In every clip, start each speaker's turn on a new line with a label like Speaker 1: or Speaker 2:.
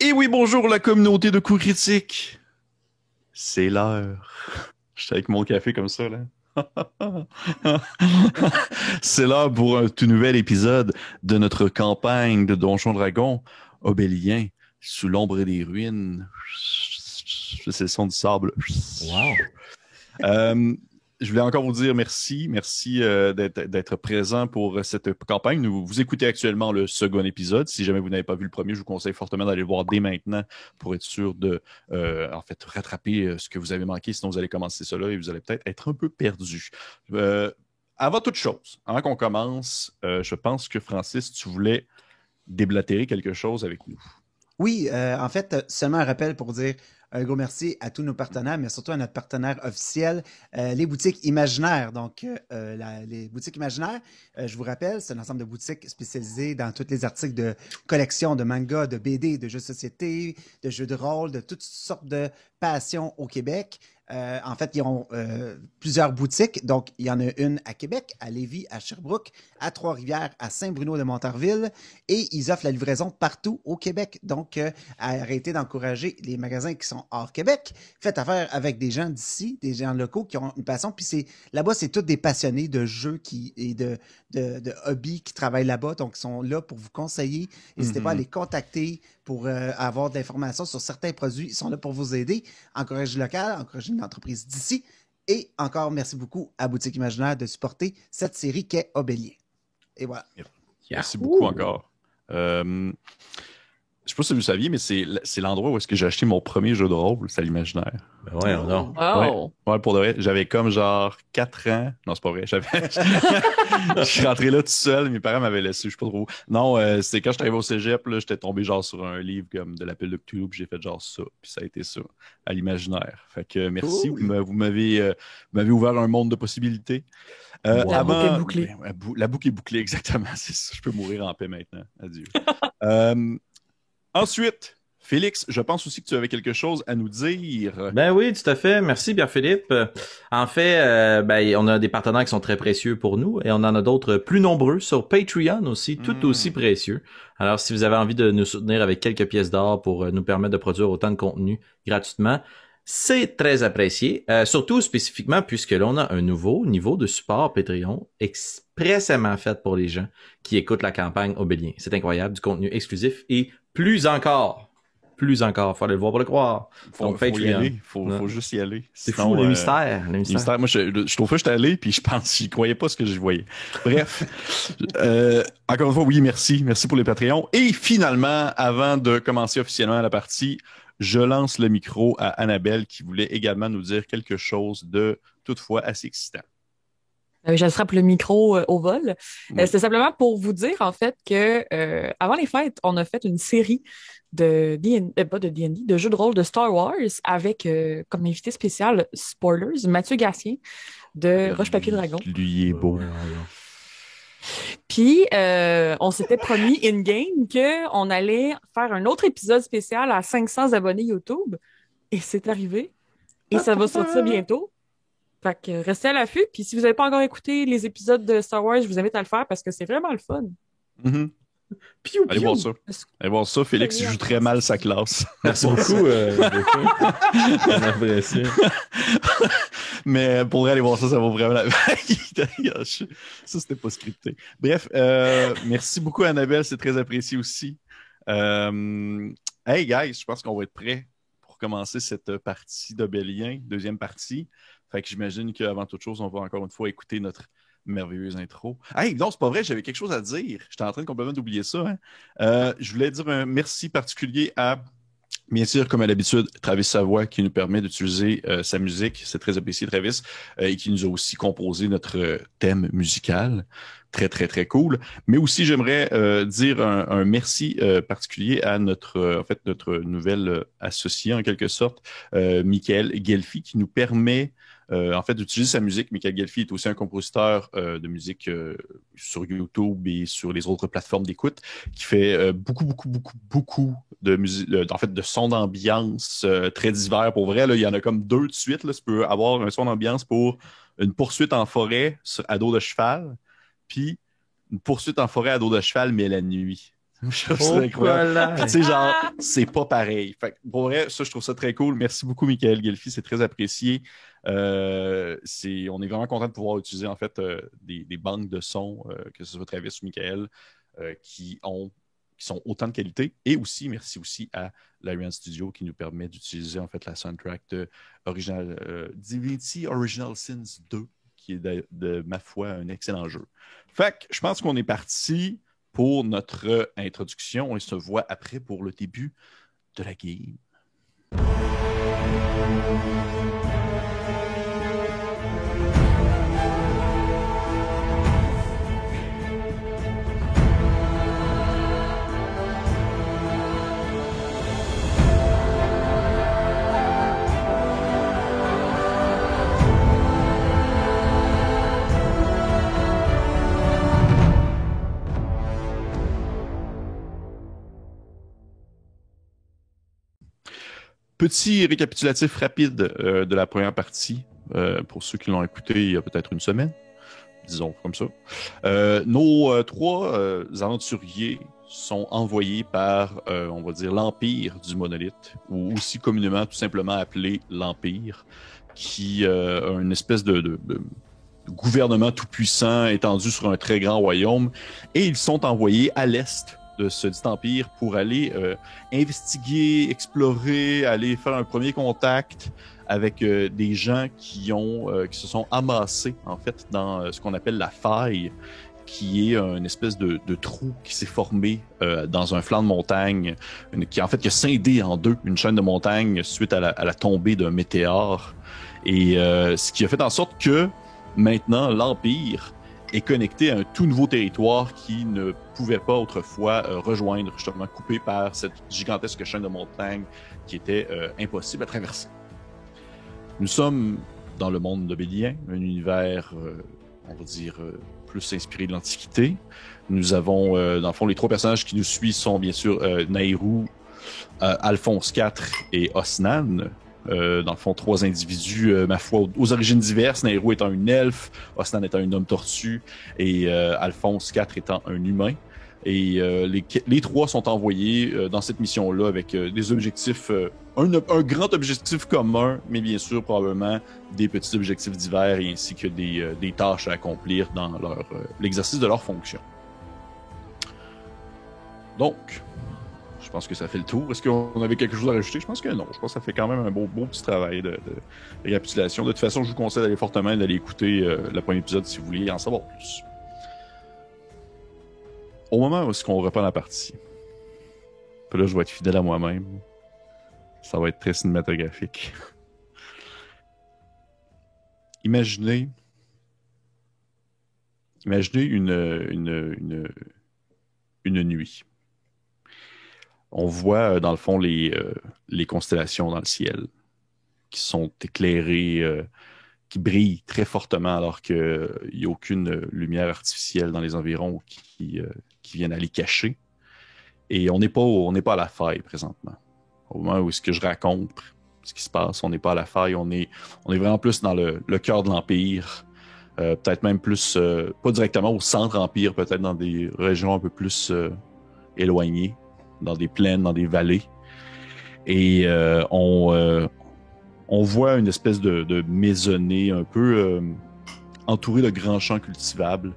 Speaker 1: Et oui, bonjour la communauté de coups critiques. C'est l'heure. Je suis avec mon café comme ça, là. C'est l'heure pour un tout nouvel épisode de notre campagne de Donjon Dragon Obélien sous l'ombre des ruines. C'est le son du sable.
Speaker 2: Wow.
Speaker 1: Je voulais encore vous dire merci. Merci d'être présent pour cette campagne. Vous écoutez actuellement le second épisode. Si jamais vous n'avez pas vu le premier, je vous conseille fortement d'aller le voir dès maintenant pour être sûr de rattraper ce que vous avez manqué. Sinon, vous allez commencer cela et vous allez peut-être être un peu perdu. Avant toute chose, avant qu'on commence, je pense que Francis, tu voulais déblatérer quelque chose avec nous.
Speaker 3: Oui, en fait, seulement un rappel pour dire un gros merci à tous nos partenaires, mais surtout à notre partenaire officiel, les boutiques imaginaires. Donc, les boutiques imaginaires, je vous rappelle, c'est un ensemble de boutiques spécialisées dans tous les articles de collection, de manga, de BD, de jeux de société, de jeux de rôle, de toutes sortes de passions au Québec. En fait, ils ont plusieurs boutiques. Donc, il y en a une à Québec, à Lévis, à Sherbrooke, à Trois-Rivières, à Saint-Bruno-de-Montarville. Et ils offrent la livraison partout au Québec. Donc, arrêtez d'encourager les magasins qui sont hors Québec. Faites affaire avec des gens d'ici, des gens locaux qui ont une passion. Puis là-bas, c'est tous des passionnés de jeux et de hobbies qui travaillent là-bas. Donc, ils sont là pour vous conseiller. N'hésitez pas à les contacter pour avoir de l'information sur certains produits. Ils sont là pour vous aider. Encouragez local, encouragez une entreprise d'ici. Et encore, merci beaucoup à Boutique Imaginaire de supporter cette série qu'est Obélien. Et voilà.
Speaker 1: Merci beaucoup encore. Je sais pas si vous saviez, mais c'est l'endroit où est-ce que j'ai acheté mon premier jeu de rôle, c'est à l'imaginaire.
Speaker 2: Ben ouais, non.
Speaker 4: Wow.
Speaker 1: Ouais, pour de vrai, j'avais comme genre 4 ans. Non, c'est pas vrai. Je suis rentré là tout seul, mes parents m'avaient laissé, je sais pas trop. Non, c'est quand j'étais arrivé au cégep, là, j'étais tombé genre sur un livre comme de l'appel de Cthulhu, puis j'ai fait genre ça, puis ça a été ça, à l'imaginaire. Fait que merci,
Speaker 3: Cool.
Speaker 1: vous m'avez ouvert un monde de possibilités.
Speaker 4: La boucle est bouclée.
Speaker 1: La boucle est bouclée, exactement. C'est ça. Je peux mourir en paix maintenant. Adieu. Ensuite, Félix, je pense aussi que tu avais quelque chose à nous dire.
Speaker 2: Ben oui, tout à fait. Merci, Pierre-Philippe. En fait, on a des partenaires qui sont très précieux pour nous et on en a d'autres plus nombreux sur Patreon aussi, tout aussi précieux. Alors, si vous avez envie de nous soutenir avec quelques pièces d'or pour nous permettre de produire autant de contenu gratuitement, c'est très apprécié. Surtout spécifiquement puisque là, on a un nouveau niveau de support Patreon expressément fait pour les gens qui écoutent la campagne Obélien. C'est incroyable, du contenu exclusif et plus encore, faut aller le voir pour le croire.
Speaker 1: Faut y aller, faut juste y aller.
Speaker 2: C'est
Speaker 1: Sinon,
Speaker 2: fou, le mystère.
Speaker 1: Moi, je trouve que j'étais allé, puis j'y croyais pas ce que je voyais. Bref, encore une fois, oui, merci pour les Patreons. Et finalement, avant de commencer officiellement la partie, je lance le micro à Annabelle qui voulait également nous dire quelque chose de toutefois assez excitant.
Speaker 4: J'attrape le micro au vol.
Speaker 1: Oui.
Speaker 4: C'était simplement pour vous dire, en fait, que avant les fêtes, on a fait une série de pas de D&D, de jeux de rôle de Star Wars avec comme invité spécial, spoilers, Mathieu Gatien de Roche Papier Dragon.
Speaker 1: Lui, il est beau.
Speaker 4: Puis, on s'était promis in-game qu'on allait faire un autre épisode spécial à 500 abonnés YouTube. Et c'est arrivé. Et ça va sortir bientôt. Fait que restez à l'affût. Puis si vous n'avez pas encore écouté les épisodes de Star Wars, je vous invite à le faire parce que c'est vraiment le fun.
Speaker 1: Mm-hmm.
Speaker 2: Piou,
Speaker 1: Allez voir ça. Allez voir ça. Félix joue très mal sa classe.
Speaker 2: Merci beaucoup. On apprécie.
Speaker 1: Mais pour aller voir ça, ça vaut vraiment la peine. Ça, c'était pas scripté. Bref, merci beaucoup, Annabelle. C'est très apprécié aussi. Hey, guys, je pense qu'on va être prêts pour commencer cette partie d'Obélien, deuxième partie. Fait que j'imagine qu'avant toute chose, on va encore une fois écouter notre merveilleuse intro. Hey, non, c'est pas vrai, j'avais quelque chose à dire. J'étais en train complètement d'oublier ça. Je voulais dire un merci particulier à, bien sûr, comme à l'habitude, Travis Savoie qui nous permet d'utiliser sa musique. C'est très apprécié, Travis, et qui nous a aussi composé notre thème musical. Très, très, très cool. Mais aussi, j'aimerais dire un merci particulier à notre nouvelle associé, en quelque sorte, Michael Gelfi, qui nous permet d'utiliser sa musique. Michael Gelfi est aussi un compositeur de musique sur YouTube et sur les autres plateformes d'écoute, qui fait beaucoup de musique, de sons d'ambiance très divers. Pour vrai, là, il y en a comme 2 de suite. Là, tu peux avoir un son d'ambiance pour une poursuite en forêt à dos de cheval, puis une poursuite en forêt à dos de cheval, mais la nuit. Je trouve ça incroyable.
Speaker 2: Voilà.
Speaker 1: Tu sais, genre, c'est pas pareil. Fait que, pour vrai, ça, je trouve ça très cool. Merci beaucoup, Michael Gelfi. C'est très apprécié. On est vraiment content de pouvoir utiliser, en fait, des banques de sons, que ce soit Travis ou Michael, qui sont autant de qualité. Et aussi, merci aussi à l'Ariane Studio qui nous permet d'utiliser, en fait, la soundtrack de Divinity Original Sins 2, qui est de ma foi un excellent jeu. Fait que je pense qu'on est parti pour notre introduction. On se voit après pour le début de la game. Petit récapitulatif rapide de la première partie, pour ceux qui l'ont écouté il y a peut-être une semaine, disons comme ça. Nos trois aventuriers sont envoyés par, on va dire, l'Empire du Monolithe, ou aussi communément tout simplement appelé l'Empire, qui a une espèce de gouvernement tout-puissant étendu sur un très grand royaume, et ils sont envoyés à l'est de ce dit empire pour aller investiguer, explorer, aller faire un premier contact avec des gens qui se sont amassés en fait dans ce qu'on appelle la faille, qui est une espèce de trou qui s'est formé dans un flanc de montagne, qui a scindé en deux une chaîne de montagne suite à la tombée d'un météore, et ce qui a fait en sorte que maintenant l'Empire est connecté à un tout nouveau territoire qui ne pouvait pas autrefois rejoindre, justement coupé par cette gigantesque chaîne de montagnes qui était impossible à traverser. Nous sommes dans le monde de Bélien, un univers, on va dire, plus inspiré de l'Antiquité. Nous avons, dans le fond, les trois personnages qui nous suivent sont bien sûr Nairou, Alphonse IV et Osnan. Dans le fond, trois individus, ma foi, aux origines diverses. Nairou étant une elfe, Osnan étant un homme tortue et Alphonse IV étant un humain. Et les trois sont envoyés dans cette mission-là avec des objectifs, un grand objectif commun, mais bien sûr probablement des petits objectifs divers et ainsi que des tâches à accomplir dans l'exercice de leurs fonctions. Donc, je pense que ça fait le tour. Est-ce qu'on avait quelque chose à rajouter? Je pense que non. Je pense que ça fait quand même un beau petit travail de récapitulation. De toute façon, je vous conseille d'aller fortement d'aller écouter le premier épisode si vous voulez en savoir plus. Au moment où est-ce qu'on reprend la partie, puis là, je vais être fidèle à moi-même. Ça va être très cinématographique. Imaginez une nuit. On voit, dans le fond, les constellations dans le ciel qui sont éclairées, qui brillent très fortement alors qu'il n'y a aucune lumière artificielle dans les environs qui viennent à les cacher. Et on n'est pas à la faille présentement. Au moment où ce que je raconte, ce qui se passe, on n'est pas à la faille, on est vraiment plus dans le cœur de l'Empire. Peut-être même plus, pas directement au centre Empire, peut-être dans des régions un peu plus éloignées, dans des plaines, dans des vallées. Et on voit une espèce de maisonnée un peu entourée de grands champs cultivables,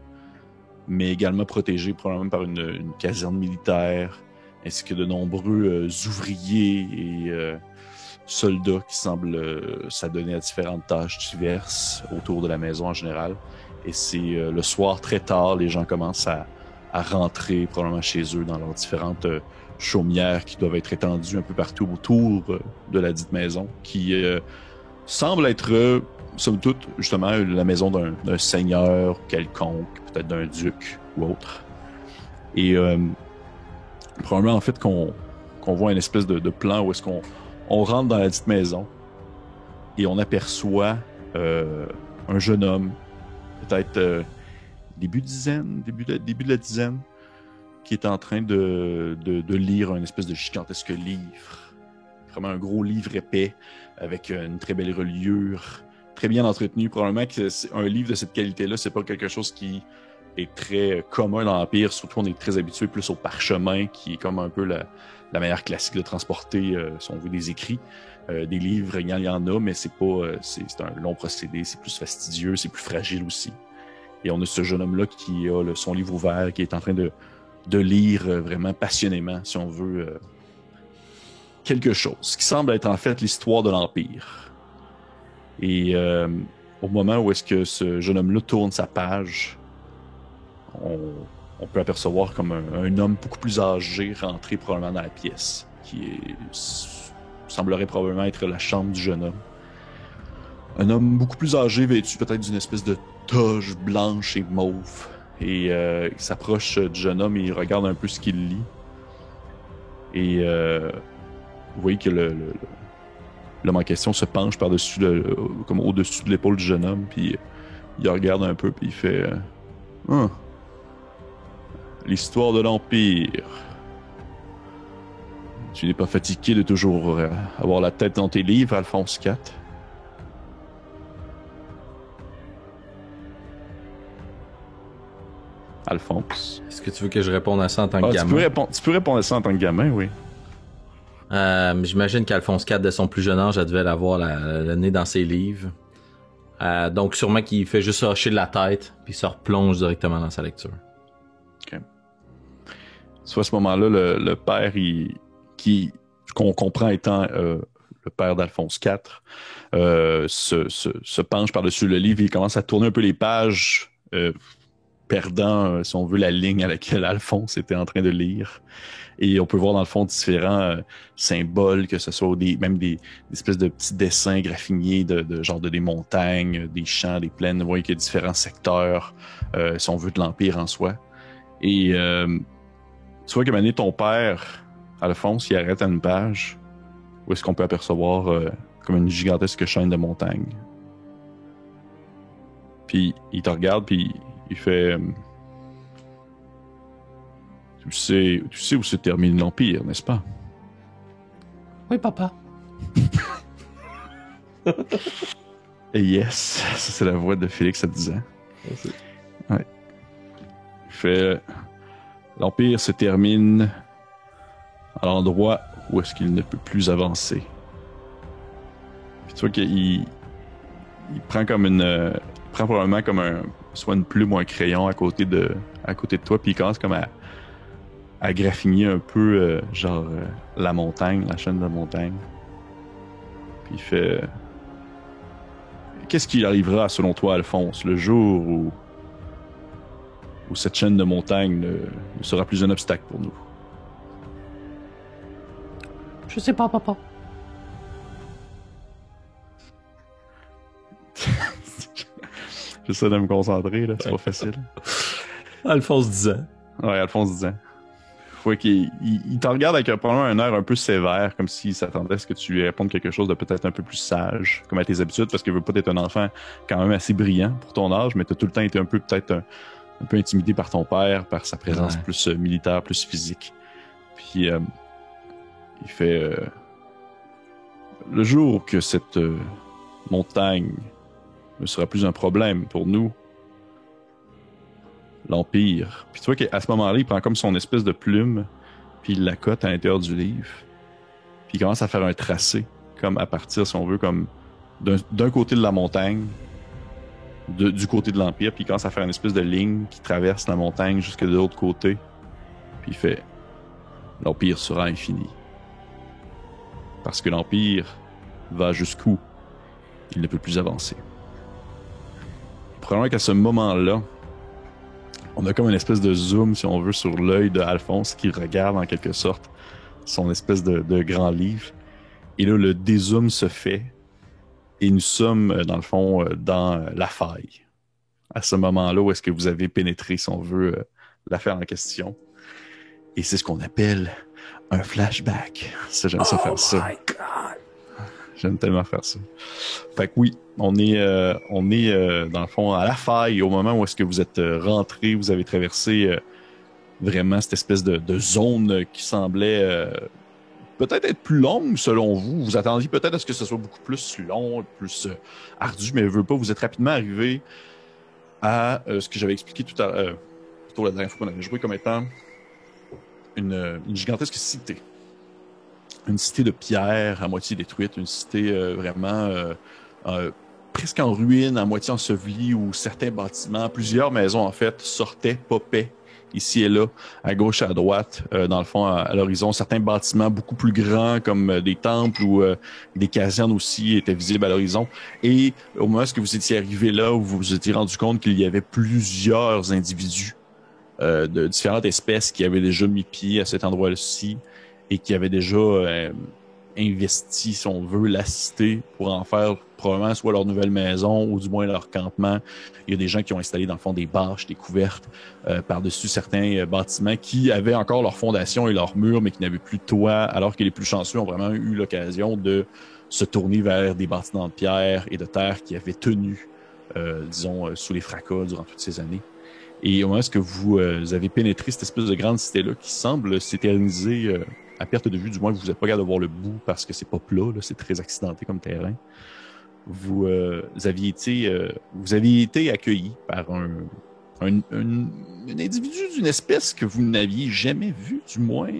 Speaker 1: mais également protégée probablement par une caserne militaire, ainsi que de nombreux ouvriers et soldats qui semblent s'adonner à différentes tâches diverses autour de la maison en général. Et c'est le soir très tard, les gens commencent à rentrer probablement chez eux dans leurs différentes chaumières qui doivent être étendues un peu partout autour de la dite maison, qui semble être, somme toute, justement, la maison d'un seigneur quelconque, peut-être d'un duc ou autre. Et probablement, en fait, qu'on voit une espèce de plan où est-ce qu'on rentre dans la dite maison et on aperçoit un jeune homme, peut-être début de la dizaine, qui est en train de lire un espèce de gigantesque livre. Vraiment un gros livre épais, avec une très belle reliure, très bien entretenu. Probablement que un livre de cette qualité-là, c'est pas quelque chose qui est très commun dans l'Empire. Surtout, on est très habitué plus au parchemin, qui est comme un peu la manière classique de transporter, si on veut, des écrits. Des livres, il y en a, mais c'est un long procédé, c'est plus fastidieux, c'est plus fragile aussi. Et on a ce jeune homme-là qui a son livre ouvert, qui est en train de lire vraiment passionnément, si on veut, quelque chose, qui semble être en fait l'histoire de l'Empire. Et au moment où est-ce que ce jeune homme-là tourne sa page, on peut apercevoir comme un homme beaucoup plus âgé rentrer probablement dans la pièce, qui semblerait probablement être la chambre du jeune homme. Un homme beaucoup plus âgé, vêtu peut-être d'une espèce de toge blanche et mauve. Et il s'approche du jeune homme et il regarde un peu ce qu'il lit. Et vous voyez que l'homme en question se penche par-dessus, comme au-dessus de l'épaule du jeune homme, puis il regarde un peu, puis il fait l'histoire de l'Empire. Tu n'es pas fatigué de toujours avoir la tête dans tes livres, Alphonse IV? Alphonse.
Speaker 2: Est-ce que tu veux que je réponde à ça en tant que gamin?
Speaker 1: Tu peux répondre à ça en tant que gamin, oui.
Speaker 2: J'imagine qu'Alphonse IV, dès son plus jeune âge, elle devait avoir le nez dans ses livres. Donc sûrement qu'il fait juste hocher de la tête, puis se replonge directement dans sa lecture.
Speaker 1: OK. Soit à ce moment-là, le père, qu'on comprend étant le père d'Alphonse IV, se penche par-dessus le livre et il commence à tourner un peu les pages, perdant, si on veut, la ligne à laquelle Alphonse était en train de lire. Et on peut voir dans le fond différents symboles, que ce soit même des espèces de petits dessins graffinés de genre des montagnes, des champs, des plaines. Vous voyez qu'il y a différents secteurs, si on veut, de l'Empire en soi. Et tu vois qu'à un moment donné, ton père, Alphonse, il arrête à une page où est-ce qu'on peut apercevoir comme une gigantesque chaîne de montagnes. Puis il te regarde, puis il fait... Tu sais où se termine l'Empire, n'est-ce pas?
Speaker 2: Oui, papa.
Speaker 1: Et yes, ça c'est la voix de Félix à 10 ans.
Speaker 2: Merci.
Speaker 1: Ouais. Il fait... L'Empire se termine à l'endroit où est-ce qu'il ne peut plus avancer. Puis tu vois qu'il prend comme il prend probablement comme soit une plume ou un crayon à côté de toi, puis il commence comme à graffiner un peu la montagne, la chaîne de montagne. Puis il fait... Qu'est-ce qui arrivera selon toi, Alphonse, le jour où cette chaîne de montagne ne sera plus un obstacle pour nous?
Speaker 2: Je sais pas, papa.
Speaker 1: J'essaie de me concentrer, là, c'est pas facile.
Speaker 2: Alphonse 10 ans.
Speaker 1: Ouais, Alphonse 10 ans. Faut qu'il te regarde avec probablement un air un peu sévère, comme s'il s'attendait à ce que tu lui répondes quelque chose de peut-être un peu plus sage, comme à tes habitudes, parce qu'il veut pas être un enfant quand même assez brillant pour ton âge, mais t'as tout le temps été un peu intimidé par ton père, par sa présence plus militaire, plus physique. Puis il fait le jour que cette montagne ne sera plus un problème pour nous, l'Empire. Puis tu vois qu'à ce moment-là, il prend comme son espèce de plume, puis il la cote à l'intérieur du livre, puis il commence à faire un tracé, comme à partir, si on veut, comme d'un côté de la montagne, du côté de l'Empire, puis il commence à faire une espèce de ligne qui traverse la montagne jusque de l'autre côté, puis il fait « L'Empire sera infini. » Parce que l'Empire va jusqu'où il ne peut plus avancer. Probablement qu'à ce moment-là, on a comme une espèce de zoom, si on veut, sur l'œil de Alphonse qui regarde en quelque sorte son espèce de grand livre. Et là, le dézoom se fait et nous sommes, dans le fond, dans la faille. À ce moment-là, où est-ce que vous avez pénétré, si on veut, l'affaire en question. Et c'est ce qu'on appelle un flashback. Ça, j'aime ça faire ça. Oh my God! J'aime tellement faire ça. Fait que oui, on est dans le fond à la faille au moment où est-ce que vous êtes rentré, vous avez traversé vraiment cette espèce de zone qui semblait peut-être être plus longue selon vous. Vous attendiez peut-être à ce que ce soit beaucoup plus long, plus ardu, mais veut pas. Vous êtes rapidement arrivé à ce que j'avais expliqué tout à l'heure. tantôt la dernière fois qu'on avait joué comme étant une gigantesque cité. Une cité de pierre à moitié détruite, une cité vraiment presque en ruine, à moitié ensevelie, où certains bâtiments, plusieurs maisons en fait, sortaient, popaient ici et là, à gauche et à droite, dans le fond, à l'horizon. Certains bâtiments beaucoup plus grands, comme des temples ou des casernes aussi, étaient visibles à l'horizon. Et au moment où vous étiez arrivé là, où vous vous étiez rendu compte qu'il y avait plusieurs individus de différentes espèces qui avaient déjà mis pied à cet endroit-ci et qui avaient déjà investi, si on veut, la cité pour en faire probablement soit leur nouvelle maison ou du moins leur campement. Il y a des gens qui ont installé dans le fond des bâches, des couvertes par-dessus certains bâtiments qui avaient encore leur fondation et leurs murs, mais qui n'avaient plus de toit, alors que les plus chanceux ont vraiment eu l'occasion de se tourner vers des bâtiments de pierre et de terre qui avaient tenu, disons, sous les fracas durant toutes ces années. Et au moment où vous avez pénétré cette espèce de grande cité-là qui semble s'éterniser à perte de vue, du moins vous n'êtes pas capable de voir le bout parce que c'est pas plat, là, c'est très accidenté comme terrain. Vous aviez été accueilli par un individu d'une espèce que vous n'aviez jamais vu, du moins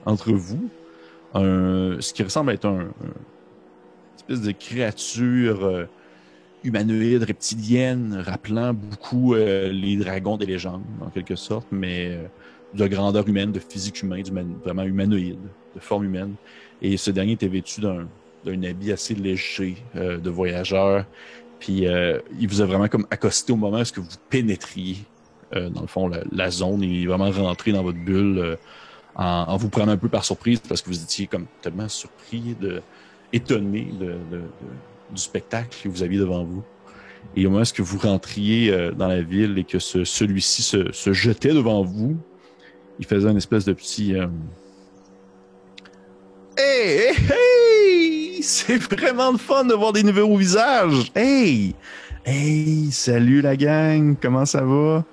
Speaker 1: entre vous. Ce qui ressemble à être une espèce de créature humanoïde, reptilienne, rappelant beaucoup les dragons des légendes, en quelque sorte, mais de grandeur humaine, de physique humaine, vraiment humanoïde, de forme humaine. Et ce dernier était vêtu d'un habit assez léger de voyageur. Puis il vous a vraiment comme accosté au moment où vous pénétriez, dans le fond, la zone. Il est vraiment rentré dans votre bulle en vous prenant un peu par surprise parce que vous étiez comme tellement surpris, étonné du spectacle que vous aviez devant vous. Et au moment où vous rentriez dans la ville et que celui-ci se jetait devant vous, il faisait une espèce de petit... Hey, hey, hey! C'est vraiment le fun de voir des nouveaux visages! Hey! Hey! Salut la gang! Comment ça va? Vous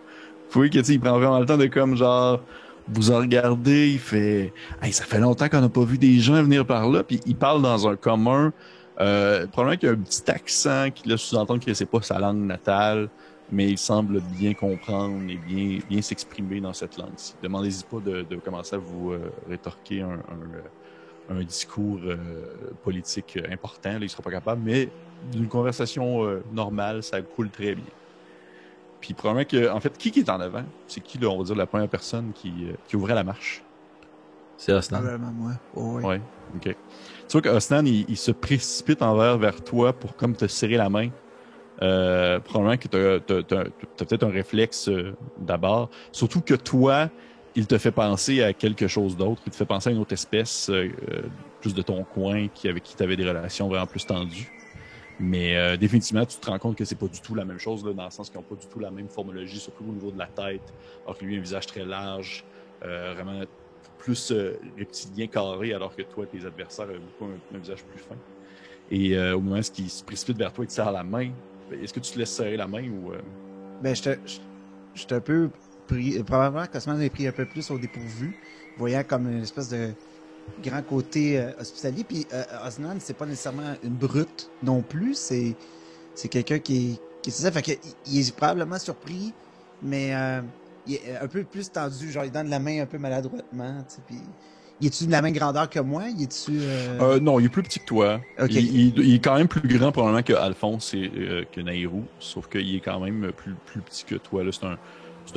Speaker 1: voyez que, il prend vraiment le temps de comme genre... Vous en regardez, il fait... Hey, ça fait longtemps qu'on n'a pas vu des gens venir par là, puis il parle dans un commun... probablement qu'il y a un petit accent qui laisse sous-entendre que c'est pas sa langue natale, mais il semble bien comprendre et bien s'exprimer dans cette langue-ci. Demandez-y pas de commencer à vous rétorquer un discours politique important, là, il sera pas capable, mais d'une conversation normale, ça coule très bien. Puis probablement que, en fait, qui est en avant? C'est qui, là, on va dire, la première personne qui ouvrait la marche?
Speaker 2: C'est Osnan.
Speaker 3: Probablement moi. Oh, oui.
Speaker 1: Ouais, ok. Tu vois qu'Osnan, il se précipite vers toi pour comme te serrer la main. Probablement que t'as peut-être un réflexe d'abord. Surtout que toi, il te fait penser à quelque chose d'autre. Il te fait penser à une autre espèce, plus de ton coin, avec qui tu avais des relations vraiment plus tendues. Mais définitivement, tu te rends compte que c'est pas du tout la même chose, là, dans le sens qu'ils n'ont pas du tout la même formologie, surtout au niveau de la tête. Alors que lui, a un visage très large, vraiment plus reptilien carré, alors que toi, tes adversaires avaient beaucoup un visage plus fin. Et au moment où il se précipite vers toi et te serre la main, est-ce que tu te laisses serrer la main ou...
Speaker 3: Ben, j'étais un peu pris... Probablement qu'Osman est pris un peu plus au dépourvu, voyant comme une espèce de grand côté hospitalier. Puis Osnan, c'est pas nécessairement une brute non plus, c'est quelqu'un qui est ça. Fait que, il est probablement surpris, mais il est un peu plus tendu, genre il donne la main un peu maladroitement, tu sais, puis... Il est-tu de la même grandeur que moi? Il est-tu...
Speaker 1: non, il est plus petit que toi.
Speaker 3: Okay.
Speaker 1: Il est quand même plus grand probablement que Alphonse et que Nairou, sauf qu'il est quand même plus petit que toi. Là.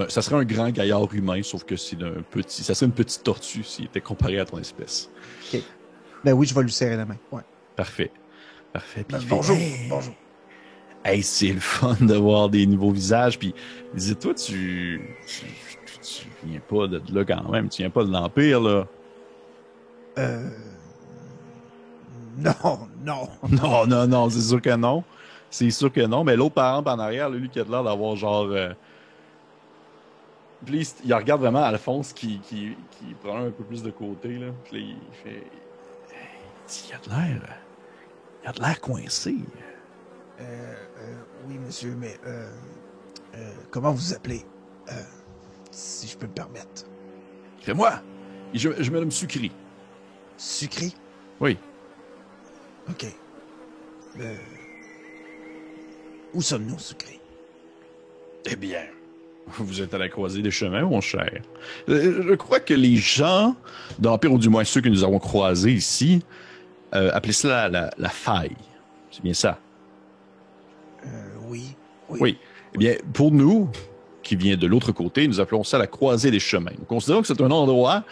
Speaker 1: Ça serait un grand gaillard humain, sauf que ça serait une petite tortue s'il était comparé à ton espèce.
Speaker 3: OK. Ben oui, je vais lui serrer la main. Ouais.
Speaker 1: Parfait. Puis,
Speaker 3: bonjour.
Speaker 1: Hey,
Speaker 3: bonjour.
Speaker 1: Hey, c'est le fun de voir des nouveaux visages. Puis, dis-toi, tu viens pas de là quand même. Tu viens pas de l'Empire, là.
Speaker 3: Non.
Speaker 1: Non, c'est sûr que non. C'est sûr que non. Mais l'autre parent en arrière, là, lui qui a l'air d'avoir genre... Puis il regarde vraiment Alphonse qui prend un peu plus de côté, là. Puis là, il fait... Il a de l'air coincé.
Speaker 3: Oui, monsieur, mais... comment vous appelez? Si je peux me permettre.
Speaker 1: Fais-moi! Je me nomme Sucri.
Speaker 3: Sucré?
Speaker 1: Oui.
Speaker 3: OK. Où sommes-nous, Sucré?
Speaker 1: Eh bien, Vous êtes à la croisée des chemins, mon cher. Je crois que les gens de l'Empire, ou du moins ceux que nous avons croisés ici, appelaient cela la faille. C'est bien ça?
Speaker 3: Oui.
Speaker 1: Oui. Eh bien, pour nous, qui vient de l'autre côté, nous appelons ça la croisée des chemins. Nous considérons que c'est un endroit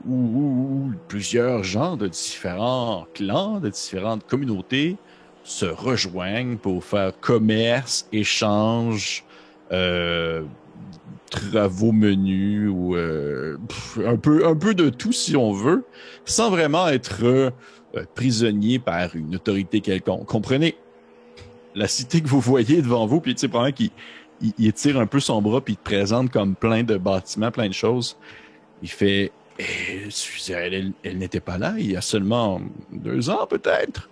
Speaker 1: où plusieurs gens de différents clans, de différentes communautés se rejoignent pour faire commerce, échange, travaux menus ou un peu de tout si on veut, sans vraiment être prisonnier par une autorité quelconque. Comprenez? La cité que vous voyez devant vous, puis tu sais, probablement qu'il il étire un peu son bras puis il te présente comme plein de bâtiments, plein de choses. Il fait elle n'était pas là il y a seulement 2 ans peut-être.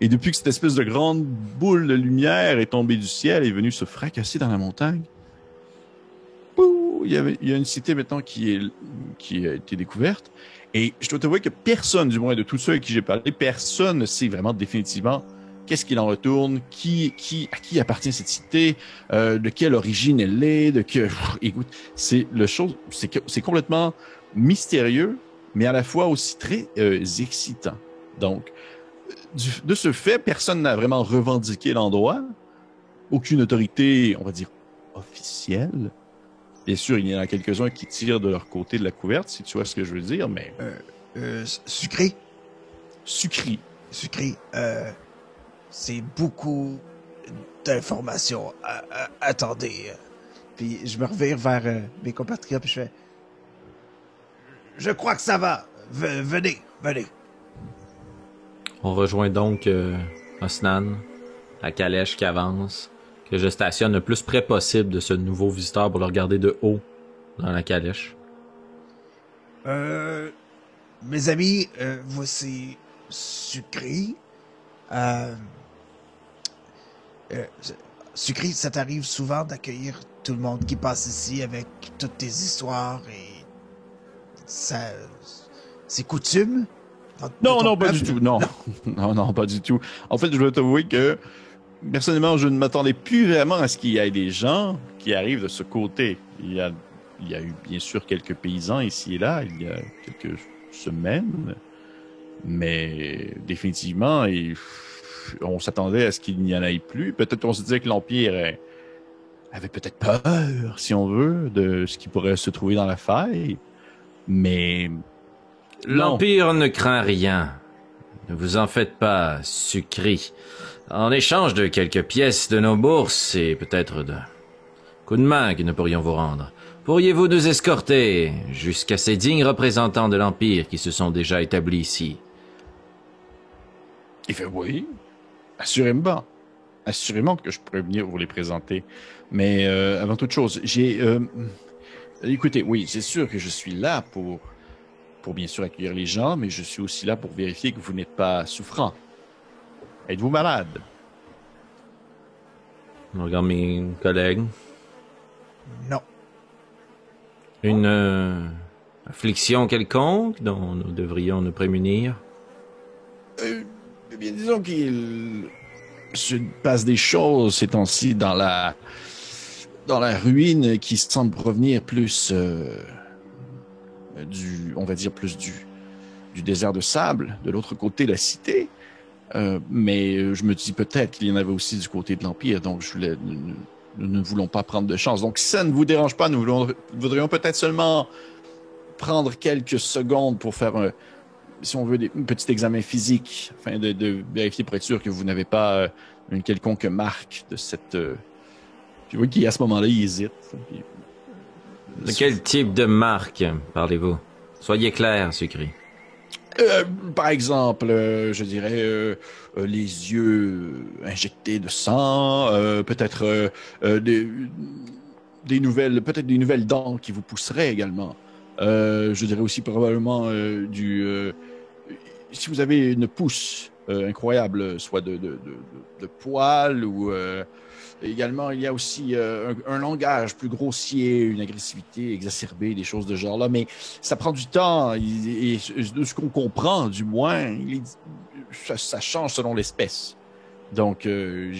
Speaker 1: Et depuis que cette espèce de grande boule de lumière est tombée du ciel et est venue se fracasser dans la montagne, il y a une cité maintenant qui a été découverte. Et je dois t'avouer que personne, du moins de tous ceux à qui j'ai parlé, personne ne sait vraiment définitivement qu'est-ce qu'il en retourne, à qui appartient cette cité, de quelle origine elle est, écoute, c'est complètement mystérieux, mais à la fois aussi très excitant. Donc, de ce fait, personne n'a vraiment revendiqué l'endroit. Aucune autorité, on va dire, officielle. Bien sûr, il y en a quelques-uns qui tirent de leur côté de la couverte, si tu vois ce que je veux dire, mais...
Speaker 3: Sucré.
Speaker 1: Sucré.
Speaker 3: C'est beaucoup d'informations. Attendez. Puis je me revire vers mes compatriotes puis je fais... Je crois que ça va. Venez.
Speaker 2: On rejoint donc Osnan, la calèche qui avance, que je stationne le plus près possible de ce nouveau visiteur pour le regarder de haut dans la calèche.
Speaker 3: Mes amis, voici Sucré. Sucré, ça t'arrive souvent d'accueillir tout le monde qui passe ici avec toutes tes histoires et ça, c'est coutume?
Speaker 1: Non, pas du tout. Non, pas du tout. En fait, je dois t'avouer que personnellement, je ne m'attendais plus vraiment à ce qu'il y ait des gens qui arrivent de ce côté. Il y a eu bien sûr quelques paysans ici et là, il y a quelques semaines, mais définitivement, on s'attendait à ce qu'il n'y en ait plus. Peut-être qu'on se disait que l'Empire avait peut-être peur, si on veut, de ce qui pourrait se trouver dans la faille, mais...
Speaker 2: L'Empire ne craint rien. Ne vous en faites pas, Sucré. En échange de quelques pièces de nos bourses et peut-être de coups de main que nous pourrions vous rendre, pourriez-vous nous escorter jusqu'à ces dignes représentants de l'Empire qui se sont déjà établis ici?
Speaker 1: Il fait oui, assurément. Assurément que je pourrais venir vous les présenter. Mais avant toute chose, écoutez, oui, c'est sûr que je suis là pour bien sûr accueillir les gens, mais je suis aussi là pour vérifier que vous n'êtes pas souffrant. Êtes-vous malade?
Speaker 2: Je regarde mes collègues.
Speaker 3: Non.
Speaker 2: Une affliction quelconque dont nous devrions nous prémunir?
Speaker 1: Eh bien, disons qu'il se passe des choses ces temps-ci dans la ruine qui semble provenir plus du désert de sable, de l'autre côté de la cité. Mais je me dis peut-être qu'il y en avait aussi du côté de l'Empire, donc nous ne voulons pas prendre de chance. Donc si ça ne vous dérange pas, nous voudrions peut-être seulement prendre quelques secondes pour faire si on veut, un petit examen physique, afin de vérifier pour être sûr que vous n'avez pas une quelconque marque de cette... Puis oui, qui à ce moment-là, il hésite. Puis,
Speaker 2: de quel type de marque parlez-vous? Soyez clair, Sucré.
Speaker 1: Par exemple, je dirais les yeux injectés de sang, peut-être des nouvelles dents qui vous pousseraient également. Je dirais aussi probablement si vous avez une pousse incroyable, soit de poils ou également il y a aussi un langage plus grossier, une agressivité exacerbée, des choses de ce genre-là, mais ça prend du temps et de ce qu'on comprend, du moins, ça change selon l'espèce. Donc, je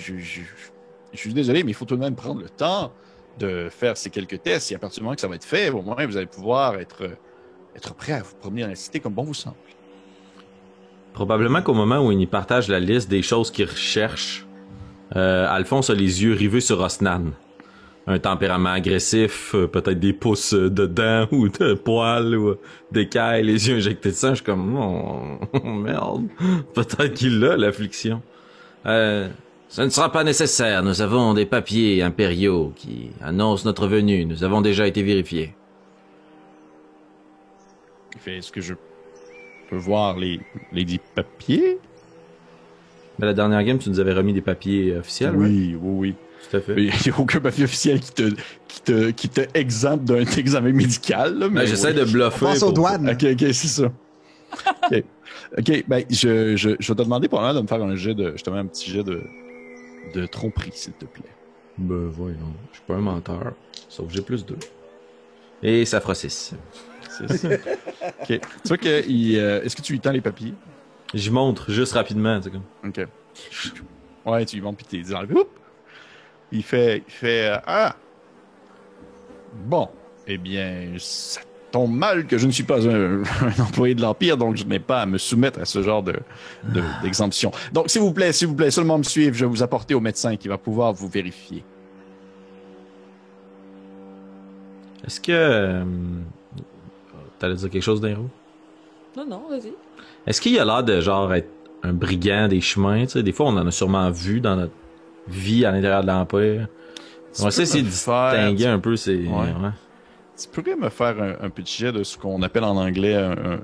Speaker 1: suis désolé, mais il faut tout de même prendre le temps de faire ces quelques tests. Et à partir du moment que ça va être fait, au moins, vous allez pouvoir être prêt à vous promener dans la cité comme bon vous semble.
Speaker 2: Probablement qu'au moment où il partage la liste des choses qu'il recherche, Alphonse a les yeux rivés sur Osnan. Un tempérament agressif, peut-être des pouces de dents ou de poils ou d'écailles, les yeux injectés de sang. Je suis comme, oh, merde, peut-être qu'il a l'affliction. Ce ne sera pas nécessaire, nous avons des papiers impériaux qui annoncent notre venue, nous avons déjà été vérifiés.
Speaker 1: Il fait, est-ce que je peux voir les dix papiers?
Speaker 2: Mais la dernière game, tu nous avais remis des papiers officiels, ouais?
Speaker 1: Oui.
Speaker 2: Tout à fait.
Speaker 1: Il n'y a aucun papier officiel qui te exempte d'un examen médical. Là, mais
Speaker 2: j'essaie de bluffer.
Speaker 3: On passe aux douanes.
Speaker 1: Ok, c'est ça. Ok, ben, je vais te demander probablement de me faire justement un petit jet de tromperie, s'il te plaît.
Speaker 2: Ben, voyons. Je suis pas un menteur. Sauf que j'ai plus 2. Et ça fera 6.
Speaker 1: Ok. Tu vois que, est-ce que tu lui tends les papiers?
Speaker 2: J'y montre juste rapidement, tu sais comme.
Speaker 1: Ok. Ouais, tu lui montres puis t'es dit, oups! Il fait ah! Bon, eh bien, ça tombe mal que je ne suis pas un employé de l'Empire, donc je n'ai pas à me soumettre à ce genre d'exemption. Donc, s'il vous plaît, seulement me suivre, je vais vous apporter au médecin qui va pouvoir vous vérifier.
Speaker 2: Est-ce que... t'allais dire quelque chose, Dairo?
Speaker 4: Non, vas-y.
Speaker 2: Est-ce qu'il a l'air de, genre, être un brigand des chemins, tu sais? Des fois, on en a sûrement vu dans notre vie à l'intérieur de l'Empire. On va essayer de distinguer un peu ces...
Speaker 1: Ouais. Tu pourrais me faire un petit jet de ce qu'on appelle en anglais un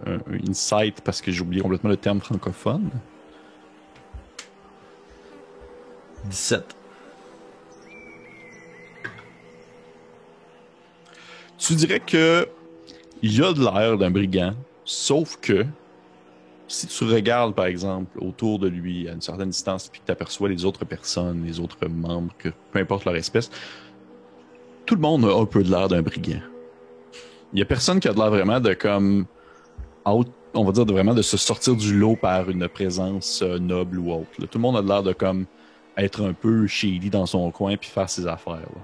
Speaker 1: insight, parce que j'ai oublié complètement le terme francophone.
Speaker 2: 17.
Speaker 1: Tu dirais que il y a de l'air d'un brigand, sauf que si tu regardes, par exemple, autour de lui à une certaine distance, puis que tu aperçois les autres personnes, les autres membres, que peu importe leur espèce, tout le monde a un peu de l'air d'un brigand. Il y a personne qui a de l'air vraiment de comme on va dire vraiment de se sortir du lot par une présence noble ou autre. Là. Tout le monde a de l'air de comme être un peu shady dans son coin puis faire ses affaires. Là.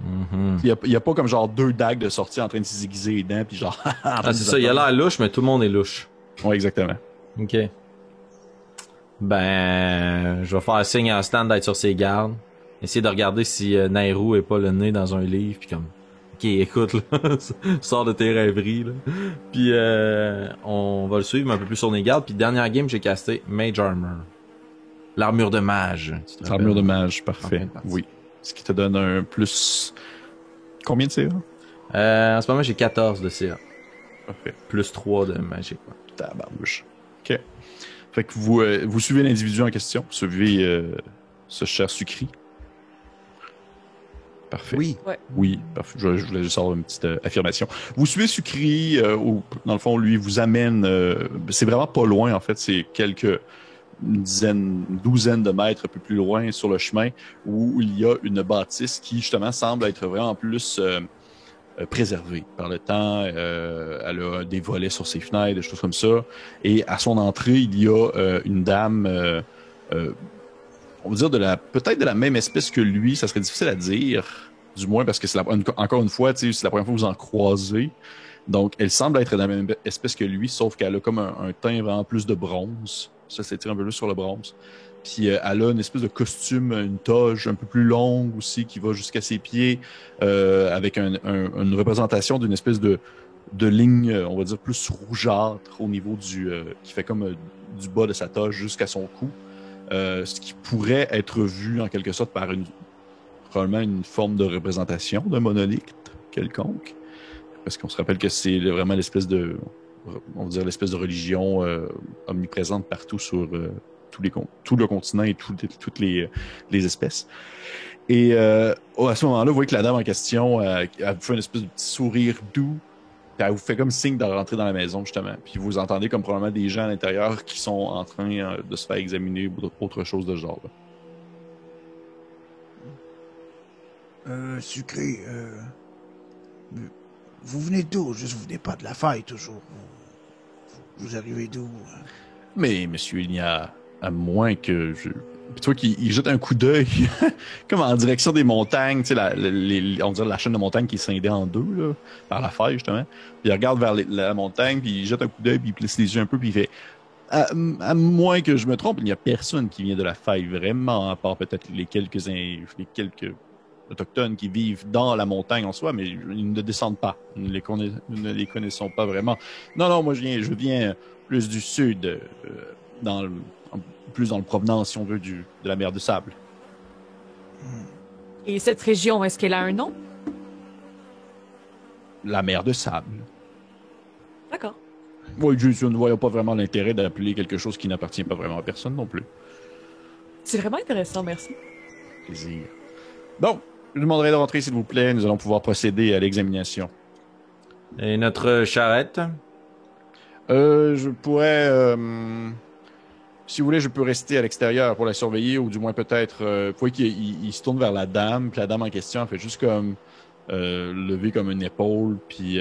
Speaker 2: Mm-hmm.
Speaker 1: Il y a pas comme genre 2 dagues de sortie en train de se déguiser les dents puis genre
Speaker 2: c'est ça, il a l'air louche, mais tout le monde est louche.
Speaker 1: Ouais, exactement.
Speaker 2: Ok. Ben, je vais faire signe à Stan d'être sur ses gardes. Essayer de regarder si Nairou est pas le nez dans un livre, puis comme... Ok, écoute, là, sors de tes rêveries, là. Puis on va le suivre un peu plus sur les gardes. Puis dernière game, j'ai casté Mage Armor. L'armure de mage.
Speaker 1: L'armure de mage, parfait.
Speaker 2: Oui.
Speaker 1: Oui. Ce qui te donne un plus... Combien de CA?
Speaker 2: En ce moment, j'ai 14 de CA.
Speaker 1: Parfait.
Speaker 2: Plus 3 de magie, quoi.
Speaker 1: Tabarnouche. OK. Fait que vous suivez l'individu en question. Vous suivez ce cher Sucri. Parfait.
Speaker 3: Oui.
Speaker 4: Ouais.
Speaker 1: Oui, parfait. Je voulais juste avoir une petite affirmation. Vous suivez Sucri, dans le fond, lui, vous amène... c'est vraiment pas loin, en fait. C'est une douzaine de mètres un peu plus loin sur le chemin où il y a une bâtisse qui, justement, semble être vraiment plus préservée par le temps. Elle a des volets sur ses fenêtres, des choses comme ça. Et à son entrée, il y a une dame... on va dire peut-être de la même espèce que lui, ça serait difficile à dire, du moins parce que encore une fois, c'est la première fois que vous en croisez. Donc, elle semble être de la même espèce que lui, sauf qu'elle a comme un teint vraiment plus de bronze. Ça s'étire un peu plus sur le bronze. Puis elle a une espèce de costume, une toge un peu plus longue aussi qui va jusqu'à ses pieds, avec une représentation d'une espèce de ligne, on va dire, plus rougeâtre au niveau qui fait comme du bas de sa toge jusqu'à son cou. Ce qui pourrait être vu en quelque sorte par probablement une forme de représentation d'un monolithe quelconque. Parce qu'on se rappelle que c'est vraiment l'espèce de religion omniprésente partout sur tout le continent et toutes les espèces. Et à ce moment-là, vous voyez que la dame en question elle vous fait une espèce de petit sourire doux. Puis elle vous fait comme signe de rentrer dans la maison, justement. Puis vous entendez comme probablement des gens à l'intérieur qui sont en train de se faire examiner ou autre chose de ce genre.
Speaker 5: Sucré, vous venez d'où? Vous venez pas de la faille, toujours. Vous arrivez d'où?
Speaker 1: Mais, monsieur, il n'y a À moins que je... Puis tu vois qu'il jette un coup d'œil comme en direction des montagnes, tu sais, on dirait la chaîne de montagnes qui est scindée en deux, là, par la faille, justement. Puis il regarde vers la montagne, puis il jette un coup d'œil, puis il plisse les yeux un peu, puis il fait à moins que je me trompe, il n'y a personne qui vient de la faille vraiment, à part peut-être les quelques autochtones qui vivent dans la montagne en soi, mais ils ne descendent pas. Nous ne les connaissons pas vraiment. Non, moi je viens plus du sud, plus dans le provenance, si on veut, de la mer de sable.
Speaker 4: Et cette région, est-ce qu'elle a un nom?
Speaker 1: La mer de sable.
Speaker 4: D'accord.
Speaker 1: Oui, je ne voyais pas vraiment l'intérêt d'appeler quelque chose qui n'appartient pas vraiment à personne non plus.
Speaker 4: C'est vraiment intéressant, merci.
Speaker 1: Plaisir. Donc, je vous demanderai de rentrer, s'il vous plaît. Nous allons pouvoir procéder à l'examination.
Speaker 2: Et notre charrette?
Speaker 1: Je pourrais... si vous voulez, je peux rester à l'extérieur pour la surveiller, ou du moins peut-être... vous voyez qu'il se tourne vers la dame, puis la dame en question, elle fait juste comme... lever comme une épaule, puis...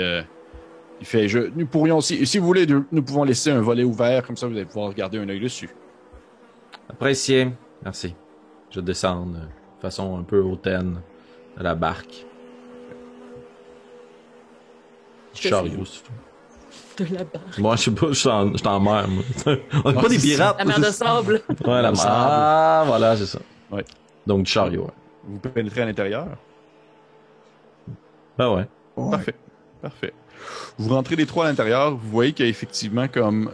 Speaker 1: il fait... nous pourrions aussi... Si vous voulez, nous pouvons laisser un volet ouvert, comme ça vous allez pouvoir garder un œil dessus.
Speaker 2: Apprécié. Merci. Je descends de façon un peu hautaine de la barque. Chariot, surtout.
Speaker 4: De la barre.
Speaker 2: Moi, je sais pas, je suis en mer, moi. On n'est pas des pirates.
Speaker 4: La mer de sable.
Speaker 2: Ouais, la mer. Ah, voilà, c'est ça.
Speaker 1: Ouais.
Speaker 2: Donc, du chariot, ouais.
Speaker 1: Vous pénétrez à l'intérieur.
Speaker 2: Ben ouais.
Speaker 5: Ouais.
Speaker 1: Parfait. Vous rentrez les trois à l'intérieur, vous voyez qu'il y a effectivement comme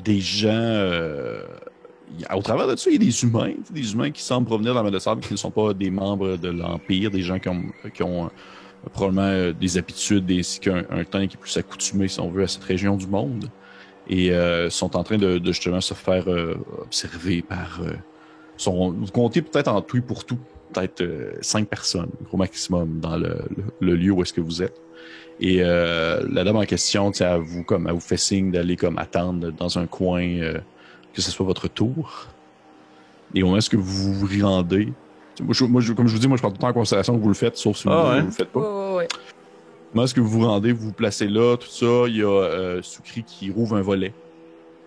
Speaker 1: des gens... au travers de ça, il y a des humains qui semblent provenir de la mer de sable, qui ne sont pas des membres de l'Empire, des gens qui ont probablement des habitudes ainsi qu'un temps qui est plus accoutumé, si on veut, à cette région du monde. Et sont en train de justement se faire observer par... vous comptez peut-être en tout et pour tout, peut-être 5 personnes, gros maximum, dans le lieu où est-ce que vous êtes. Et la dame en question, elle vous fait signe d'aller comme attendre dans un coin, que ce soit votre tour. Et au moment où est-ce que vous vous rendez, comme je vous dis, moi je prends tout le temps en considération que vous le faites, sauf si vous ne le faites pas.
Speaker 4: Ouais.
Speaker 1: Au moment où est-ce que vous vous rendez, vous vous placez là, tout ça, il y a Soukri qui rouvre un volet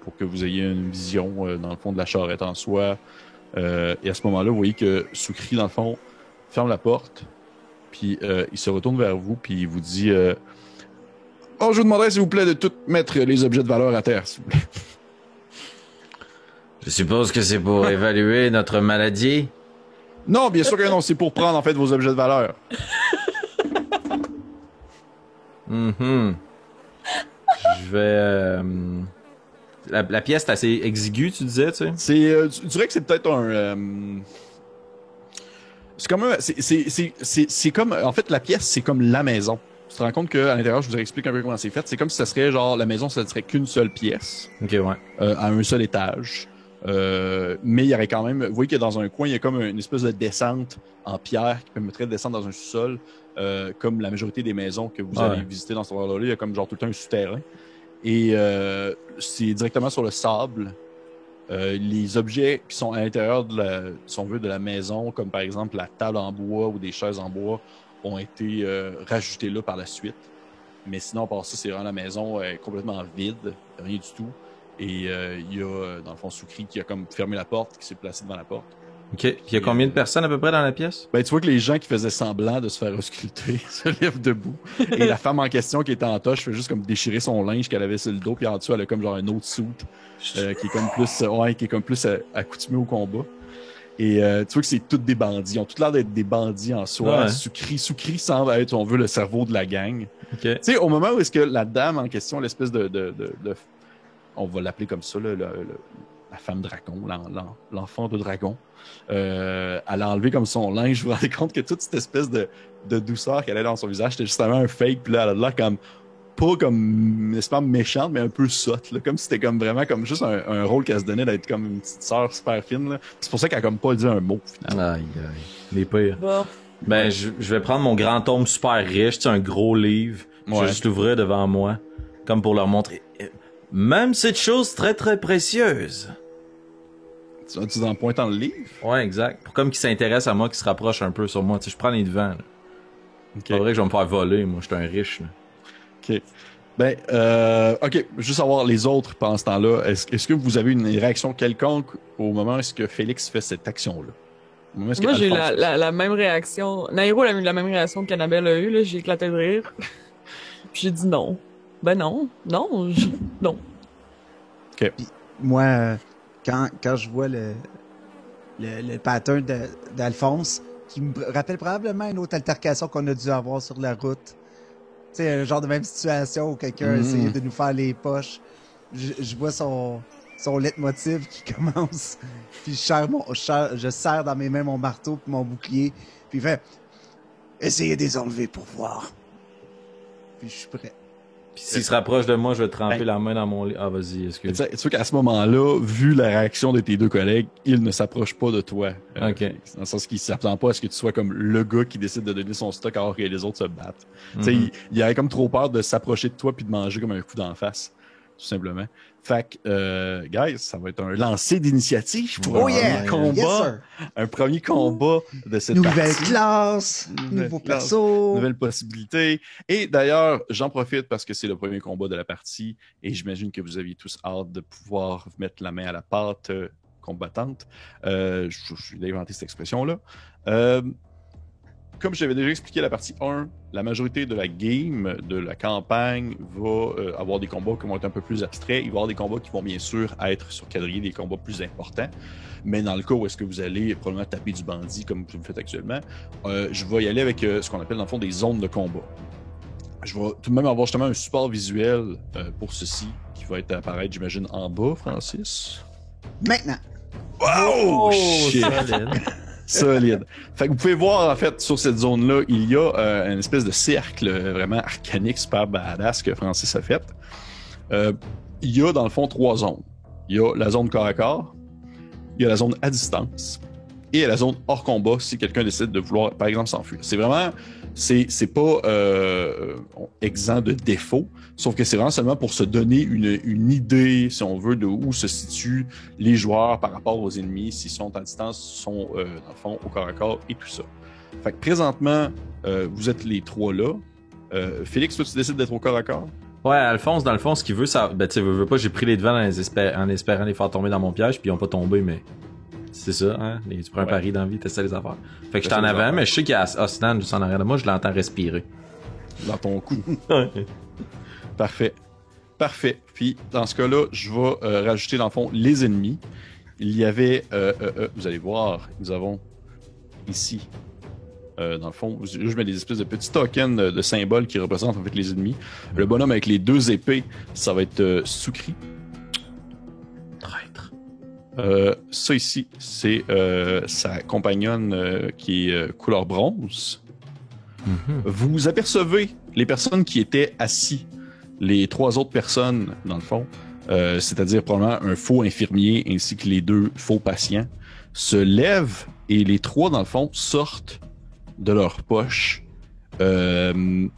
Speaker 1: pour que vous ayez une vision dans le fond de la charrette en soi. Et à ce moment-là, vous voyez que Soukri, dans le fond, ferme la porte, puis il se retourne vers vous, puis il vous dit je vous demanderais, s'il vous plaît, de tout mettre les objets de valeur à terre, s'il vous plaît.
Speaker 2: Je suppose que c'est pour évaluer notre maladie.
Speaker 1: Non, bien sûr que non, c'est pour prendre, en fait, vos objets de valeur.
Speaker 2: Je vais... La pièce est assez exiguë, tu disais, tu sais?
Speaker 1: Tu dirais que c'est peut-être un... c'est comme c'est comme... En fait, la pièce, c'est comme la maison. Tu te rends compte qu'à l'intérieur, je vous explique un peu comment c'est fait. C'est comme si ça serait, genre, la maison, ça ne serait qu'une seule pièce.
Speaker 2: Ok, ouais.
Speaker 1: À un seul étage. Mais il y aurait quand même... Vous voyez que dans un coin, il y a comme une espèce de descente en pierre qui permettrait de descendre dans un sous-sol. Comme la majorité des maisons que vous allez visiter dans ce endroit-là, il y a comme genre tout le temps un souterrain. Et c'est directement sur le sable. Les objets qui sont à l'intérieur de la maison, comme par exemple la table en bois ou des chaises en bois, ont été rajoutés là par la suite. Mais sinon, à part ça, c'est vraiment la maison complètement vide, rien du tout. Et il y a, dans le fond, Soukri qui a comme fermé la porte, qui s'est placé devant la porte.
Speaker 2: Ok. Puis il y a combien de personnes à peu près dans la pièce?
Speaker 1: Ben, tu vois que les gens qui faisaient semblant de se faire ausculter se lèvent debout. Et la femme en question qui était en toche fait juste comme déchirer son linge qu'elle avait sur le dos. Puis en dessous, elle a comme genre un autre suit qui est comme plus accoutumé au combat. Et tu vois que c'est tous des bandits. Ils ont tout l'air d'être des bandits en soi. Ouais. Soukri semble être, on veut, le cerveau de la gang.
Speaker 2: Okay.
Speaker 1: Tu sais, au moment où est-ce que la dame en question, l'espèce de on va l'appeler comme ça, la femme dragon, l'enfant de dragon, elle a enlevé comme son linge. Vous vous rendez compte que toute cette espèce de douceur qu'elle avait dans son visage, c'était justement un fake. Puis là, elle a l'air comme, pas comme, n'est-ce méchante, mais un peu sotte, là, comme si c'était comme vraiment comme juste un rôle qu'elle se donnait d'être comme une petite sœur super fine. Là. C'est pour ça qu'elle a comme pas dit un mot, finalement.
Speaker 2: Aïe, les pires.
Speaker 4: Bon.
Speaker 2: Ben, je vais prendre mon grand tome super riche, tu sais, un gros livre. Je vais juste l'ouvrir devant moi, comme pour leur montrer. Même cette chose très très précieuse.
Speaker 1: Tu en pointant le livre?
Speaker 2: Ouais, exact. Pour comme qu'ils s'intéressent à moi, qu'ils se rapprochent un peu sur moi. Tu sais, je prends les devants. Là.
Speaker 1: Okay.
Speaker 2: C'est pas vrai que je vais me faire voler, moi, je suis un riche. Là.
Speaker 1: Ok. Ben, ok, juste savoir les autres pendant ce temps-là. Est-ce que vous avez une réaction quelconque au moment où est-ce que Félix fait cette action-là? Au moment où est-ce que
Speaker 4: Moi, j'ai eu
Speaker 1: Alphonse-
Speaker 4: la même réaction. Nairo a eu la même réaction qu'Annabelle a eu, là. J'ai éclaté de rire. Puis j'ai dit non. Ben non. Non. Non.
Speaker 3: Moi, quand je vois le pattern d'Alphonse, qui me rappelle probablement une autre altercation qu'on a dû avoir sur la route. Tu sais, un genre de même situation où quelqu'un essayait de nous faire les poches. Je vois son leitmotiv qui commence. Puis je serre dans mes mains mon marteau puis mon bouclier. Puis il fait « Essayez de les enlever pour voir. » Puis je suis prêt.
Speaker 2: Puis s'il se rapproche de moi, je vais tremper la main dans mon lit. Ah, vas-y, excuse.
Speaker 1: Tu sais qu'à ce moment-là, vu la réaction de tes deux collègues, il ne s'approche pas de toi.
Speaker 2: Ok.
Speaker 1: Dans le sens qu'il ne s'attend pas à ce que tu sois comme le gars qui décide de donner son stock alors que les autres se battent. Tu sais, il aurait comme trop peur de s'approcher de toi puis de manger comme un coup d'en face. Tout simplement. Fait que, guys, ça va être un lancer d'initiative pour
Speaker 3: Oh
Speaker 1: un
Speaker 3: yeah!
Speaker 1: premier combat.
Speaker 3: Yes, sir!
Speaker 1: Un premier combat de cette
Speaker 3: Nouvelle
Speaker 1: partie.
Speaker 3: classe,
Speaker 1: Nouvelle
Speaker 3: nouveau
Speaker 1: classe,
Speaker 3: perso.
Speaker 1: Nouvelle possibilité. Et d'ailleurs, j'en profite parce que c'est le premier combat de la partie et j'imagine que vous aviez tous hâte de pouvoir vous mettre la main à la pâte combattante. Je vais inventer cette expression-là. Comme j'avais déjà expliqué à la partie 1, la majorité de la game, de la campagne, va avoir des combats qui vont être un peu plus abstraits. Il va y avoir des combats qui vont bien sûr être sur quadrillé, des combats plus importants. Mais dans le cas où est-ce que vous allez probablement taper du bandit comme vous le faites actuellement, je vais y aller avec ce qu'on appelle dans le fond des zones de combat. Je vais tout de même avoir justement un support visuel pour ceci qui va être apparaître, j'imagine, en bas, Francis.
Speaker 3: Maintenant.
Speaker 1: Wow! Shit!
Speaker 2: solide.
Speaker 1: Solide. Fait que vous pouvez voir, en fait, sur cette zone-là, il y a une espèce de cercle vraiment arcanique, super badass que Francis a fait. Il y a, dans le fond, 3 zones. Il y a la zone corps à corps, il y a la zone à distance, et il y a la zone hors combat si quelqu'un décide de vouloir, par exemple, s'enfuir. C'est vraiment... C'est pas exempt de défauts, sauf que c'est vraiment seulement pour se donner une idée, si on veut, de où se situent les joueurs par rapport aux ennemis, s'ils sont à distance, s'ils sont, dans le fond, au corps à corps et tout ça. Fait que présentement, vous êtes les 3 là. Félix, toi, tu décides d'être au corps à corps?
Speaker 2: Ouais, Alphonse, dans le fond, ce qu'il veut, ça. Ben, tu sais, veux pas, j'ai pris les devants en espérant les faire tomber dans mon piège, puis ils ont pas tombé, mais. C'est ça, hein? Tu prends un pari dans la vie, t'essaies les affaires. Fait que je suis en avant, mais je sais qu'il y a Osnan juste en arrière de moi, je l'entends respirer.
Speaker 1: Dans ton cou. Parfait. Parfait. Puis, dans ce cas-là, je vais rajouter, dans le fond, les ennemis. Il y avait, vous allez voir, nous avons ici, dans le fond, je mets des espèces de petits tokens de symboles qui représentent en fait les ennemis. Le bonhomme avec les 2 épées, ça va être Sukri.
Speaker 2: Traître.
Speaker 1: Ça ici, c'est sa compagnonne qui est couleur bronze. Vous apercevez les personnes qui étaient assis, les 3 autres personnes, dans le fond, c'est-à-dire probablement un faux infirmier ainsi que les 2 faux patients, se lèvent et les 3, dans le fond, sortent de leur poche une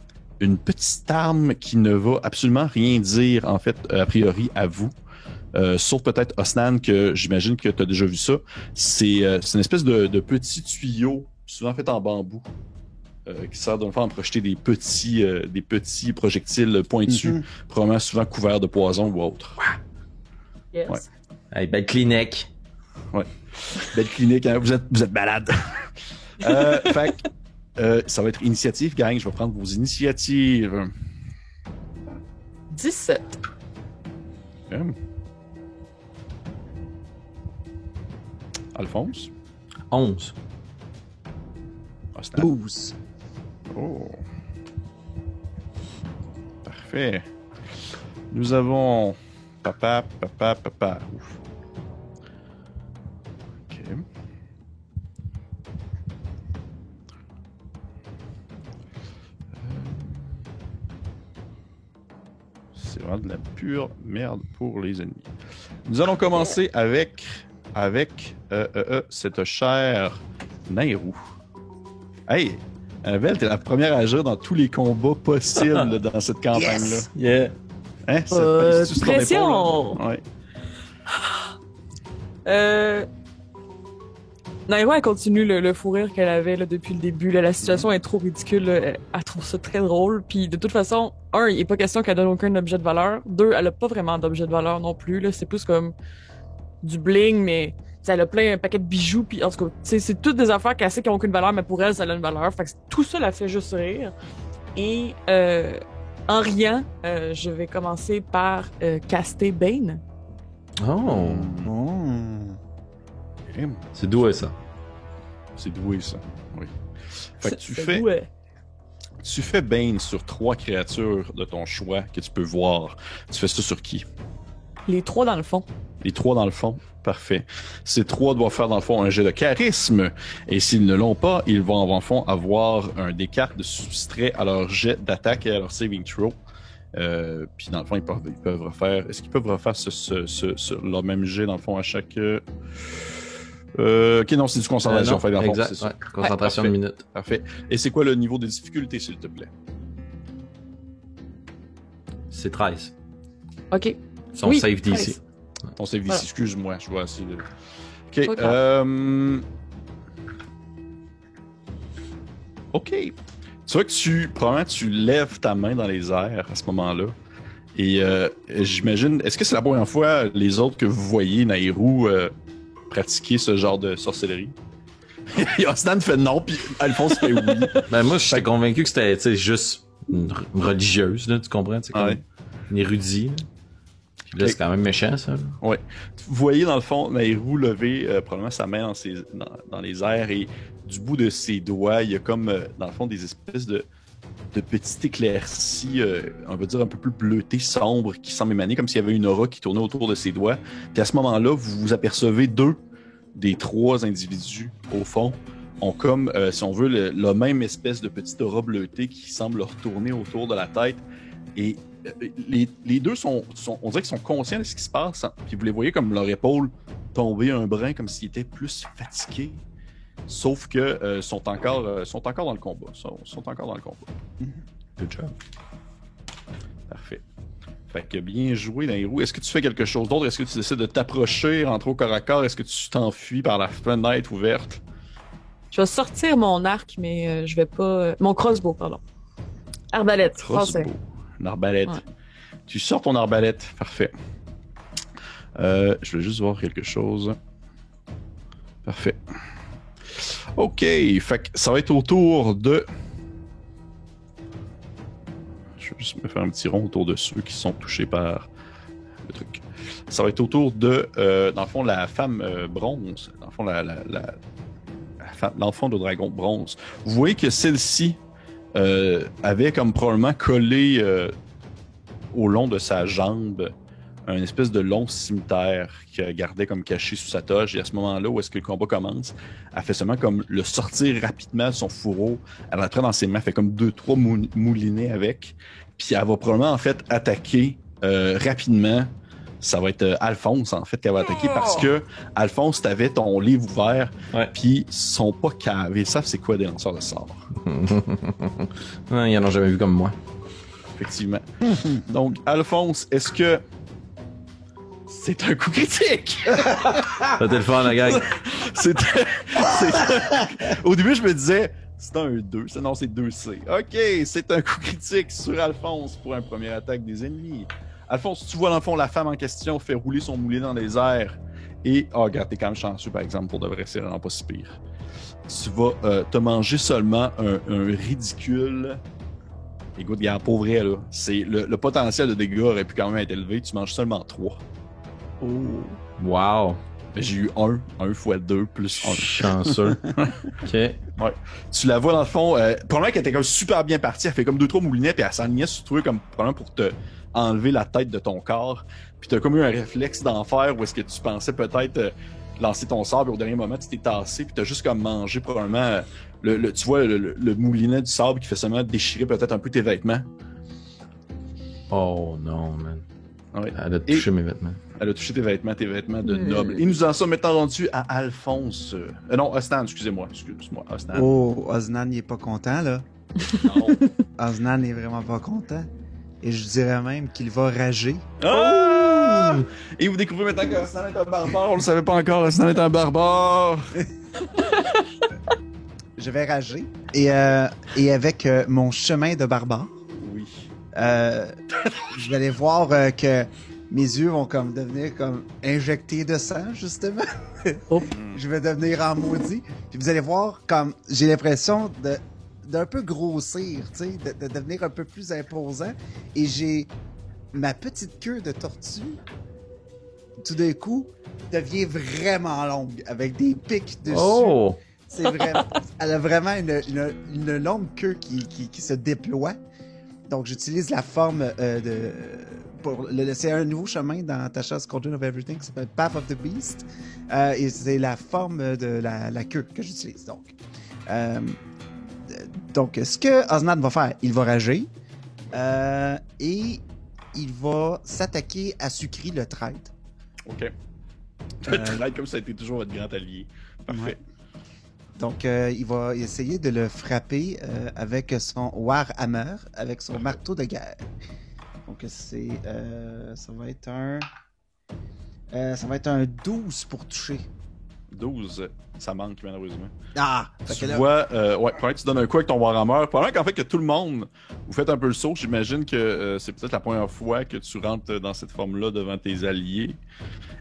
Speaker 1: petite arme qui ne va absolument rien dire, en fait, a priori, à vous. Sauf peut-être Osnan, que j'imagine que tu as déjà vu ça. C'est une espèce de petit tuyau, souvent fait en bambou, qui sert de faire en projeter des petits projectiles pointus, probablement souvent couverts de poison ou autre.
Speaker 4: Yes.
Speaker 1: Ouais.
Speaker 2: Hey, belle Kleenex.
Speaker 1: Ouais. Belle clinique, hein? Vous êtes malade. Fait que, ça va être initiative, gang. Je vais prendre vos initiatives.
Speaker 4: 17.
Speaker 1: Alphonse.
Speaker 2: 11.
Speaker 1: Osnan.
Speaker 3: 12.
Speaker 1: Oh. Parfait. Nous avons papa. Ouf. OK. C'est vraiment de la pure merde pour les ennemis. Nous allons commencer avec cette chère Nairou. Hey, Annabelle, t'es la première à agir dans tous les combats possibles dans cette campagne-là.
Speaker 3: Yes!
Speaker 2: Yeah.
Speaker 1: Hein? Ça pèse-tu sur ton
Speaker 4: pression!
Speaker 1: épaule, là? Ouais.
Speaker 4: Nairo, elle continue le fou rire qu'elle avait là, depuis le début. Là. La situation est trop ridicule. Là. Elle trouve ça très drôle. Puis de toute façon, un, il n'est pas question qu'elle donne aucun objet de valeur. Deux, elle a pas vraiment d'objet de valeur non plus. Là. C'est plus comme du bling, mais elle a plein un paquet de bijoux. Puis en tout cas, c'est toutes des affaires qu'elle sait qui n'ont aucune valeur, mais pour elle, ça a une valeur. Fait que tout ça la fait juste rire. Et en riant, je vais commencer par caster Bane.
Speaker 2: Oh,
Speaker 3: Oh.
Speaker 2: c'est doué ça.
Speaker 1: C'est doué, ça. Oui. Fait que tu
Speaker 4: C'est
Speaker 1: fais,
Speaker 4: doué.
Speaker 1: tu fais Bane sur 3 créatures de ton choix que tu peux voir. Tu fais ça sur qui?
Speaker 4: Les 3 dans le fond.
Speaker 1: Les 3 dans le fond. Parfait. Ces 3 doivent faire dans le fond un jet de charisme. Et s'ils ne l'ont pas, ils vont dans le fond avoir un des cartes de substrait à leur jet d'attaque et à leur saving throw. Puis dans le fond, ils peuvent refaire. Est-ce qu'ils peuvent refaire leur même jet dans le fond à chaque. Ok, non, c'est du concentration.
Speaker 2: Non,
Speaker 1: fait, dans le fond,
Speaker 2: exact,
Speaker 1: c'est ça.
Speaker 2: ouais, concentration
Speaker 1: Ouais,
Speaker 2: de minute.
Speaker 1: Parfait. Et c'est quoi le niveau de difficulté, s'il te plaît?
Speaker 2: C'est 13.
Speaker 4: OK.
Speaker 2: Son
Speaker 4: Oui,
Speaker 2: save DC.
Speaker 4: 13.
Speaker 1: Ton save
Speaker 4: Voilà.
Speaker 1: ici, excuse-moi, je vois assez de.
Speaker 4: Pas
Speaker 1: Ok.
Speaker 4: grave.
Speaker 1: Ok. Tu vois que probablement, tu lèves ta main dans les airs à ce moment-là. Et j'imagine, est-ce que c'est la première fois les autres que vous voyez Nairou pratiquer ce genre de sorcellerie? Et Osnan fait non, puis Alphonse fait oui.
Speaker 2: Ben moi, j'étais convaincu que c'était, tu sais, juste une religieuse, là, tu comprends? C'est comme
Speaker 1: Ouais.
Speaker 2: une érudit. Là. Puis là, c'est quand même méchant, ça. Là.
Speaker 1: Vous voyez dans le fond Nairou lever probablement sa main dans les airs et du bout de ses doigts, il y a comme dans le fond des espèces de petites éclaircies, on va dire un peu plus bleutées, sombres, qui semblent émaner comme s'il y avait une aura qui tournait autour de ses doigts. Puis à ce moment-là, vous apercevez 2 des 3 individus au fond ont comme, si on veut, la même espèce de petite aura bleutée qui semble leur tourner autour de la tête. Et les 2 on dirait qu'ils sont conscients de ce qui se passe, hein. Puis vous les voyez comme leur épaule tomber un brin, comme s'ils étaient plus fatigués. Sauf que sont encore dans le combat. Sont encore dans le combat.
Speaker 2: Good job.
Speaker 1: Parfait. Fait que bien joué, Nairou. Est-ce que tu fais quelque chose d'autre? Est-ce que tu décides de t'approcher, rentrer au corps à corps? Est-ce que tu t'enfuis par la fenêtre ouverte?
Speaker 4: Je vais sortir mon arc, mais je vais pas... mon crossbow, pardon. Arbalète, français.
Speaker 1: Crossbow. Une arbalète.
Speaker 4: Ouais.
Speaker 1: Tu sors ton arbalète. Parfait. Je vais juste voir quelque chose. Parfait. Ok. Fait que ça va être au tour de... Je vais juste me faire un petit rond autour de ceux qui sont touchés par le truc. Ça va être autour de, dans le fond, la femme bronze. Dans le fond, l'enfant de dragon bronze. Vous voyez que celle-ci avait comme probablement collé au long de sa jambe un espèce de long cimetière qu'elle gardait comme caché sous sa toge. Et à ce moment-là, où est-ce que le combat commence, elle fait seulement comme le sortir rapidement de son fourreau. Elle la prend dans ses mains, elle fait comme 2-3 moulinets avec. Puis elle va probablement, en fait, attaquer rapidement. Ça va être Alphonse, en fait, qu'elle va attaquer parce que, Alphonse, t'avais ton livre ouvert,
Speaker 2: Ouais.
Speaker 1: puis ils sont pas cavés. Ils savent c'est quoi des lanceurs de sorts.
Speaker 2: Non, ils en ont jamais vu comme moi.
Speaker 1: Effectivement. Donc, Alphonse, est-ce que c'est un coup critique?
Speaker 2: C'était le fun, la gang.
Speaker 1: Au début, je me disais, c'est un 2. Non, c'est 2C. OK, c'est un coup critique sur Alphonse pour un premier attaque des ennemis. Alphonse, tu vois dans le fond la femme en question fait rouler son moulinet dans les airs. Et, oh, regarde, t'es quand même chanceux, par exemple, pour de vrai, c'est vraiment pas si pire. Tu vas te manger seulement un ridicule. Écoute, regarde, pour vrai, là, c'est le potentiel de dégâts aurait pu quand même être élevé. Tu manges seulement 3.
Speaker 2: Oh. Wow.
Speaker 1: J'ai eu 1 fois 2 plus 1.
Speaker 2: Chanceux. OK.
Speaker 1: Tu la vois dans le fond, probablement qu'elle était comme super bien partie, elle fait comme 2-3 moulinets, puis elle s'enlignait sur toi comme probablement pour te enlever la tête de ton corps. Puis t'as comme eu un réflexe d'enfer où est-ce que tu pensais peut-être lancer ton sort, puis au dernier moment tu t'es tassé, puis t'as juste comme mangé probablement tu vois le moulinet du sable qui fait seulement déchirer peut-être un peu tes vêtements.
Speaker 2: Oh non, man.
Speaker 1: Ouais.
Speaker 2: Elle a touché mes vêtements.
Speaker 1: Elle a touché tes vêtements de noble. Et nous en sommes maintenant rendus à Alphonse. Non, Osnan, excuse-moi, Osnan.
Speaker 3: Oh, Osnan, il est pas content, là.
Speaker 1: Non.
Speaker 3: Osnan est vraiment pas content. Et je dirais même qu'il va rager.
Speaker 1: Ah! Et vous découvrez maintenant que Osnan est un barbare. On le savait pas encore, Osnan est un barbare.
Speaker 3: Je vais rager. Et avec mon chemin de barbare,
Speaker 1: Oui.
Speaker 3: je vais aller voir que mes yeux vont comme devenir comme injectés de sang, justement.
Speaker 4: Oh.
Speaker 3: Je vais devenir en maudit. Puis vous allez voir comme j'ai l'impression d'un peu grossir, tu sais, de devenir un peu plus imposant. Et j'ai ma petite queue de tortue, tout d'un coup, devient vraiment longue, avec des pics dessus.
Speaker 2: Oh!
Speaker 3: C'est vraiment, elle a vraiment une longue queue qui se déploie. Donc, j'utilise la forme c'est un nouveau chemin dans Tasha's Cauldron of Everything qui s'appelle Path of the Beast. Et c'est la forme de la queue que j'utilise. Donc, ce que Osnan va faire, il va rager. Et il va s'attaquer à Sucri, le traître.
Speaker 1: OK. Le traître, comme ça a été toujours votre grand allié. Parfait.
Speaker 3: Ouais. Donc, il va essayer de le frapper avec son Warhammer, avec son marteau de guerre. Donc, ça va être un 12 pour toucher.
Speaker 1: 12, ça manque malheureusement.
Speaker 3: Ah!
Speaker 1: Tu vois, pendant que tu donnes un coup avec ton Warhammer, pendant qu'en fait que tout le monde, vous faites un peu le saut, j'imagine que c'est peut-être la première fois que tu rentres dans cette forme-là devant tes alliés.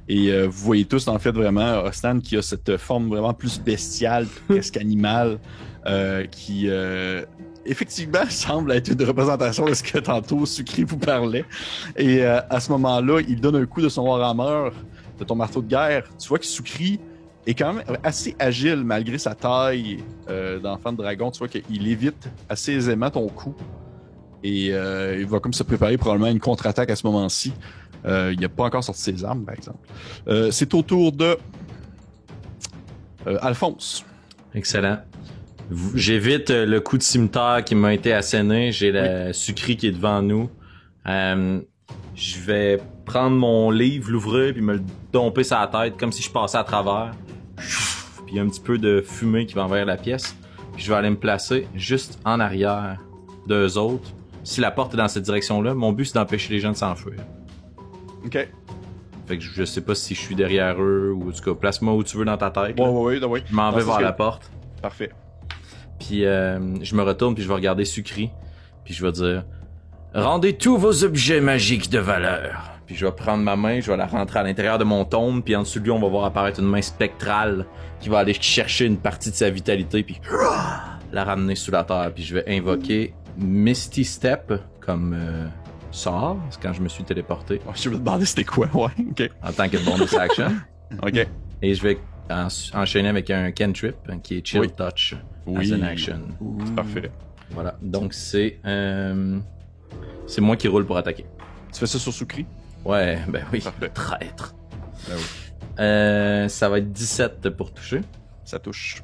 Speaker 1: Et vous voyez tous, en fait, vraiment, Osnan qui a cette forme vraiment plus bestiale, presque animale, qui, effectivement, semble être une représentation de ce que tantôt Sucri vous parlait. Et à ce moment-là, il donne un coup de son Warhammer, de ton marteau de guerre. Tu vois que Sucri est quand même assez agile, malgré sa taille d'enfant de dragon. Tu vois qu'il évite assez aisément ton coup. Et il va comme se préparer probablement à une contre-attaque à ce moment-ci. Il n'a pas encore sorti ses armes, par exemple. C'est au tour de Alphonse.
Speaker 2: Excellent. J'évite le coup de cimetière qui m'a été asséné. J'ai la Sucri qui est devant nous. Je vais prendre mon livre, l'ouvrir, puis me le domper sur la tête, comme si je passais à travers. Puis il y a un petit peu de fumée qui va envers la pièce. Puis je vais aller me placer juste en arrière d'eux autres. Si la porte est dans cette direction-là, mon but c'est d'empêcher les gens de s'enfuir.
Speaker 1: OK.
Speaker 2: Fait que je sais pas si je suis derrière eux ou en tout cas, place-moi où tu veux dans ta tête.
Speaker 1: Oui.
Speaker 2: Je m'en vais vers la porte.
Speaker 1: Parfait.
Speaker 2: Puis je me retourne puis je vais regarder Sucri. Puis je vais dire « Rendez tous vos objets magiques de valeur. » Puis je vais prendre ma main, je vais la rentrer à l'intérieur de mon tombe. Puis en dessous de lui, on va voir apparaître une main spectrale qui va aller chercher une partie de sa vitalité. Puis la ramener sous la terre. Puis je vais invoquer Misty Step comme sort. C'est quand je me suis téléporté.
Speaker 1: Je vais te demander c'était quoi, ouais. OK.
Speaker 2: En tant que bonus action.
Speaker 1: OK.
Speaker 2: Et je vais enchaîner avec un cantrip qui est Chill Touch as an action.
Speaker 1: Parfait.
Speaker 2: Voilà. Donc c'est moi qui roule pour attaquer.
Speaker 1: Tu fais ça sur Sucri?
Speaker 2: Ouais, ben oui.
Speaker 1: Parfait.
Speaker 2: Traître.
Speaker 1: Ben oui.
Speaker 2: Ça va être 17 pour toucher.
Speaker 1: Ça touche.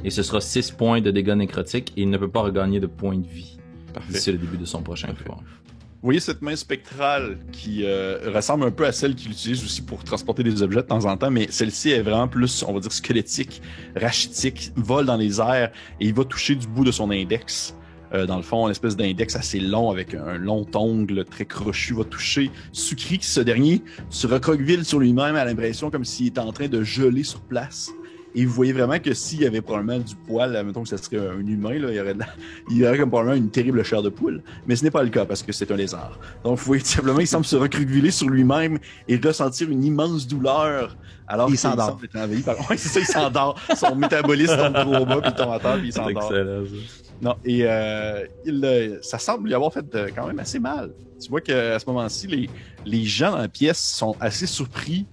Speaker 2: Et ce sera 6 points de dégâts nécrotiques et il ne peut pas regagner de points de vie
Speaker 1: Parfait.
Speaker 2: d'ici le début de son prochain tour.
Speaker 1: Vous voyez cette main spectrale qui ressemble un peu à celle qu'il utilise aussi pour transporter des objets de temps en temps, mais celle-ci est vraiment plus, on va dire, squelettique, rachitique, vole dans les airs et il va toucher du bout de son index. Dans le fond, une espèce d'index assez long avec un long ongle très crochu va toucher Sucri, qui ce dernier se recroqueville sur lui-même à l'impression comme s'il était en train de geler sur place. Et vous voyez vraiment que s'il y avait probablement du poil, mettons que ça serait un humain, là, il y aurait comme probablement une terrible chair de poule. Mais ce n'est pas le cas parce que c'est un lézard. Donc vous voyez tout simplement, il semble se recroqueviller sur lui-même et ressentir une immense douleur. Alors
Speaker 3: il s'endort.
Speaker 1: Semble être envahi par... Ouais, c'est ça, il s'endort. Son métabolisme tombe trop bas, puis il tombe à terre, puis il
Speaker 2: C'est
Speaker 1: s'endort.
Speaker 2: excellent, ça.
Speaker 1: Non, et ça semble lui avoir fait quand même assez mal. Tu vois qu'à ce moment-ci, les gens dans la pièce sont assez surpris.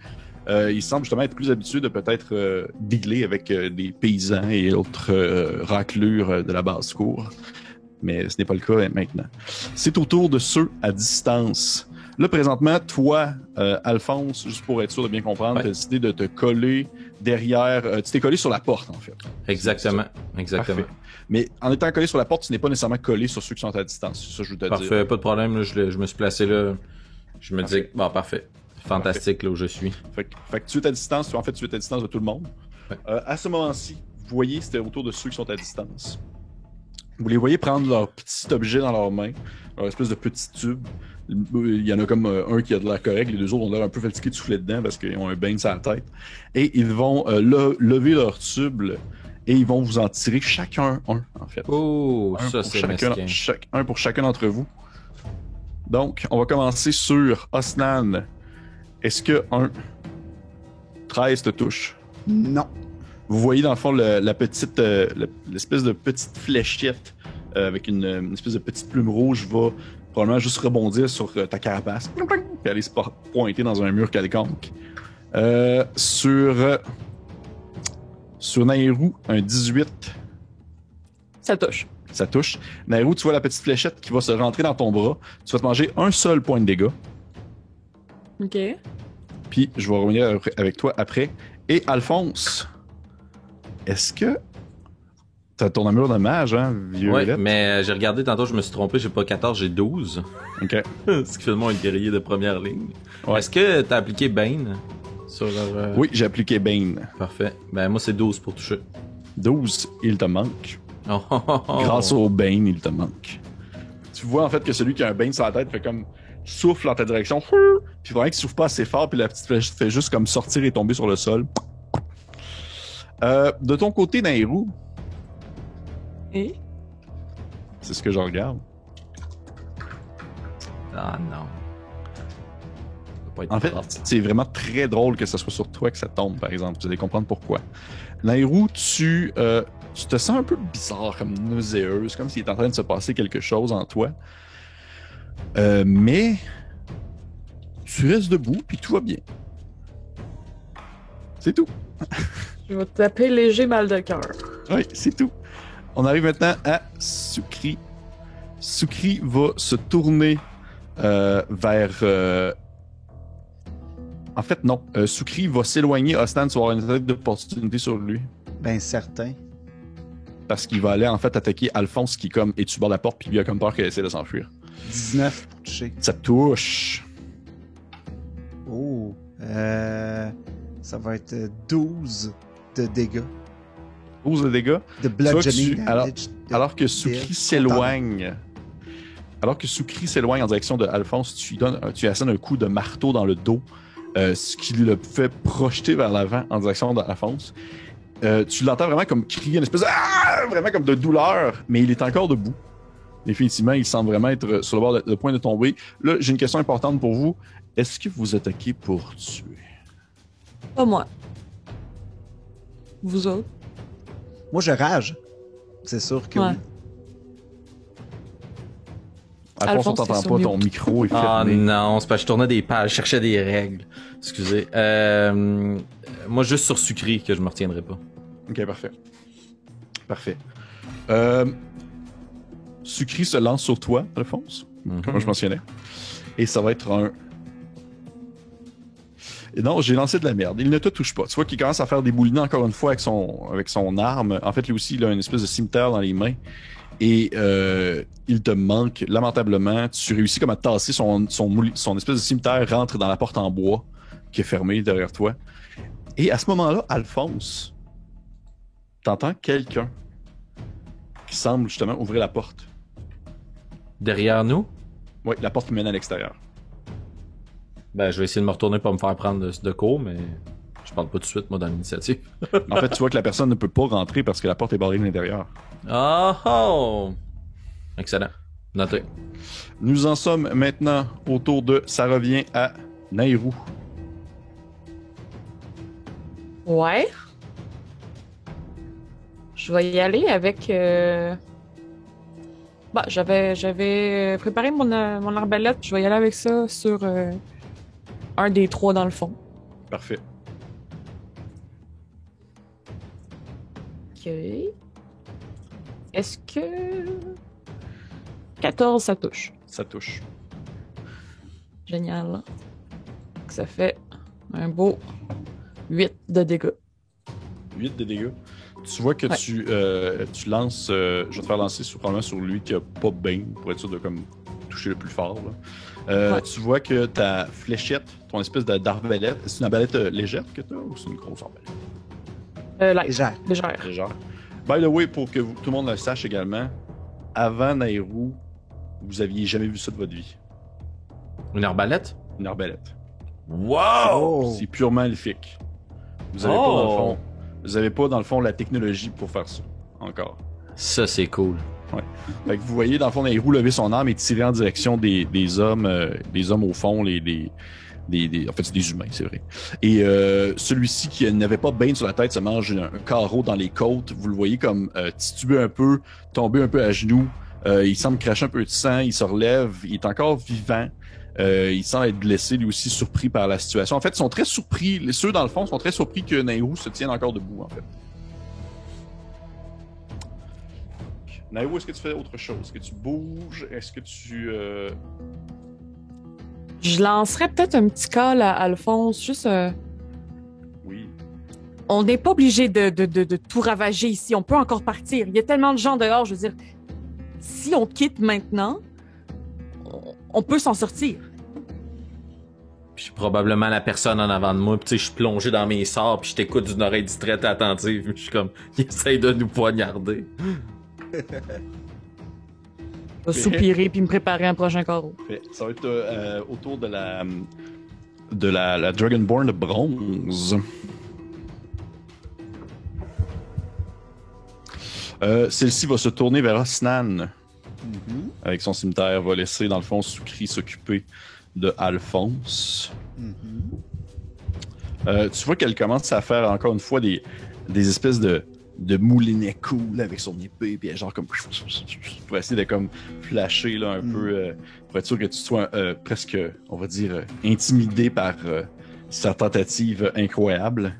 Speaker 1: Ils semblent justement être plus habitués de peut-être dealer avec des paysans et autres raclures de la basse-cour. Mais ce n'est pas le cas maintenant. C'est au tour de ceux à distance. Là, présentement, toi, Alphonse, juste pour être sûr de bien comprendre, tu as décidé de te coller derrière... tu t'es collé sur la porte, en fait.
Speaker 2: Exactement.
Speaker 1: Parfait. Mais en étant collé sur la porte, tu n'es pas nécessairement collé sur ceux qui sont à distance. C'est ça que je veux te dire.
Speaker 2: Parfait, pas de problème. Là, je me suis placé là. Je me dis, bon, parfait. Fantastique, là où je suis.
Speaker 1: Fait que tu es à distance, tu es à distance de tout le monde.
Speaker 2: Ouais.
Speaker 1: À ce moment-ci, vous voyez, c'était autour de ceux qui sont à distance. Vous les voyez prendre leur petit objet dans leurs mains, leur espèce de petit tube, Il y en a comme un qui a de l'air correct, les deux autres ont l'air un peu fatigués de souffler dedans parce qu'ils ont un bain sur la tête. Et ils vont lever leur tube et ils vont vous en tirer chacun un, en fait.
Speaker 2: Oh,
Speaker 1: Un
Speaker 2: ça
Speaker 1: pour
Speaker 2: c'est
Speaker 1: chacun,
Speaker 2: mesquin.
Speaker 1: un pour chacun d'entre vous. Donc, on va commencer sur Osnan. Est-ce que 13 te touche?
Speaker 3: Non.
Speaker 1: Vous voyez dans le fond la petite, l'espèce de petite fléchette avec une espèce de petite plume rouge va probablement juste rebondir sur ta carapace puis aller se pointer dans un mur quelconque. Sur Nairou, un 18,
Speaker 4: Ça touche.
Speaker 1: ça touche. Nairou, tu vois la petite fléchette qui va se rentrer dans ton bras. Tu vas te manger un seul point de dégâts.
Speaker 4: OK.
Speaker 1: Puis je vais revenir avec toi après. Et Alphonse, est-ce que t'as ton armure de mage, hein, vieux
Speaker 2: Ouais,
Speaker 1: Violette?
Speaker 2: mais j'ai regardé tantôt, je me suis trompé, j'ai pas 14, j'ai 12.
Speaker 1: Ok.
Speaker 2: Ce qui fait de moi un guerrier de première ligne.
Speaker 1: Ouais.
Speaker 2: Est-ce que t'as appliqué Bane sur leur...
Speaker 1: Oui, j'ai appliqué Bane.
Speaker 2: Parfait. Ben moi c'est 12 pour toucher.
Speaker 1: 12, il te manque.
Speaker 2: Oh, oh, oh, oh.
Speaker 1: Grâce au Bane, il te manque. Tu vois en fait que celui qui a un Bane sur la tête fait comme souffle dans ta direction, puis vraiment qu'il souffle pas assez fort, puis la petite flèche fait juste comme sortir et tomber sur le sol. De ton côté, Nairou,
Speaker 4: Et?
Speaker 1: c'est ce que je regarde.
Speaker 2: Ah non. Ça va pas être
Speaker 1: En fait,
Speaker 2: propre.
Speaker 1: c'est vraiment très drôle que ce soit sur toi que ça tombe, par exemple. Vous allez comprendre pourquoi. Nairou, tu te sens un peu bizarre, comme nauséeuse, comme s'il est en train de se passer quelque chose en toi. Mais tu restes debout, puis tout va bien. C'est tout.
Speaker 4: Je vais taper léger mal de cœur.
Speaker 1: Oui, c'est tout. On arrive maintenant à Sukri. Sukri va se tourner vers... En fait, non. Sukri va s'éloigner. Osnan, tu vas avoir une attaque d'opportunité sur lui.
Speaker 3: Ben, certain.
Speaker 1: Parce qu'il va aller, en fait, attaquer Alphonse qui, comme, est sur le bord de la porte, puis il a comme peur qu'elle essaie de s'enfuir.
Speaker 3: 19 pour toucher.
Speaker 1: Ça touche.
Speaker 3: Oh. Ça va être 12 de dégâts.
Speaker 1: 12 de dégâts.
Speaker 3: De bludgeoning
Speaker 1: tu-
Speaker 3: damage.
Speaker 1: Alors que Sukri s'éloigne... Alors que Sukri s'éloigne en direction de Alphonse, tu assènes un coup de marteau dans le dos, ce qui le fait projeter vers l'avant en direction d'Alphonse. Tu l'entends vraiment comme crier une espèce de... Ah! Vraiment comme de douleur, mais il est encore debout. Définitivement, il semble vraiment être sur le bord de point de tomber. Là, j'ai une question importante pour vous. Est-ce que vous attaquez pour tuer?
Speaker 4: Pas moi. Vous autres?
Speaker 3: Moi, je rage. C'est sûr que
Speaker 4: Ouais.
Speaker 3: oui.
Speaker 1: Alphonse, on
Speaker 4: Alphonse,
Speaker 1: t'entend
Speaker 4: c'est
Speaker 1: pas,
Speaker 4: sur
Speaker 1: ton
Speaker 4: mute.
Speaker 1: micro est
Speaker 2: Ah
Speaker 1: fermé.
Speaker 2: non, c'est parce que je tournais des pages, je cherchais des règles. Excusez. Moi, juste sur Sucri que je me retiendrai pas.
Speaker 1: Ok, parfait. Parfait. Sukri se lance sur toi, Alphonse, comme je mentionnais. Et ça va être un... Et non, j'ai lancé de la merde. Il ne te touche pas. Tu vois qu'il commence à faire des boulinées encore une fois avec son arme. En fait, lui aussi, il a une espèce de cimetière dans les mains. Et il te manque lamentablement. Tu réussis comme à tasser son espèce de cimetière rentre dans la porte en bois qui est fermée derrière toi. Et à ce moment-là, Alphonse, t'entends quelqu'un qui semble justement ouvrir la porte.
Speaker 2: Derrière nous,
Speaker 1: Oui, la porte qui mène à l'extérieur.
Speaker 2: ben je vais essayer de me retourner pour me faire prendre de cours, mais je parle pas tout de suite, moi, dans l'initiative.
Speaker 1: En fait, tu vois que la personne ne peut pas rentrer parce que la porte est barrée de l'intérieur.
Speaker 2: Oh oh! Excellent. Noté.
Speaker 1: Nous en sommes maintenant autour de... Ça revient à Nairou.
Speaker 4: Ouais. Je vais y aller avec... Bah, j'avais préparé mon arbalète. Je vais y aller avec ça sur un des trois dans le fond.
Speaker 1: Parfait.
Speaker 4: OK. Est-ce que... 14, ça touche.
Speaker 1: Ça touche.
Speaker 4: Génial. Ça fait un beau 8 de dégâts.
Speaker 1: 8 de dégâts. Tu vois que
Speaker 4: Ouais.
Speaker 1: tu lances... je vais te faire lancer probablement sur lui qui a pas Bane pour être sûr de comme toucher le plus fort. Là.
Speaker 4: Ouais.
Speaker 1: Tu vois que ta fléchette, ton espèce d'arbalète, c'est une arbalète légère que tu as ou c'est une grosse arbalète?
Speaker 4: Light.
Speaker 3: Légère.
Speaker 4: Légère.
Speaker 1: Légère. By the way, pour que tout le monde le sache également, avant Nairou, vous aviez jamais vu ça de votre vie.
Speaker 2: Une arbalète?
Speaker 1: Une arbalète.
Speaker 2: Wow!
Speaker 3: Oh.
Speaker 1: C'est purement elfique. Vous avez pas, dans le fond, vous avez pas, dans le fond, la technologie pour faire ça. Encore.
Speaker 2: Ça, c'est cool.
Speaker 1: Fait que vous voyez, dans le fond, Nairou lever son arme et tirer en direction des hommes au fond, en fait, c'est des humains, c'est vrai. Et celui-ci qui n'avait pas de bain sur la tête se mange un carreau dans les côtes. Vous le voyez comme tituber un peu, tomber un peu à genoux. Il semble cracher un peu de sang, il se relève, il est encore vivant. Il semble être blessé, lui aussi, surpris par la situation. En fait, ils sont très surpris, ceux dans le fond sont très surpris que Nairou se tienne encore debout, en fait. Nairou, est-ce que tu fais autre chose? Est-ce que tu bouges? Est-ce que tu...
Speaker 4: Je lancerais peut-être un petit call à Alphonse, juste...
Speaker 1: Oui.
Speaker 4: On n'est pas obligé de tout ravager ici. On peut encore partir. Il y a tellement de gens dehors, je veux dire. Si on quitte maintenant, on peut s'en sortir.
Speaker 2: Puis je suis probablement la personne en avant de moi. Puis tu sais, je suis plongé dans mes sorts. Puis je t'écoute d'une oreille distraite et attentive. Puis je suis comme, il essaye de nous poignarder.
Speaker 4: Je vais soupirer puis me préparer un prochain carreau.
Speaker 1: Ça va être autour de la Dragonborn de bronze. Celle-ci va se tourner vers Osnan. Avec son cimetière, va laisser dans le fond Soukri s'occuper de Alphonse. Tu vois qu'elle commence à faire encore une fois des espèces de moulinet cool avec son épée, puis genre comme pour essayer de comme flasher là un peu pour être sûr que tu sois presque, on va dire, intimidé par sa tentative incroyable.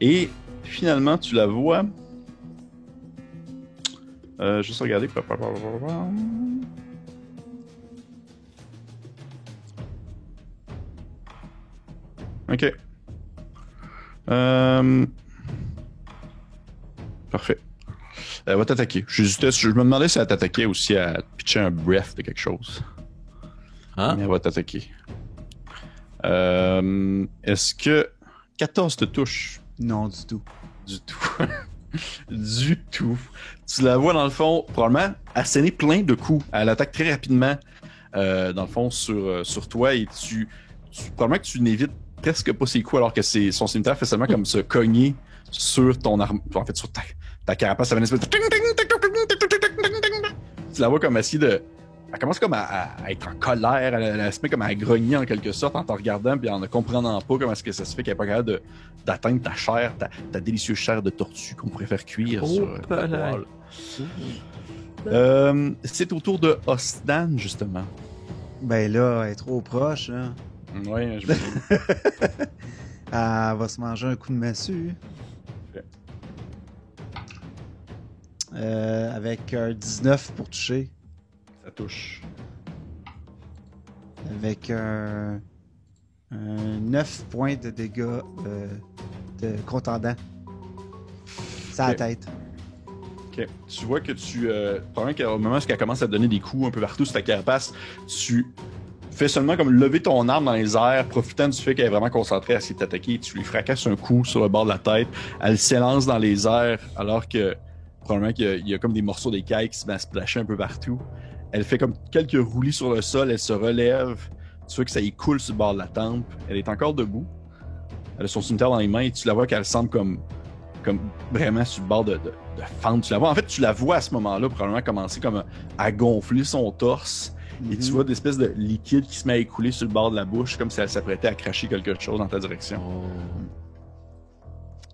Speaker 1: Et finalement, tu la vois. Juste regarder. Ok. Parfait. Elle va t'attaquer. Je me demandais si elle t'attaquait ou si elle pitchait un breath de quelque chose.
Speaker 2: Hein?
Speaker 1: Mais elle va t'attaquer. Est-ce que 14 te touche?
Speaker 3: Non, du tout.
Speaker 1: Du tout. Du tout. Tu la vois dans le fond, probablement asséner plein de coups. Elle attaque très rapidement, dans le fond, sur toi et probablement que tu n'évites presque pas ses coups alors que son cimetière fait seulement comme se cogner sur ton arme, en fait sur ta carapace. Ça fait une espèce de... Tu la vois comme essayer de... Elle commence comme à être en colère, elle se met comme à grogner en quelque sorte en te regardant puis en ne comprenant pas comment est-ce que ça se fait qu'elle n'est pas capable d'atteindre ta chair, ta délicieuse chair de tortue qu'on pourrait faire cuire sur ta poêle. C'est au tour de Osnan, justement.
Speaker 3: Ben là, elle est trop proche, hein.
Speaker 1: Ouais, je
Speaker 3: Elle va se manger un coup de massue.
Speaker 1: Okay.
Speaker 3: Avec un 19 pour toucher.
Speaker 1: Ça touche.
Speaker 3: Avec un 9 points de dégâts de contendant. Ça la tête.
Speaker 1: Ok. Tu vois que pendant qu'au moment où elle commence à donner des coups un peu partout sur ta carapace, tu fais seulement comme lever ton arme dans les airs, profitant du fait qu'elle est vraiment concentrée à essayer de t'attaquer. Tu lui fracasses un coup sur le bord de la tête. Elle s'élance dans les airs alors que probablement qu'il y a comme des morceaux d'écailles qui se mettent à splasher un peu partout. Elle fait comme quelques roulis sur le sol, elle se relève. Tu vois que ça y coule sur le bord de la tempe. Elle est encore debout. Elle a son cimetière dans les mains et tu la vois qu'elle semble comme vraiment sur le bord de fendre. Tu la vois, en fait, tu la vois à ce moment-là probablement commencer comme à gonfler son torse. Et tu vois des espèces de liquide qui se met à écouler sur le bord de la bouche comme si elle s'apprêtait à cracher quelque chose dans ta direction.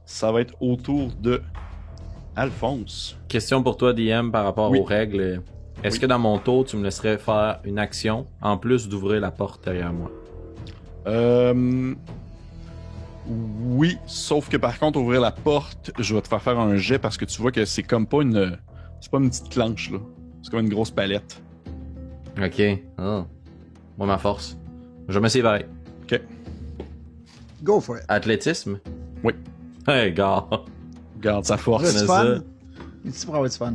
Speaker 1: Ça va être autour de Alphonse.
Speaker 2: Question pour toi, DM, par rapport aux règles. Est-ce que dans mon tour, tu me laisserais faire une action en plus d'ouvrir la porte derrière moi?
Speaker 1: Oui, sauf que par contre, ouvrir la porte, je vais te faire un jet parce que tu vois que c'est comme pas une... C'est pas une petite planche, là. C'est comme une grosse palette.
Speaker 2: Ok. Oh. Moi, ma force. Je vais m'essayer pareil.
Speaker 1: Ok.
Speaker 3: Go for it.
Speaker 2: Athlétisme?
Speaker 1: Oui.
Speaker 2: Hey, gars.
Speaker 1: Garde sa force.
Speaker 3: C'est du fun. Ici pour avoir du fun.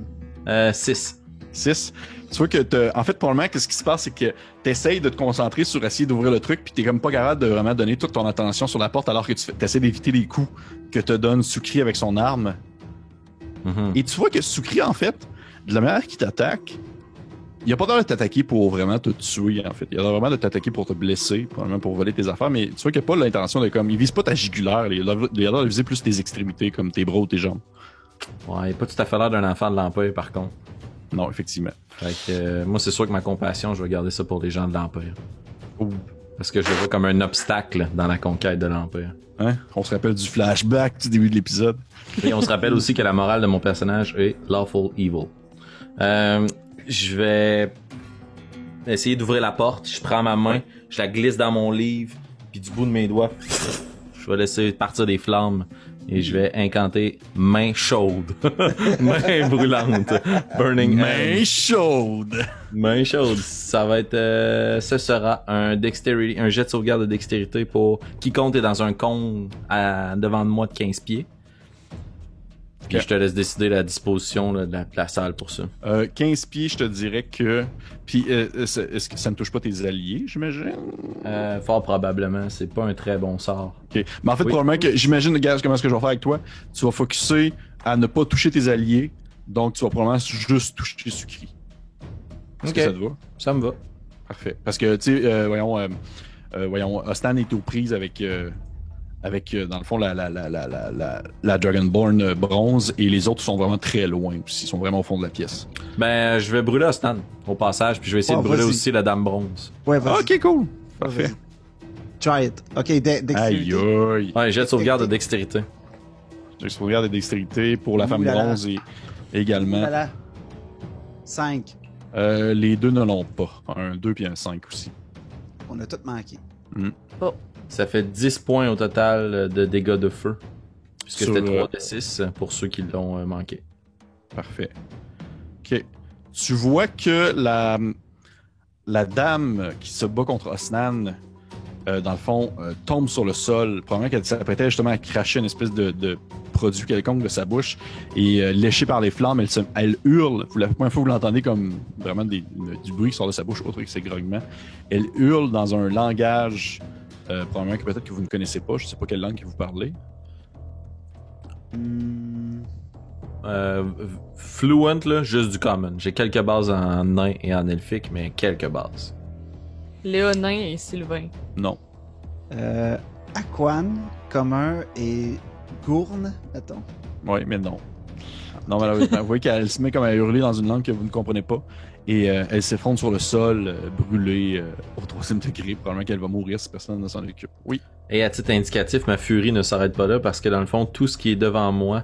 Speaker 2: 6.
Speaker 1: 6. Tu vois que en fait, probablement, ce qui se passe, c'est que t'essayes de te concentrer sur essayer d'ouvrir le truc, puis t'es comme pas capable de vraiment donner toute ton attention sur la porte, alors que tu essaies d'éviter les coups que te donne Soukri avec son arme. Et tu vois que Soukri, en fait, de la manière qu'il t'attaque, Il a pas l'air de t'attaquer pour vraiment te tuer, en fait. Il a l'air vraiment de t'attaquer pour te blesser, probablement pour voler tes affaires, mais tu vois qu'il n'a pas l'intention de comme. Il vise pas ta jugulaire, il a l'air de viser plus tes extrémités, comme tes bras ou tes jambes.
Speaker 2: Ouais, il a pas tout à fait l'air d'un enfant de l'Empire, par contre.
Speaker 1: Non, effectivement.
Speaker 2: Fait que moi, c'est sûr que ma compassion, je vais garder ça pour les gens de l'Empire.
Speaker 1: Oh.
Speaker 2: Parce que je le vois comme un obstacle dans la conquête de l'Empire.
Speaker 1: Hein? On se rappelle du flashback du début de l'épisode.
Speaker 2: Et on se rappelle aussi que la morale de mon personnage est Lawful Evil. Je vais essayer d'ouvrir la porte. Je prends ma main, je la glisse dans mon livre, puis du bout de mes doigts, je vais laisser partir des flammes et je vais incanter main chaude, main brûlante, burning
Speaker 1: Main
Speaker 2: hand.
Speaker 1: chaude!
Speaker 2: Main chaude. Ça va être, ce sera un jet de sauvegarde de dextérité pour quiconque est dans un cône devant de moi de 15 pieds. Puis je te laisse décider la disposition là, de la salle pour ça.
Speaker 1: 15 pieds, je te dirais que. Puis, est-ce que ça ne touche pas tes alliés, j'imagine?
Speaker 2: Fort probablement, c'est pas un très bon sort.
Speaker 1: Ok. Mais en fait,
Speaker 2: Oui.
Speaker 1: probablement que. J'imagine, regarde comment est-ce que je vais faire avec toi. Tu vas focusser à ne pas toucher tes alliés. Donc, tu vas probablement juste toucher Sucri. Est-ce que ça te va?
Speaker 2: Ça me va.
Speaker 1: Parfait. Parce que, tu sais, voyons, Ostan est aux prises avec dans le fond, la Dragonborn bronze, et les autres sont vraiment très loin aussi. Ils sont vraiment au fond de la pièce.
Speaker 2: Ben, je vais brûler Ostan au passage, puis je vais essayer de brûler
Speaker 3: vas-y.
Speaker 2: aussi la dame bronze.
Speaker 3: Ouais, vas-y.
Speaker 1: Ok, cool. Parfait.
Speaker 3: Vas-y. Try it. Ok,
Speaker 1: Aïe,
Speaker 3: dextérité.
Speaker 1: aïe.
Speaker 2: Ouais, jet de sauvegarde de dextérité.
Speaker 1: Je sauvegarde des dextérités pour la femme
Speaker 3: Oulala.
Speaker 1: bronze et également.
Speaker 3: Voilà. 5.
Speaker 1: Les deux ne l'ont pas. Un 2 puis un 5 aussi.
Speaker 3: On a tout manqué.
Speaker 2: Ça fait 10 points au total de dégâts de feu. Puisque
Speaker 1: Sur,
Speaker 2: c'était 3 de 6 pour ceux qui l'ont manqué.
Speaker 1: Parfait. Ok. Tu vois que la dame qui se bat contre Osnan, dans le fond, tombe sur le sol. Probablement qu'elle s'apprêtait justement à cracher une espèce de produit quelconque de sa bouche. Et léchée par les flammes, elle hurle. La première fois que vous l'entendez comme vraiment du bruit qui sort de sa bouche, autre que ses grognements. Elle hurle dans un langage, probablement que peut-être que vous ne connaissez pas. Je ne sais pas quelle langue que vous parlez.
Speaker 2: Fluent, là, juste du common. J'ai quelques bases en nain et en elfique, mais quelques bases.
Speaker 4: Léonin et Sylvain.
Speaker 1: Non.
Speaker 3: Aquan, commun et gourne, mettons.
Speaker 1: Oui, mais non. Non, malheureusement, vous voyez qu'elle se met comme à hurler dans une langue que vous ne comprenez pas. Et elle s'effondre sur le sol, brûlée au 3e degré. Probablement qu'elle va mourir si personne ne s'en occupe. Oui.
Speaker 2: Et à titre indicatif, ma furie ne s'arrête pas là parce que dans le fond, tout ce qui est devant moi,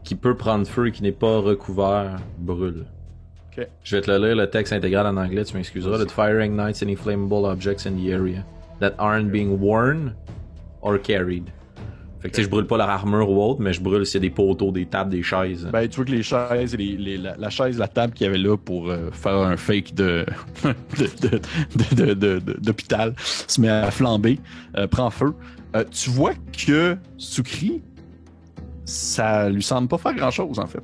Speaker 2: qui peut prendre feu et qui n'est pas recouvert, brûle.
Speaker 1: Ok.
Speaker 2: Je vais te le lire, le texte intégral en anglais, tu m'excuseras. The fire ignites any flammable objects in the area that aren't being worn or carried. Fait que tu sais, je brûle pas leur armure ou autre, mais je brûle s'il y a des poteaux, des tables, des chaises.
Speaker 1: Ben, tu vois que les chaises et la chaise, la table qu'il y avait là pour faire un fake d'hôpital se met à flamber, prend feu. Tu vois que Sukri, ça lui semble pas faire grand-chose, en fait.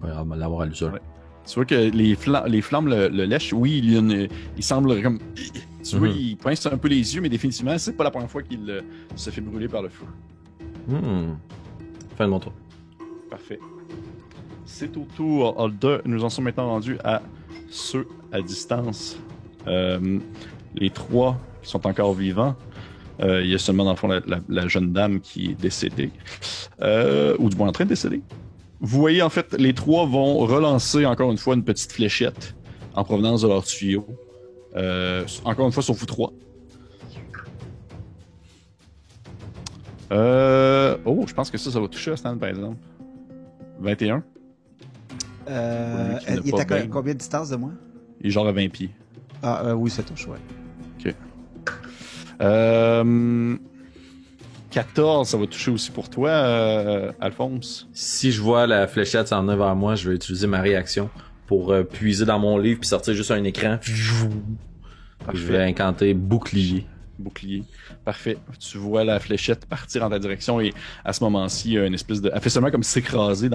Speaker 2: Ouais, on va l'avoir à l'usure.
Speaker 1: Ouais. Tu vois que les flammes le lèchent. Oui, il semble comme... Tu vois, il pince un peu les yeux, mais définitivement, c'est pas la première fois qu'il se fait brûler par le feu.
Speaker 2: Fin de mon tour.
Speaker 1: Parfait. C'est au tour de... Nous en sommes maintenant rendus à ceux à distance. Les 3 qui sont encore vivants. Il y a seulement, dans le fond, la jeune dame qui est décédée. Ou du moins en train de décéder. Vous voyez, en fait, les 3 vont relancer encore une fois une petite fléchette en provenance de leur tuyau. Encore une fois, sauf vous 3. Je pense que ça va toucher Stan, par exemple. 21.
Speaker 3: Il est à combien de distance de moi?
Speaker 1: Il est genre à 20 pieds.
Speaker 3: Oui, ça touche, ouais.
Speaker 1: Ok. 14, ça va toucher aussi pour toi, Alphonse.
Speaker 2: Si je vois la fléchette s'en venir vers moi, je vais utiliser ma réaction pour puiser dans mon livre puis sortir juste un écran. Je vais incanter bouclier.
Speaker 1: Bouclier. Parfait. Tu vois la fléchette partir en ta direction et à ce moment-ci, il y a une espèce de... Elle fait seulement comme s'écraser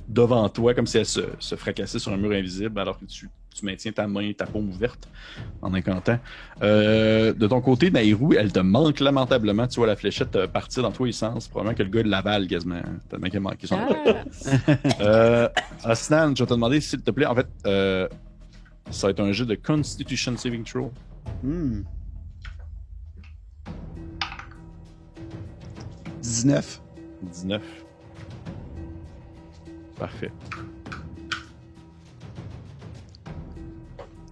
Speaker 1: devant toi, comme si elle se fracassait sur un mur invisible alors que tu maintiens ta main, ta paume ouverte en incantant. De ton côté, Nairou, elle te manque lamentablement. Tu vois la fléchette partir dans tous les sens. Probablement que le gars l'avale quasiment. Tellement qu'il a manqué son
Speaker 4: Ah.
Speaker 1: Osnan, je vais te demander s'il te plaît, en fait, Ça va être un jeu de Constitution Saving Throw.
Speaker 3: Hmm. 19.
Speaker 1: 19. Parfait.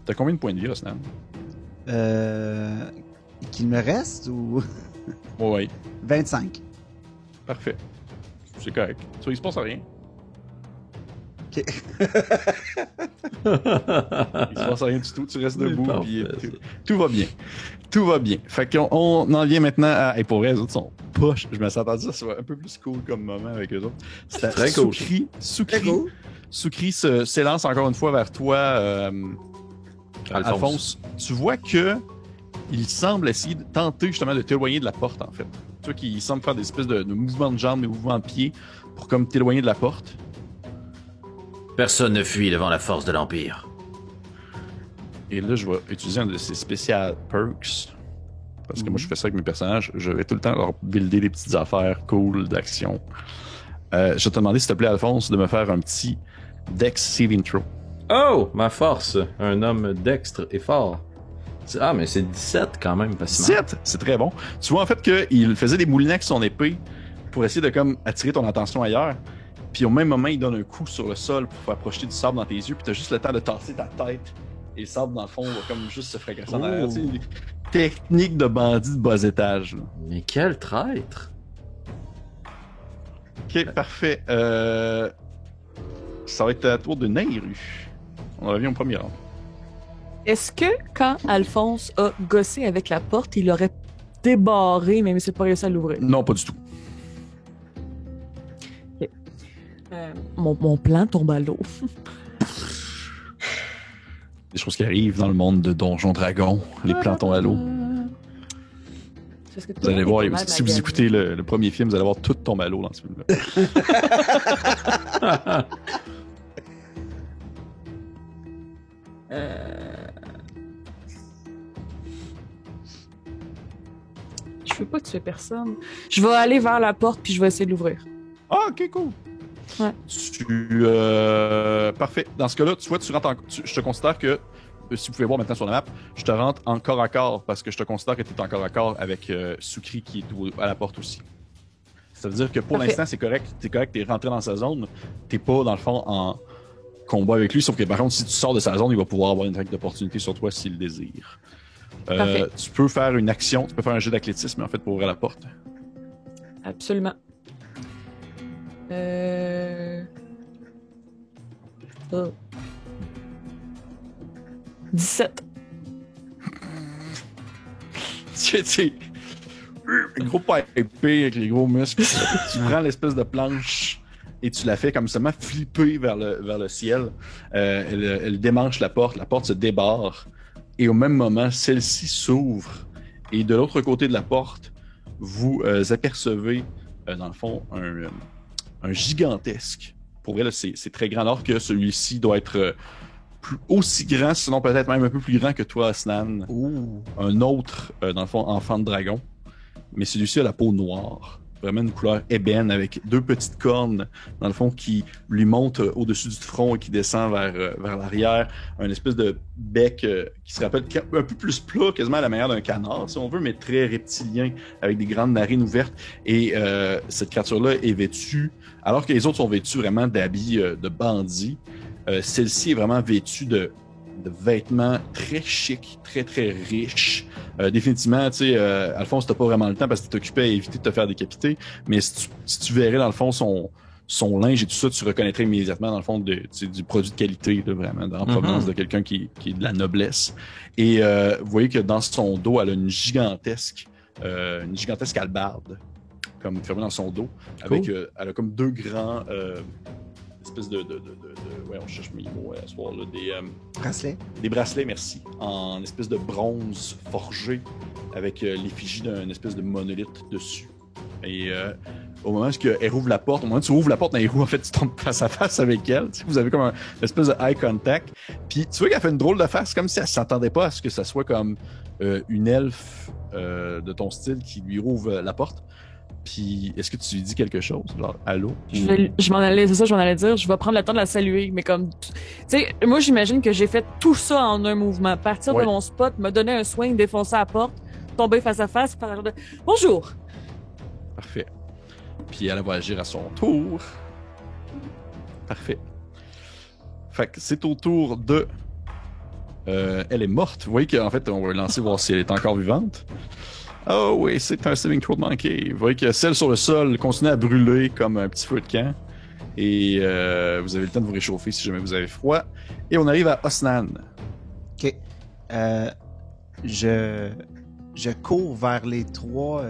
Speaker 1: T'as combien de points de vie, Osnan?
Speaker 3: Qu'il me reste ou.
Speaker 1: Oui.
Speaker 3: 25.
Speaker 1: Parfait. C'est correct. Ça, il se passe rien.
Speaker 3: Ok.
Speaker 1: Il se passe rien du tout. Tu restes debout.
Speaker 2: Parfait,
Speaker 1: Puis tout va bien. Tout va bien. Fait qu'on en vient maintenant à. Et pour vrai, les autres sont poches. Je me suis attendu à ce soit un peu plus cool comme moment avec eux autres. C'était
Speaker 2: Très cool.
Speaker 1: Soukri s'élance encore une fois vers toi, Alphonse. Tu vois que il semble essayer de tenter justement de t'éloigner de la porte, en fait. Tu vois qu'il semble faire des espèces de mouvements de jambes, des mouvements de pieds pour comme t'éloigner de la porte.
Speaker 2: Personne ne fuit devant la force de l'Empire.
Speaker 1: Et là, je vais utiliser un de ces spécial perks. Parce que moi, je fais ça avec mes personnages. Je vais tout le temps leur builder des petites affaires cool d'action. Je vais te demander, s'il te plaît, Alphonse, de me faire un petit Dex Saving Throw.
Speaker 2: Oh, ma force! Un homme dextre et fort. Ah, mais c'est 17 quand même, pas si mal.
Speaker 1: 17! C'est très bon. Tu vois en fait qu'il faisait des moulinets avec son épée pour essayer de comme attirer ton attention ailleurs. Puis au même moment, il donne un coup sur le sol pour faire projeter du sable dans tes yeux. Puis t'as juste le temps de tasser ta tête. Et le sable, dans le fond, va comme juste se fracasser en arrière. Tu sais, une technique de bandit de bas étage. Là.
Speaker 2: Mais quel traître!
Speaker 1: Ok, parfait. Ça va être à tour de Nairu. On revient au premier rang.
Speaker 4: Est-ce que quand Alphonse a gossé avec la porte, il aurait débarré, même s'il n'a pas réussi à l'ouvrir?
Speaker 1: Non, pas du tout.
Speaker 4: Mon plan tombe à l'eau.
Speaker 1: Des choses qui arrivent dans le monde de Donjons Dragons. Les plans tombent à l'eau. Vous allez voir, si vous écoutez le premier film, vous allez voir tout tomber à l'eau dans ce film-là.
Speaker 4: Je veux pas tuer personne. Je vais aller vers la porte puis je vais essayer de l'ouvrir.
Speaker 1: Ah, ok, cool.
Speaker 4: Ouais.
Speaker 1: Parfait. Dans ce cas-là, tu vois, je te considère que, si vous pouvez voir maintenant sur la map, je te rentre en corps à corps parce que je te considère que tu es en corps à corps avec Soukri qui est à la porte aussi. Ça veut dire que pour l'instant, c'est correct. T'es correct, t'es rentré dans sa zone. T'es pas, dans le fond, en combat avec lui. Sauf que par contre, si tu sors de sa zone, il va pouvoir avoir une attaque d'opportunité sur toi s'il le désire. Tu peux faire une action, tu peux faire un jeu d'athlétisme en fait pour ouvrir la porte.
Speaker 4: Absolument. Oh. 17.
Speaker 1: Tu gros épée avec les gros muscles. Tu prends l'espèce de planche et tu la fais comme seulement flipper vers le ciel. Elle démanche la porte se débarre. Et au même moment, celle-ci s'ouvre. Et de l'autre côté de la porte, vous apercevez, dans le fond, un gigantesque. Pour vrai, là, c'est très grand. Alors que celui-ci doit être aussi grand, sinon peut-être même un peu plus grand que toi, Aslan. Un autre, dans le fond, enfant de dragon. Mais celui-ci a la peau noire. Vraiment une couleur ébène avec deux petites cornes, dans le fond, qui lui montent au-dessus du front et qui descend vers l'arrière. Un espèce de bec qui se rappelle un peu plus plat, quasiment à la manière d'un canard, si on veut, mais très reptilien, avec des grandes narines ouvertes. Et cette créature-là est vêtue, alors que les autres sont vêtus vraiment d'habits de bandits. Celle-ci est vraiment vêtue de vêtements très chics, très très riches. Définitivement, tu sais, Alphonse, t'as pas vraiment le temps parce que t'es occupé à éviter de te faire décapiter, mais si tu verrais dans le fond son linge et tout ça, tu reconnaîtrais immédiatement dans le fond du produit de qualité, là, vraiment, en provenance de quelqu'un qui est de la noblesse. Et vous voyez que dans son dos, elle a une gigantesque hallebarde, comme fermée dans son dos, avec elle a comme deux grands espèce de ouais, on cherche mes mots à ce soir-là,
Speaker 3: bracelets. Des
Speaker 1: bracelets, merci, en espèce de bronze forgé avec l'effigie d'un espèce de monolithe dessus. Et au moment où elle rouvre la porte, au moment où tu rouvres la porte, elle rouvre, en fait, tu tombes face à face avec elle. Tu sais, vous avez comme un espèce de eye contact. Puis tu vois qu'elle fait une drôle de face, comme si elle s'attendait pas à ce que ça soit comme une elfe de ton style qui lui rouvre la porte. Puis, est-ce que tu lui dis quelque chose? Genre, allô?
Speaker 4: Je m'en allais, c'est ça, je m'en allais dire. Je vais prendre le temps de la saluer, mais comme, tu sais, moi, j'imagine que j'ai fait tout ça en un mouvement. Partir de mon spot, me donner un swing, défoncer la porte, tomber face à face, faire un genre de bonjour.
Speaker 1: Parfait. Puis elle va agir à son tour. Parfait. Fait que c'est au tour de... elle est morte. Vous voyez qu'en fait, on va lancer voir si elle est encore vivante. Oh oui, c'est un saving throw de manqué. Vous voyez que celle sur le sol continue à brûler comme un petit feu de camp. Et vous avez le temps de vous réchauffer si jamais vous avez froid. Et on arrive à Osnan.
Speaker 3: OK. Je cours vers les trois,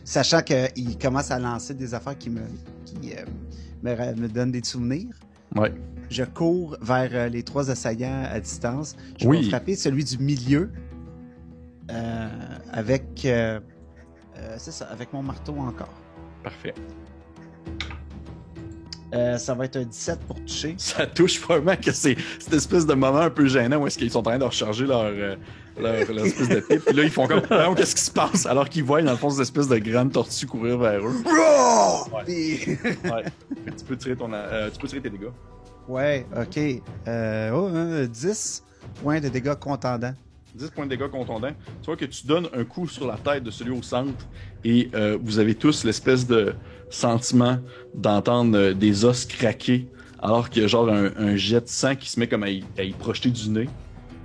Speaker 3: sachant qu'ils commencent à lancer des affaires qui me donnent des souvenirs.
Speaker 1: Ouais.
Speaker 3: Je cours vers les trois assaillants à distance. Je vais frapper celui du milieu avec c'est ça, avec mon marteau encore.
Speaker 1: Parfait.
Speaker 3: Ça va être un 17 pour toucher.
Speaker 1: Ça touche probablement que c'est cette espèce de moment un peu gênant où est-ce qu'ils sont en train de recharger leur espèce de pipe. Puis là, ils font comme « Qu'est-ce qui se passe? » Alors qu'ils voient dans le fond cette espèce de grande tortue courir vers eux. Ouais. Ouais. Tu peux tirer tes dégâts.
Speaker 3: Ouais, ok. 10 points de dégâts contondants.
Speaker 1: 10 points de dégâts contondants. Tu vois que tu donnes un coup sur la tête de celui au centre et vous avez tous l'espèce de sentiment d'entendre des os craquer alors qu'il y a genre un jet de sang qui se met comme à y projeter du nez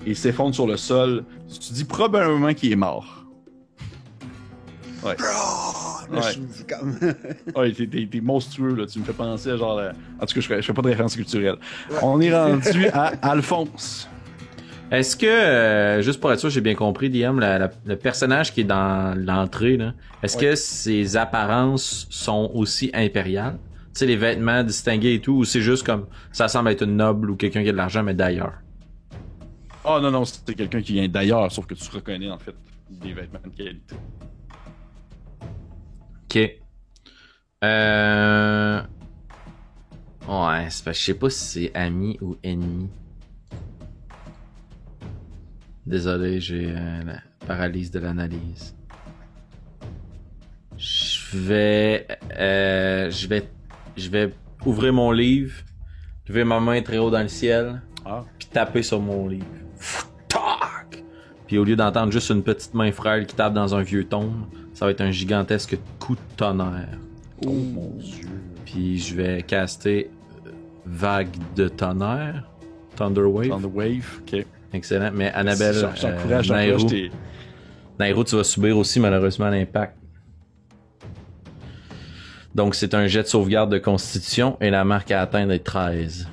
Speaker 1: et s'effondre sur le sol. Tu dis probablement qu'il est mort. Ouais.
Speaker 3: Là, je suis comme...
Speaker 1: Ouais, t'es monstrueux, là. Tu me fais penser à genre... En tout cas, je fais pas de référence culturelle. On est rendu à Alphonse.
Speaker 2: Est-ce que, juste pour être sûr, j'ai bien compris, Liam, le personnage qui est dans l'entrée, là, est-ce que ses apparences sont aussi impériales? Tu sais, les vêtements distingués et tout, ou c'est juste comme, ça semble être une noble ou quelqu'un qui a de l'argent, mais d'ailleurs?
Speaker 1: Oh non, c'est quelqu'un qui vient d'ailleurs, sauf que tu reconnais, en fait, des vêtements de qualité.
Speaker 2: Ok. Ouais, c'est parce que je sais pas si c'est ami ou ennemi. Désolé, j'ai la paralyse de l'analyse. Je vais ouvrir mon livre, lever ma main très haut dans le ciel, puis taper sur mon livre. Tac! Puis au lieu d'entendre juste une petite main frêle qui tape dans un vieux tombe, ça va être un gigantesque coup de tonnerre.
Speaker 1: Oh mon Dieu! Puis
Speaker 2: je vais caster Vague de tonnerre, Thunderwave.
Speaker 1: Thunderwave, ok.
Speaker 2: Excellent, mais Annabelle,
Speaker 1: Nairo,
Speaker 2: Nairo, tu vas subir aussi malheureusement l'impact. Donc c'est un jet de sauvegarde de constitution et la marque à atteindre est 13.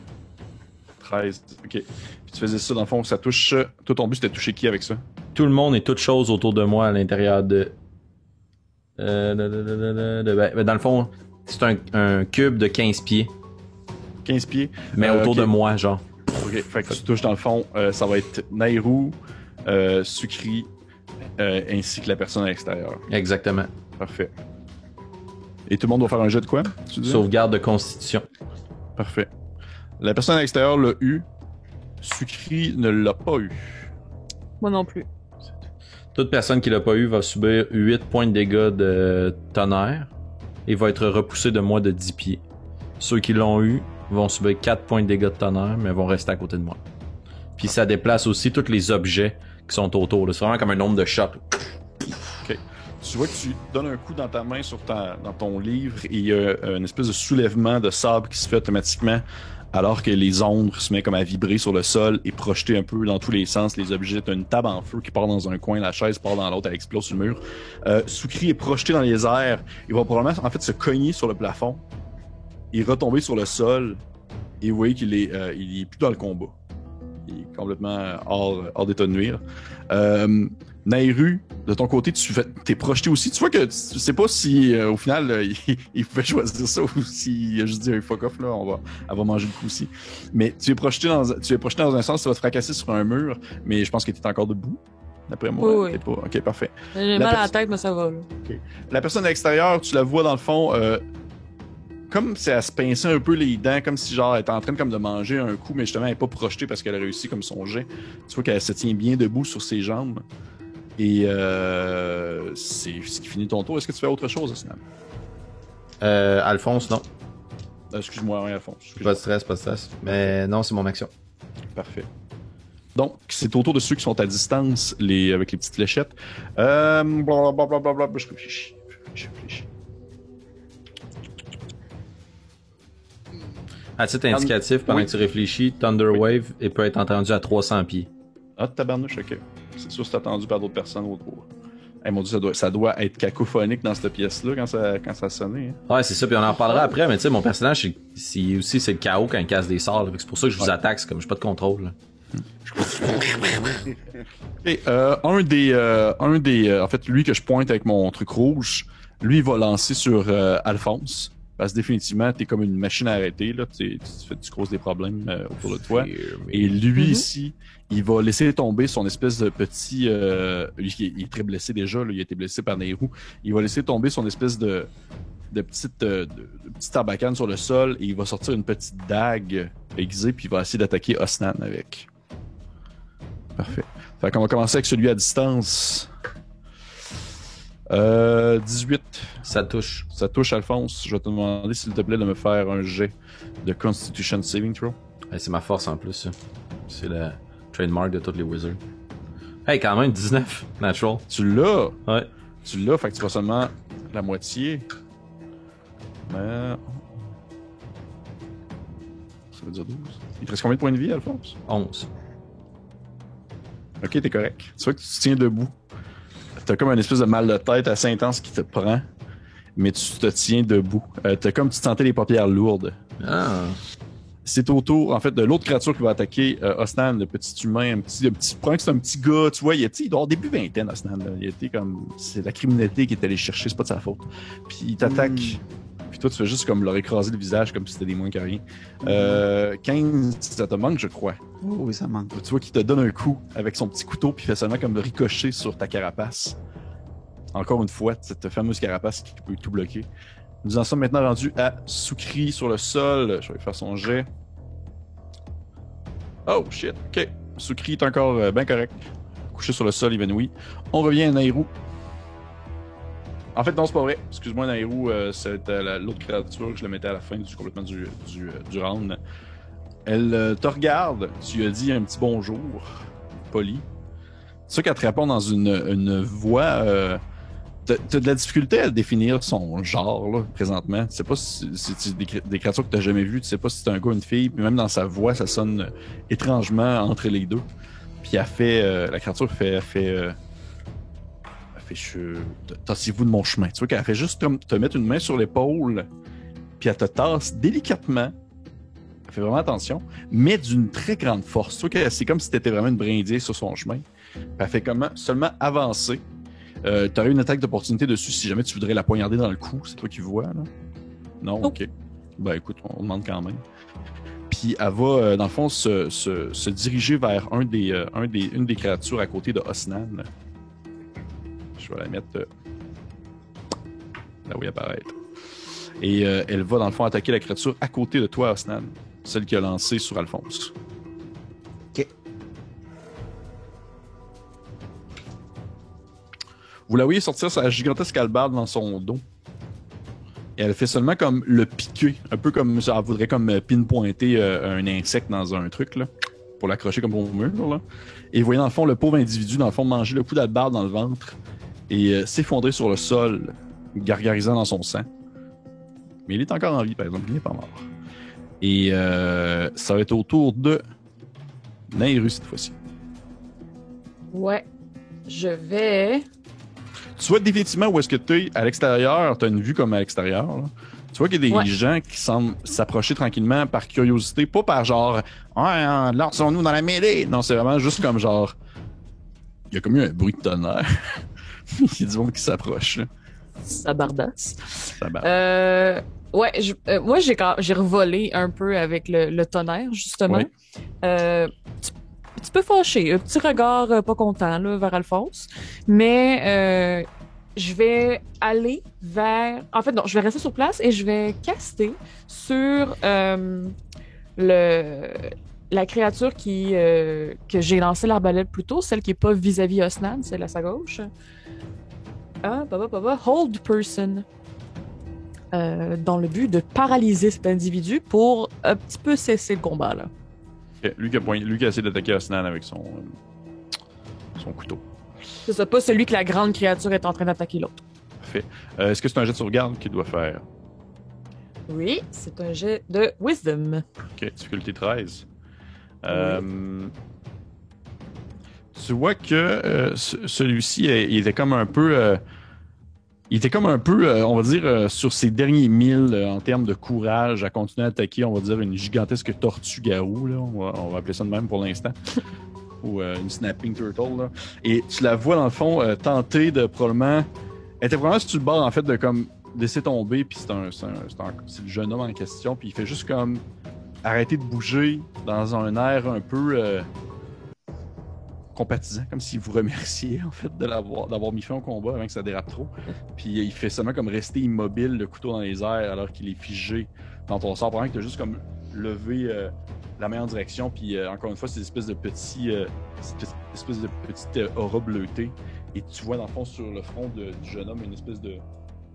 Speaker 1: 13, ok. Puis tu faisais ça, dans le fond, ça touche... Toi, ton but, c'était de toucher qui avec ça?
Speaker 2: Tout le monde et toute chose autour de moi à l'intérieur de... dans le fond, c'est un cube de 15 pieds.
Speaker 1: 15 pieds?
Speaker 2: Mais autour de moi, genre.
Speaker 1: Ok, fait que tu touches dans le fond, ça va être Nairou, Sukri, ainsi que la personne à l'extérieur.
Speaker 2: Exactement.
Speaker 1: Parfait. Et tout le monde doit faire un jet de quoi?
Speaker 2: Sauvegarde de constitution.
Speaker 1: Parfait. La personne à l'extérieur l'a eu, Sukri ne l'a pas eu.
Speaker 4: Moi non plus.
Speaker 2: Toute personne qui l'a pas eu va subir 8 points de dégâts de tonnerre et va être repoussé de moins de 10 pieds. Ceux qui l'ont eu vont subir 4 points de dégâts de tonnerre, mais vont rester à côté de moi. Puis ça déplace aussi tous les objets qui sont autour. C'est vraiment comme un nombre de chocs.
Speaker 1: Ok. Tu vois que tu donnes un coup dans ta main dans ton livre et il y a une espèce de soulèvement de sable qui se fait automatiquement alors que les ombres se mettent comme à vibrer sur le sol et projeter un peu dans tous les sens les objets. T'as une table en feu qui part dans un coin, la chaise part dans l'autre, elle explose sur le mur. Sukri est projeté dans les airs. Il va probablement en fait se cogner sur le plafond et retomber sur le sol. Et vous voyez qu'il est plus dans le combat. Il est complètement hors d'état de nuire. Nairu, de ton côté, t'es projeté aussi. Tu vois que tu sais pas si au final il pouvait choisir ça ou s'il a juste dit fuck off, là, elle va manger le coup aussi. Mais tu es projeté dans un sens, ça va te fracasser sur un mur, mais je pense que tu es encore debout. D'après moi,
Speaker 4: oui.
Speaker 1: t'es pas. Ok, parfait.
Speaker 4: J'ai mal à la tête, mais ça va. Là.
Speaker 1: Okay. La personne à l'extérieur, tu la vois dans le fond, comme si elle se pinçait un peu les dents, comme si genre elle était en train comme de manger un coup, mais justement elle n'est pas projetée parce qu'elle a réussi comme son jet. Tu vois qu'elle se tient bien debout sur ses jambes. Et c'est ce qui finit ton tour. Est-ce que tu fais autre chose, Osnan?
Speaker 2: Alphonse, non.
Speaker 1: Excuse-moi, oui, Alphonse.
Speaker 2: Pas de stress, pas de stress. Mais non, c'est mon action.
Speaker 1: Parfait. Donc, c'est au tour de ceux qui sont à distance, avec les petites fléchettes. Blablabla, je réfléchis.
Speaker 2: À titre indicatif, pendant que tu réfléchis, Thunder Wave peut être entendu à 300 pieds.
Speaker 1: Ah, tabarnouche, ok. C'est sûr que c'est attendu par d'autres personnes autour. Hey, mon Dieu, ça doit être cacophonique dans cette pièce-là quand ça a sonné. Hein.
Speaker 2: Ouais, c'est ça, puis on en reparlera après, mais tu sais, mon personnage, c'est le chaos quand il casse des sorts, là, c'est pour ça que je vous attaque, c'est comme j'ai pas de contrôle. Là.
Speaker 1: Et, en fait, lui que je pointe avec mon truc rouge, lui, il va lancer sur Alphonse. Parce que définitivement, t'es comme une machine à arrêter, là. Tu causes des problèmes autour de toi. Et lui, ici, il va laisser tomber son espèce de petit... il est très blessé déjà, là, il a été blessé par Nehru. Il va laisser tomber son espèce de petite arbacane sur le sol et il va sortir une petite dague aiguisée puis il va essayer d'attaquer Osnan avec. Parfait. Fait qu'on va commencer avec celui à distance. 18.
Speaker 2: Ça touche.
Speaker 1: Ça touche, Alphonse. Je vais te demander, s'il te plaît, de me faire un jet de Constitution Saving Throw.
Speaker 2: Hey, c'est ma force en plus, ça. C'est le trademark de tous les wizards. Hey, quand même, 19. Natural.
Speaker 1: Tu l'as?
Speaker 2: Ouais.
Speaker 1: Tu l'as, fait que tu vas seulement la moitié. Mais... ça veut dire 12. Il te reste combien de points de vie, Alphonse?
Speaker 2: 11.
Speaker 1: Ok, t'es correct. Tu vois que tu te tiens debout. T'as comme un espèce de mal de tête assez intense qui te prend, mais tu te tiens debout. T'as comme tu te sentais les paupières lourdes.
Speaker 2: Ah.
Speaker 1: C'est au tour, en fait, de l'autre créature qui va attaquer Osnan, le petit humain, un petit probablement que c'est un petit gars, tu vois, il doit avoir début vingtaine, Osnan, là. Il était comme, c'est la criminalité qui est allée chercher, c'est pas de sa faute. Puis il t'attaque, puis toi tu fais juste comme leur écraser le visage comme si c'était des moins que rien. 15, ça te manque, je crois.
Speaker 3: Oh, oui, ça manque.
Speaker 1: Tu vois qu'il te donne un coup avec son petit couteau, puis il fait seulement comme ricocher sur ta carapace. Encore une fois, cette fameuse carapace qui peut tout bloquer. Nous en sommes maintenant rendus à Soukri sur le sol. Je vais faire son jet. Oh shit, ok. Soukri est encore bien correct. Couché sur le sol, évanoui. On revient à Nairou. En fait, non, c'est pas vrai. Excuse-moi, Nairou, c'était l'autre créature que je le mettais à la fin complètement du round. Elle te regarde. Tu lui as dit un petit bonjour, poli. C'est sûr qu'elle te répond dans une voix... T'as de la difficulté à définir son genre, là, présentement. Tu sais pas si c'est des créatures que t'as jamais vues. Tu sais pas si c'est un gars ou une fille. Puis même dans sa voix, ça sonne étrangement entre les deux. Puis elle fait... la créature fait tassez-vous de mon chemin. Tu vois qu'elle fait juste te mettre une main sur l'épaule. Puis elle te tasse délicatement. Elle fait vraiment attention. Mais d'une très grande force. Tu vois que c'est comme si t'étais vraiment une brindille sur son chemin. Puis elle fait seulement avancer. T'aurais une attaque d'opportunité dessus si jamais tu voudrais la poignarder dans le cou. C'est toi qui vois, là? Non? Ok. Ben écoute, on demande quand même. Puis elle va, dans le fond, se diriger vers une des créatures à côté de Osnan. Je vais la mettre là où elle apparaît. Et elle va, dans le fond, attaquer la créature à côté de toi, Osnan. Celle qui a lancé sur Alphonse.
Speaker 3: Ok.
Speaker 1: Vous la voyez sortir sa gigantesque hallebarde dans son dos. Et elle fait seulement comme le piquer. Un peu comme ça voudrait comme pinpointer un insecte dans un truc, là. Pour l'accrocher comme au mur, là. Et vous voyez dans le fond le pauvre individu, dans le fond, manger le coup d'hallebarde dans le ventre. Et s'effondrer sur le sol, gargarisant dans son sang. Mais il est encore en vie, par exemple. Il n'est pas mort. Et ça va être au tour de Nairu cette fois-ci.
Speaker 4: Ouais. Je vais...
Speaker 1: Tu vois définitivement où est-ce que tu es à l'extérieur. Tu as une vue comme à l'extérieur. Là. Tu vois qu'il y a des gens qui semblent s'approcher tranquillement par curiosité. Pas par genre « Ouais, lançons-nous dans la mêlée! » Non, c'est vraiment juste comme genre... Il y a comme eu un bruit de tonnerre. Il y a du monde qui s'approche.
Speaker 4: Ça bardasse.
Speaker 1: Ça bardasse.
Speaker 4: Ouais, moi, j'ai revolé un peu avec le tonnerre, justement. Ouais. Un petit peu fâché, un petit regard pas content là, vers Alphonse. Mais je vais aller vers... En fait, non, je vais rester sur place et je vais caster sur la créature que j'ai lancé l'arbalète plus tôt, celle qui est pas vis-à-vis Osnan, celle à sa gauche. Hold person. Dans le but de paralyser cet individu pour un petit peu cesser le combat, là.
Speaker 1: Okay. Lui qui a essayé d'attaquer Osnan avec son couteau.
Speaker 4: C'est ça, pas celui que la grande créature est en train d'attaquer l'autre.
Speaker 1: Parfait. Est-ce que c'est un jet de sauvegarde qu'il doit faire?
Speaker 4: Oui, c'est un jet de Wisdom.
Speaker 1: Ok, difficulté 13.
Speaker 4: Oui.
Speaker 1: Tu vois que celui-ci, il était comme un peu... on va dire, sur ses derniers milles en termes de courage à continuer à attaquer, on va dire, une gigantesque tortue-garou, là. On va appeler ça de même pour l'instant. Ou une snapping turtle, là. Et tu la vois, dans le fond, tenter de probablement... Elle était probablement sur le bord, en fait, de comme laisser tomber, puis c'est le jeune homme en question, puis il fait juste comme arrêter de bouger dans un air un peu compatissant, comme s'il vous remerciait, en fait, d'avoir mis fin au combat avant que ça dérape trop. Puis il fait seulement comme rester immobile, le couteau dans les airs, alors qu'il est figé dans ton sort. Probablement que t'as juste comme levé la main en direction, puis encore une fois, c'est une espèce de petit petite aura bleutée. Et tu vois, dans le fond, sur le front du jeune homme, une espèce de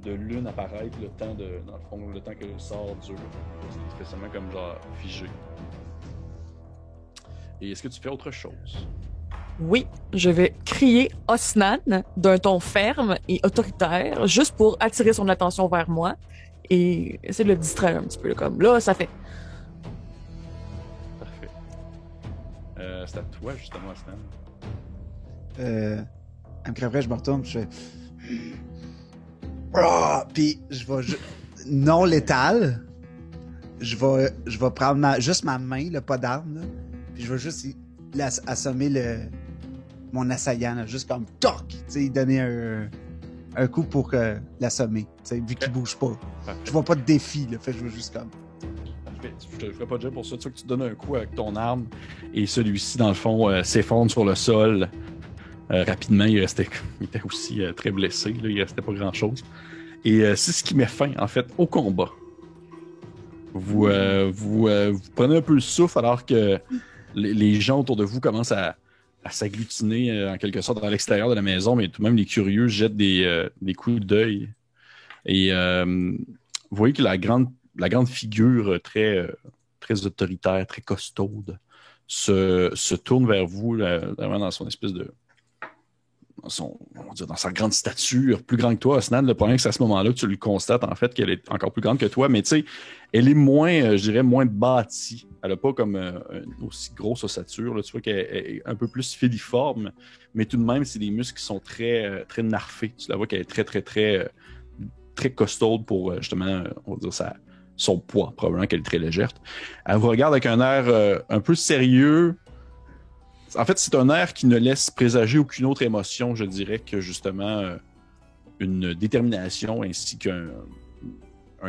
Speaker 1: lune apparaître le temps que le sort dure. Il fait seulement comme genre figé. Et est-ce que tu fais autre chose?
Speaker 4: Oui, je vais crier Osnan d'un ton ferme et autoritaire, juste pour attirer son attention vers moi et essayer de le distraire un petit peu, comme là, ça fait.
Speaker 1: Parfait. C'est à toi, justement, Osnan.
Speaker 3: Elle me crèverait, je me retourne, je fais... Puis je vais non létal. Je vais prendre juste ma main, là, pas d'arme, là. Puis je vais juste assommer mon assaillant, là, juste comme toc, tu sais, donner un coup pour l'assommer, tu sais, vu qu'il bouge pas.
Speaker 1: Parfait.
Speaker 3: Je vois pas de défi, là, fait que je veux juste comme...
Speaker 1: Parfait. Je te ferai pas de jet pour ça. Tu vois que tu donnes un coup avec ton arme et celui-ci, dans le fond, s'effondre sur le sol. Rapidement, il était aussi très blessé, là, il restait pas grand-chose. Et c'est ce qui met fin, en fait, au combat. Vous prenez un peu le souffle alors que les gens autour de vous commencent à s'agglutiner en quelque sorte à l'extérieur de la maison, mais tout de même les curieux jettent des coups d'œil. Et vous voyez que la grande figure très autoritaire, très costaude, se tourne vers vous, vraiment dans son espèce de... dans sa grande stature, plus grande que toi, Osnan. Le problème, c'est qu'à ce moment-là, tu le constates, en fait, qu'elle est encore plus grande que toi, mais tu sais, elle est moins, je dirais, moins bâtie. Elle n'a pas comme une aussi grosse ossature, là. Tu vois qu'elle est un peu plus filiforme, mais tout de même, c'est des muscles qui sont très, très narfés. Tu la vois qu'elle est très, très, très, très costaude pour, justement, on va dire, son poids, probablement qu'elle est très légère. Elle vous regarde avec un air un peu sérieux. En fait, c'est un air qui ne laisse présager aucune autre émotion, je dirais, que justement une détermination ainsi qu'un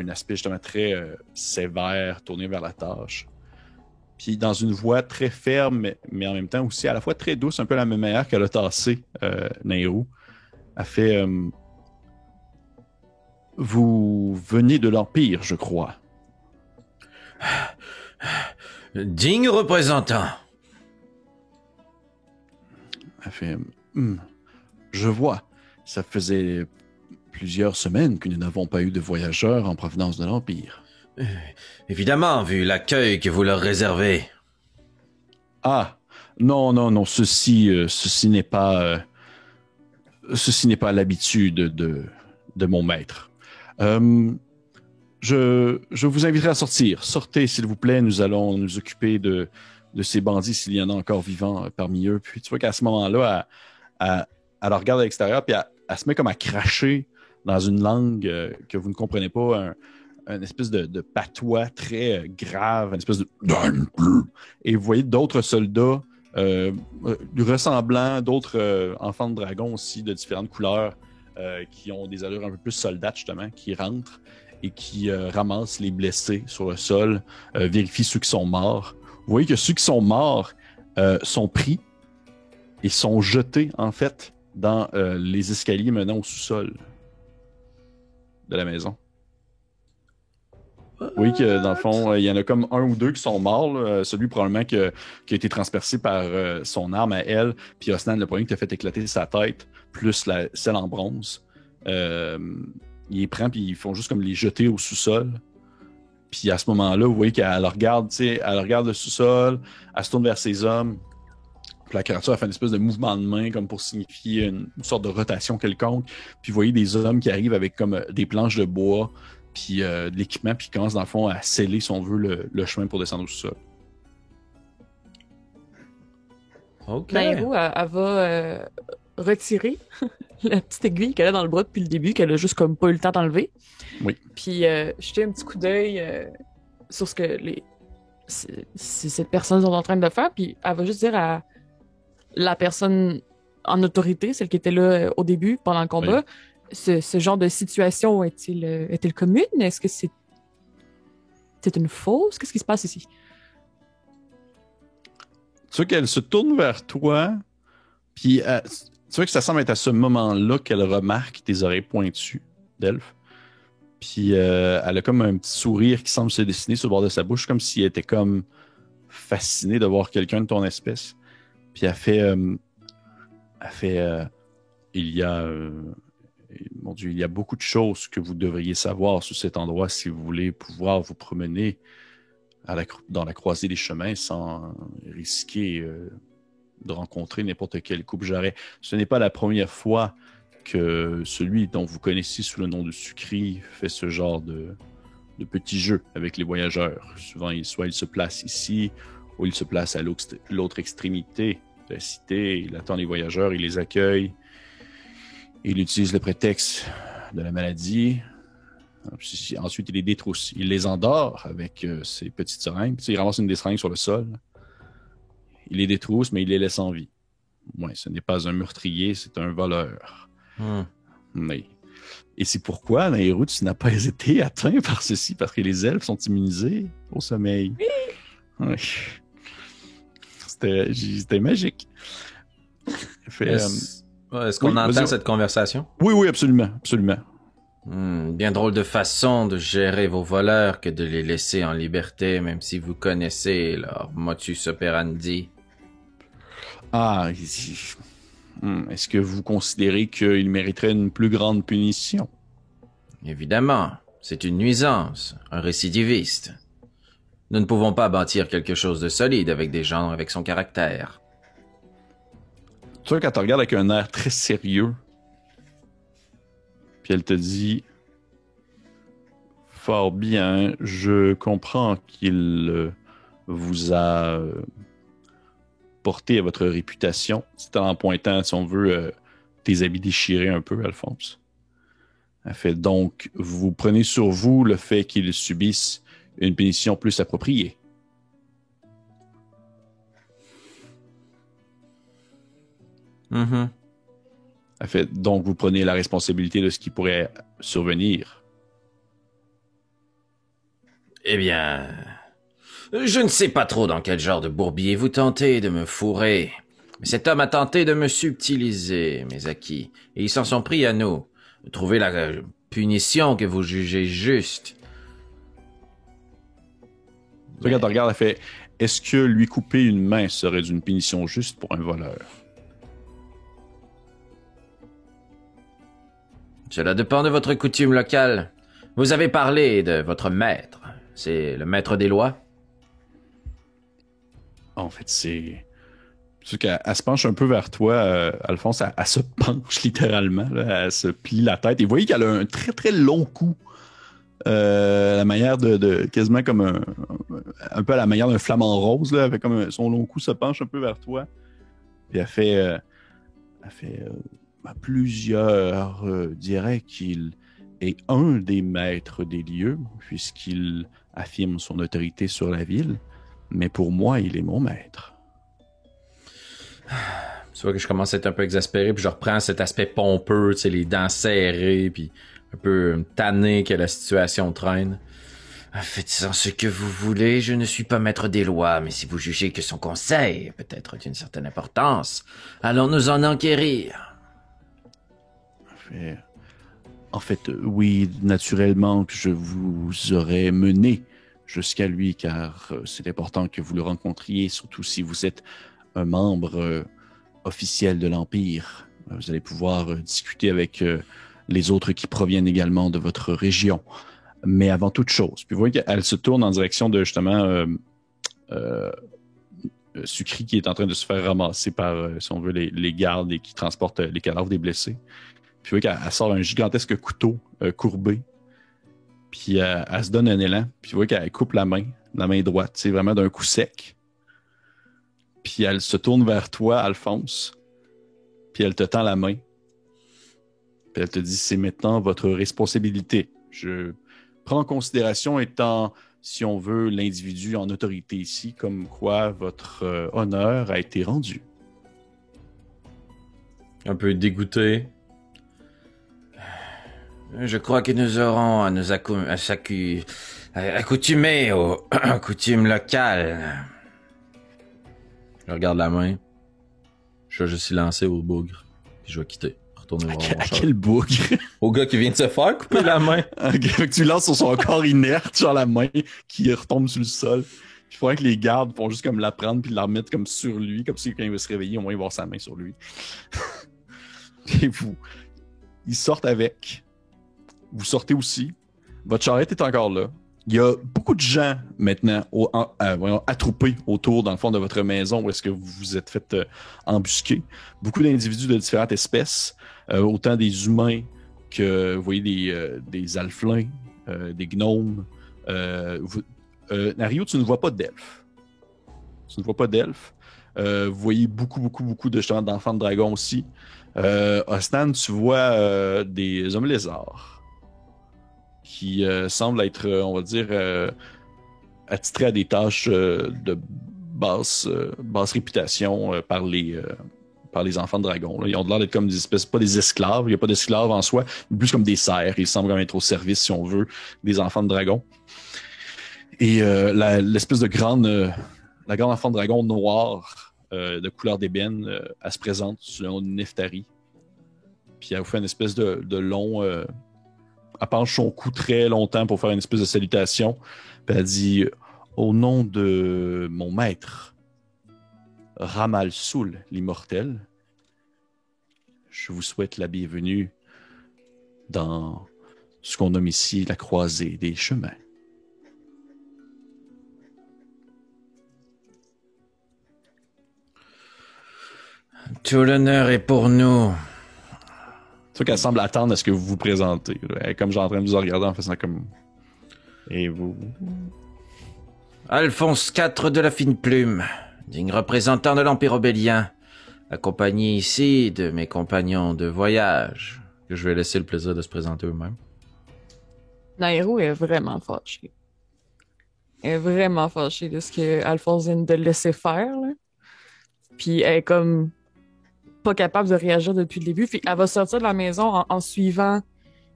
Speaker 1: aspect justement très sévère, tourné vers la tâche. Puis dans une voix très ferme, mais en même temps aussi à la fois très douce, un peu la même manière qu'elle a tassé Nairou. Elle fait vous venez de l'Empire, je crois.
Speaker 2: Digne représentant.
Speaker 1: Elle fait je vois. Ça faisait plusieurs semaines que nous n'avons pas eu de voyageurs en provenance de l'Empire.
Speaker 2: Évidemment, vu l'accueil que vous leur réservez.
Speaker 1: Ah, non, ceci n'est pas l'habitude de mon maître. Je vous inviterai à sortir. Sortez, s'il vous plaît, nous allons nous occuper de ces bandits, s'il y en a encore vivants parmi eux. Puis tu vois qu'à ce moment-là, elle regarde à l'extérieur, puis elle se met comme à cracher dans une langue que vous ne comprenez pas, un espèce de patois très grave, une espèce de... Et vous voyez d'autres soldats ressemblants, d'autres enfants de dragon aussi, de différentes couleurs, qui ont des allures un peu plus soldates, justement, qui rentrent et qui ramassent les blessés sur le sol, vérifient ceux qui sont morts. Vous voyez que ceux qui sont morts sont pris et sont jetés, en fait, dans les escaliers menant au sous-sol de la maison. Oui, que dans le fond, il y en a comme un ou deux qui sont morts. Là. Celui probablement qui a été transpercé par son arme à elle. Puis Osnan, le premier qui a fait éclater sa tête, plus celle en bronze. Il les prend, puis ils font juste comme les jeter au sous-sol. Puis à ce moment-là, vous voyez qu'elle regarde, elle regarde le sous-sol, elle se tourne vers ses hommes. Puis la créature a fait une espèce de mouvement de main comme pour signifier une sorte de rotation quelconque. Puis vous voyez des hommes qui arrivent avec comme des planches de bois, puis de l'équipement, puis commencent dans le fond à sceller, si on veut, le chemin pour descendre au sous-sol.
Speaker 2: OK.
Speaker 4: Nairo, elle va retirer la petite aiguille qu'elle a dans le bras depuis le début, qu'elle a juste comme pas eu le temps d'enlever.
Speaker 1: Oui.
Speaker 4: Puis jeter un petit coup d'œil sur ce que cette personne sont en train de faire, puis elle va juste dire à la personne en autorité, celle qui était là au début, pendant le combat, ce genre de situation est-il commune? Est-ce que c'est une fausse? Qu'est-ce qui se passe ici?
Speaker 1: Tu vois qu'elle se tourne vers toi, puis tu vois que ça semble être à ce moment-là qu'elle remarque tes oreilles pointues d'elfe. Puis elle a comme un petit sourire qui semble se dessiner sur le bord de sa bouche, comme si elle était comme fascinée de voir quelqu'un de ton espèce. Puis elle fait il y a mon Dieu, il y a beaucoup de choses que vous devriez savoir sur cet endroit si vous voulez pouvoir vous promener dans la croisée des chemins sans risquer de rencontrer n'importe quel coupe-jarret. Ce n'est pas la première fois que celui dont vous connaissez sous le nom de Sucri fait ce genre de petits jeux avec les voyageurs. Souvent, soit il se place ici, ou il se place à l'autre extrémité de la cité, il attend les voyageurs, il les accueille, il utilise le prétexte de la maladie. Ensuite, il les détrousse. Il les endort avec ses petites seringues. Il ramasse une des seringues sur le sol. Il les détrousse, mais il les laisse en vie. Ouais, ce n'est pas un meurtrier, c'est un voleur. Oui. Et c'est pourquoi, Nairo, tu n'as pas été atteint par ceci, parce que les elfes sont immunisés au sommeil. Oui. C'était magique.
Speaker 2: Est-ce qu'on entend cette conversation?
Speaker 1: Oui, absolument, absolument.
Speaker 2: Bien drôle de façon de gérer vos voleurs que de les laisser en liberté, même si vous connaissez leur modus operandi.
Speaker 1: Ah, est-ce que vous considérez qu'il mériterait une plus grande punition?
Speaker 2: Évidemment, c'est une nuisance, un récidiviste. Nous ne pouvons pas bâtir quelque chose de solide avec des gens avec son caractère.
Speaker 1: Tu vois, quand tu regardes avec un air très sérieux, puis elle te dit « Fort bien, je comprends qu'il vous a porté à votre réputation. » C'est en pointant, si on veut, tes habits déchirés un peu, Alphonse. Elle fait donc, vous prenez sur vous le fait qu'il subisse une punition plus appropriée.
Speaker 2: Elle
Speaker 1: fait donc, vous prenez la responsabilité de ce qui pourrait survenir.
Speaker 2: Eh bien, je ne sais pas trop dans quel genre de bourbier vous tentez de me fourrer. Mais cet homme a tenté de me subtiliser, mes acquis, et ils s'en sont pris à nous. Trouvez la punition que vous jugez juste.
Speaker 1: Regarde, elle fait, est-ce que lui couper une main serait d'une punition juste pour un voleur?
Speaker 2: Cela dépend de votre coutume locale. Vous avez parlé de votre maître. C'est le maître des lois?
Speaker 1: En fait, c'est qu'elle se penche un peu vers toi, Alphonse. Elle se penche littéralement. Là, elle se plie la tête. Et vous voyez qu'elle a un très, très long cou. La manière de quasiment comme un peu à la manière d'un flamant rose. Là, avec comme son long cou se penche un peu vers toi. Puis elle fait plusieurs diraient qu'il est un des maîtres des lieux, puisqu'il affirme son autorité sur la ville. Mais pour moi, il est mon maître.
Speaker 2: Tu vois que je commence à être un peu exaspéré, puis je reprends cet aspect pompeux, tu sais, les dents serrées, puis un peu tanné que la situation traîne. Faites-en ce que vous voulez, je ne suis pas maître des lois, mais si vous jugez que son conseil est peut-être d'une certaine importance, allons nous en enquérir.
Speaker 1: En fait, oui, naturellement que je vous aurais mené jusqu'à lui, car c'est important que vous le rencontriez, surtout si vous êtes un membre officiel de l'Empire. Vous allez pouvoir discuter avec les autres qui proviennent également de votre région. Mais avant toute chose, puis vous voyez qu'elle se tourne en direction de justement Sucri qui est en train de se faire ramasser par, si on veut, les gardes et qui transportent les cadavres des blessés. Puis vous voyez qu'elle sort un gigantesque couteau courbé. Puis elle se donne un élan. Puis vous voyez qu'elle coupe la main droite, c'est vraiment d'un coup sec. Puis elle se tourne vers toi, Alphonse. Puis elle te tend la main. Puis elle te dit, c'est maintenant votre responsabilité. Je prends en considération étant, si on veut, l'individu en autorité ici, comme quoi votre honneur a été rendu.
Speaker 2: Un peu dégoûté. Je crois que nous aurons à nous accoutumer aux coutumes locales. Je regarde la main. Je vais juste y lancer au bougre. Puis je vais quitter. Retourner voir mon char.
Speaker 1: À quel bougre?
Speaker 2: Au gars qui vient de se faire couper la main.
Speaker 1: Okay, fait que tu lances sur son corps inerte, genre la main qui retombe sur le sol. Il faudrait que les gardes font juste comme la prendre puis la remettre comme sur lui, comme si quand il va se réveiller, au moins il va avoir sa main sur lui. Et ils sortent avec. Vous sortez aussi. Votre charrette est encore là. Il y a beaucoup de gens maintenant attroupés autour, dans le fond de votre maison où est-ce que vous vous êtes fait embusquer. Beaucoup d'individus de différentes espèces, autant des humains que, vous voyez, des alflins, des gnomes. Nario, tu ne vois pas d'elfes. Vous voyez beaucoup d'enfants de dragons aussi. Osnan, tu vois des hommes lézards qui semblent être, on va dire, attitrés à des tâches de basse réputation par les enfants de dragons. Là. Ils ont l'air d'être comme des espèces, pas des esclaves, il n'y a pas d'esclaves en soi, mais plus comme des serfs. Ils semblent comme être au service, si on veut, des enfants de dragons. Et l'espèce de la grande enfant de dragon noire de couleur d'ébène, elle se présente sous le nom de Neftari. Puis elle vous fait une espèce de long... elle penche son cou très longtemps pour faire une espèce de salutation. Puis elle dit « Au nom de mon maître, Ramal Soul, l'immortel, je vous souhaite la bienvenue dans ce qu'on nomme ici la croisée des chemins. »
Speaker 2: Tout l'honneur est pour nous.
Speaker 1: C'est sûr qu'elle semble attendre à ce que vous vous présentez. Elle est comme genre en train de vous regarder en faisant comme... Et vous?
Speaker 2: Alphonse IV de la Fine Plume, digne représentant de l'Empire obélien, accompagné ici de mes compagnons de voyage, que je vais laisser le plaisir de se présenter eux-mêmes.
Speaker 4: Nairo est vraiment fâchée. Elle est vraiment fâchée de ce que Alphonse vient de laisser faire, là. Puis elle est comme pas capable de réagir depuis le début. Puis elle va sortir de la maison en suivant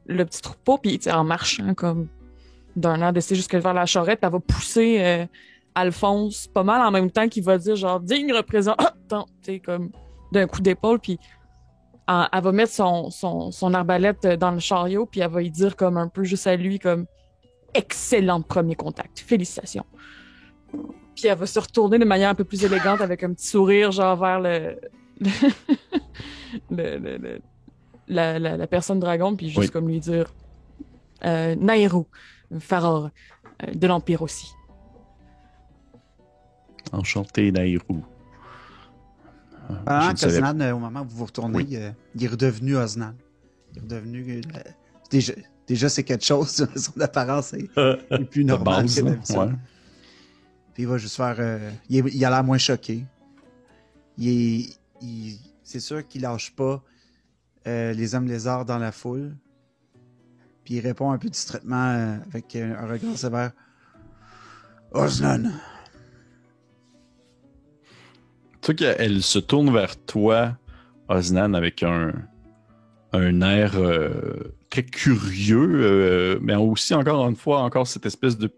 Speaker 4: le petit troupeau, puis en marchant comme d'un air d'essayer jusque vers la charrette. Elle va pousser Alphonse pas mal en même temps qu'il va dire genre digne représentant, tu sais, comme d'un coup d'épaule. Puis elle va mettre son arbalète dans le chariot, puis elle va y dire comme un peu juste à lui comme excellent premier contact, félicitations. Puis elle va se retourner de manière un peu plus élégante avec un petit sourire genre vers la personne dragon, puis juste comme lui dire Nairo, Faror, de l'Empire aussi.
Speaker 1: Enchanté, Nairo.
Speaker 3: Pendant qu'Oznan, au moment où vous vous retournez, il est redevenu Oznan. Il est redevenu... déjà, c'est quelque chose. Son apparence est plus normale que d'habitude. Ouais. Puis il va juste faire... il a l'air moins choqué. C'est sûr qu'il lâche pas les hommes lézards dans la foule. Puis il répond un peu distraitement avec un regard sévère. Oznan.
Speaker 1: Tu sais qu'elle se tourne vers toi, Oznan, avec un air très curieux, mais aussi, encore une fois, cette espèce de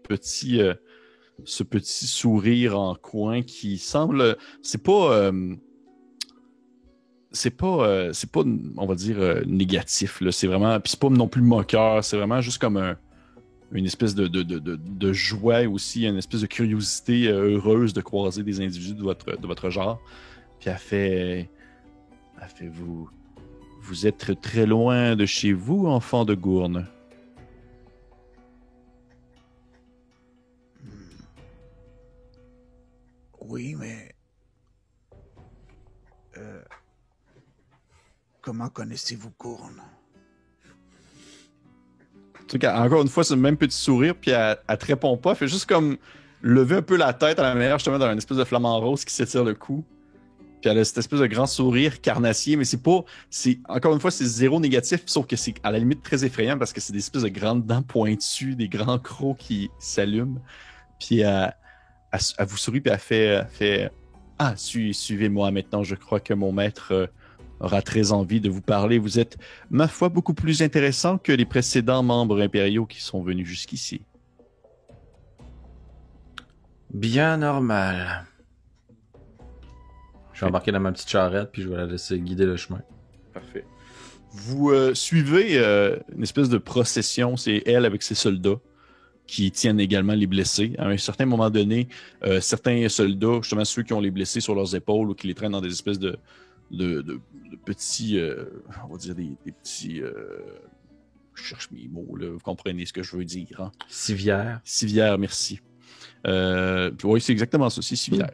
Speaker 1: ce petit sourire en coin qui semble... C'est pas c'est pas, on va dire, négatif, là. C'est vraiment, puis c'est pas non plus moqueur, c'est vraiment juste comme une espèce de joie aussi, une espèce de curiosité heureuse de croiser des individus de votre genre. Puis elle fait vous êtes très loin de chez vous, enfant de Gourne.
Speaker 5: Oui, mais... Comment connaissez-vous Gourne?
Speaker 1: Tu sais, encore une fois, c'est le même petit sourire, puis elle te répond pas. Elle fait juste comme lever un peu la tête à la manière, justement, dans une espèce de flamant rose qui s'étire le cou. Puis elle a cette espèce de grand sourire carnassier, mais c'est pas... encore une fois, c'est zéro négatif, sauf que c'est à la limite très effrayant parce que c'est des espèces de grandes dents pointues, des grands crocs qui s'allument. Puis elle vous sourit, puis elle fait Ah, suivez-moi maintenant, je crois que mon maître aura très envie de vous parler. Vous êtes, ma foi, beaucoup plus intéressant que les précédents membres impériaux qui sont venus jusqu'ici.
Speaker 2: Bien normal. Je vais embarquer dans ma petite charrette, puis je vais la laisser guider le chemin.
Speaker 1: Parfait. Vous suivez une espèce de procession, c'est elle avec ses soldats qui tiennent également les blessés. À un certain moment donné, certains soldats, justement ceux qui ont les blessés sur leurs épaules ou qui les traînent dans des espèces de petits, on va dire des petits... je cherche mes mots, là, vous comprenez ce que je veux dire. Hein?
Speaker 2: Civière.
Speaker 1: Civière, merci. Oui, c'est exactement ça, c'est civière.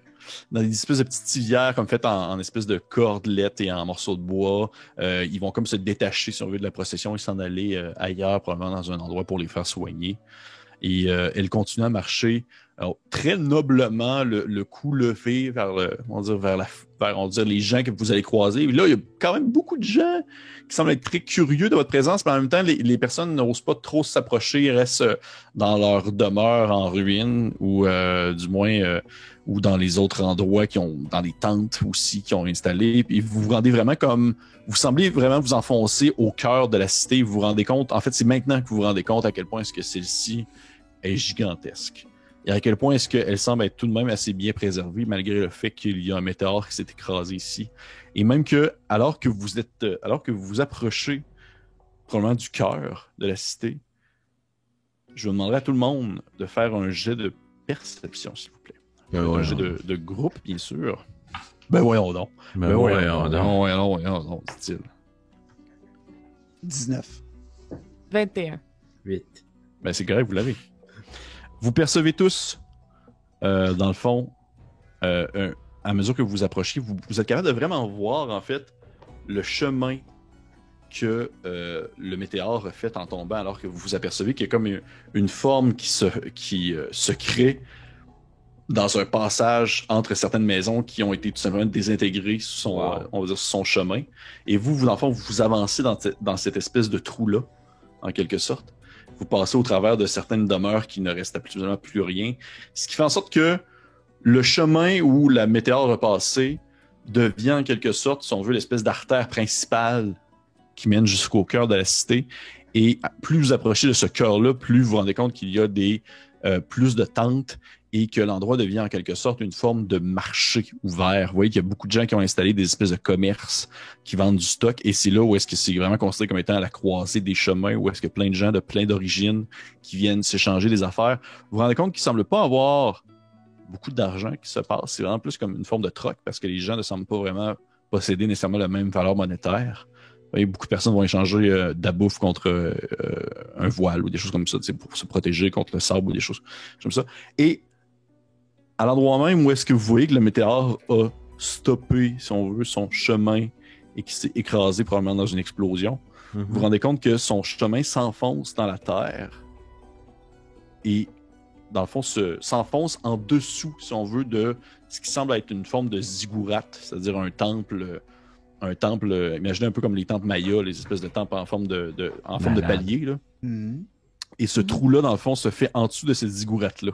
Speaker 1: Dans des espèces de petites civières comme faites en espèces de cordelettes et en morceaux de bois. Ils vont comme se détacher, si on veut, de la procession et s'en aller ailleurs, probablement dans un endroit pour les faire soigner. Et elle continue à marcher très noblement, le cou levé vers les gens que vous allez croiser. Et là, il y a quand même beaucoup de gens qui semblent être très curieux de votre présence, mais en même temps, les personnes n'osent pas trop s'approcher, ils restent dans leur demeure en ruine ou du moins ou dans les autres endroits dans les tentes aussi qui ont installé. Puis vous vous rendez vraiment vous semblez vraiment vous enfoncer au cœur de la cité. Vous vous rendez compte, en fait, c'est maintenant que vous vous rendez compte à quel point est-ce que celle-ci est gigantesque. Et à quel point est-ce qu'elle semble être tout de même assez bien préservée malgré le fait qu'il y a un météore qui s'est écrasé ici. Et même que, alors que vous vous approchez probablement du cœur de la cité, je vous demanderai à tout le monde de faire un jet de perception, s'il vous plaît. Un jet de groupe, bien sûr. Ben voyons donc. Ben voyons donc, dit-il.
Speaker 3: 19.
Speaker 4: 21.
Speaker 2: 8.
Speaker 1: Ben c'est correct, vous l'avez. Vous percevez tous, dans le fond, à mesure que vous vous approchez, vous êtes capable de vraiment voir, en fait, le chemin que le météore a fait en tombant, alors que vous vous apercevez qu'il y a comme une forme qui se crée dans un passage entre certaines maisons qui ont été tout simplement désintégrées sur on va dire, sur son chemin. Et vous, dans le fond, vous avancez dans cette espèce de trou-là, en quelque sorte. Vous passez au travers de certaines demeures qui ne restent absolument plus rien. Ce qui fait en sorte que le chemin où la météore a passé devient en quelque sorte, si on veut, l'espèce d'artère principale qui mène jusqu'au cœur de la cité. Et plus vous approchez de ce cœur-là, plus vous vous rendez compte qu'il y a plus de tentes et que l'endroit devient en quelque sorte une forme de marché ouvert. Vous voyez qu'il y a beaucoup de gens qui ont installé des espèces de commerces qui vendent du stock et c'est là où est-ce que c'est vraiment considéré comme étant à la croisée des chemins, où est-ce que plein de gens de plein d'origines qui viennent s'échanger des affaires. Vous vous rendez compte qu'il ne semble pas avoir beaucoup d'argent qui se passe. C'est vraiment plus comme une forme de troc parce que les gens ne semblent pas vraiment posséder nécessairement la même valeur monétaire. Vous voyez, beaucoup de personnes vont échanger de la bouffe contre un voile ou des choses comme ça, pour se protéger contre le sable ou des choses comme ça. Et à l'endroit même où est-ce que vous voyez que le météore a stoppé, si on veut, son chemin et qui s'est écrasé probablement dans une explosion, vous vous rendez compte que son chemin s'enfonce dans la terre et, dans le fond, s'enfonce en dessous, si on veut, de ce qui semble être une forme de ziggourate, c'est-à-dire un temple, imaginez un peu comme les temples mayas, les espèces de temples en forme de palier. Là.
Speaker 3: Mhm.
Speaker 1: Et ce trou-là, dans le fond, se fait en dessous de cette ziggourate-là.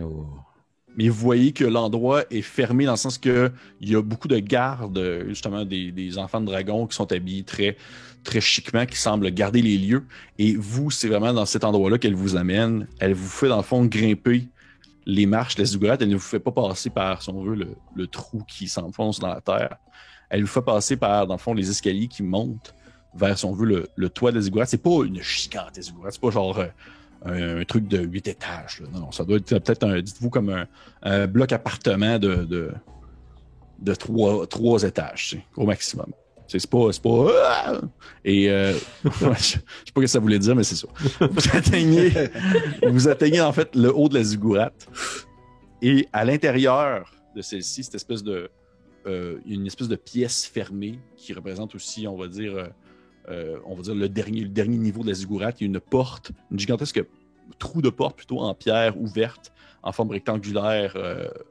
Speaker 2: Oh.
Speaker 1: Mais vous voyez que l'endroit est fermé dans le sens que il y a beaucoup de gardes, justement des enfants de dragons qui sont habillés très, très chiquement, qui semblent garder les lieux. Et vous, c'est vraiment dans cet endroit-là qu'elle vous amène. Elle vous fait, dans le fond, grimper les marches de la ziggourate. Elle ne vous fait pas passer par, si on veut, le trou qui s'enfonce dans la terre. elle vous fait passer par, dans le fond, les escaliers qui montent vers, si on veut, le toit de la ziggourate. C'est pas une gigantesque ziggourate, c'est pas genre un truc de 8 étages. Là. Non, ça doit être peut-être, dites-vous, comme un bloc appartement de 3 étages, tu sais, au maximum. C'est pas. Et je sais pas ce que ça voulait dire, mais c'est ça. Vous atteignez en fait le haut de la ziggourate. Et à l'intérieur de celle-ci, une espèce de pièce fermée qui représente aussi, on va dire le dernier niveau de la ziggourate. Il y a une porte, une gigantesque trou de porte plutôt en pierre ouverte, en forme rectangulaire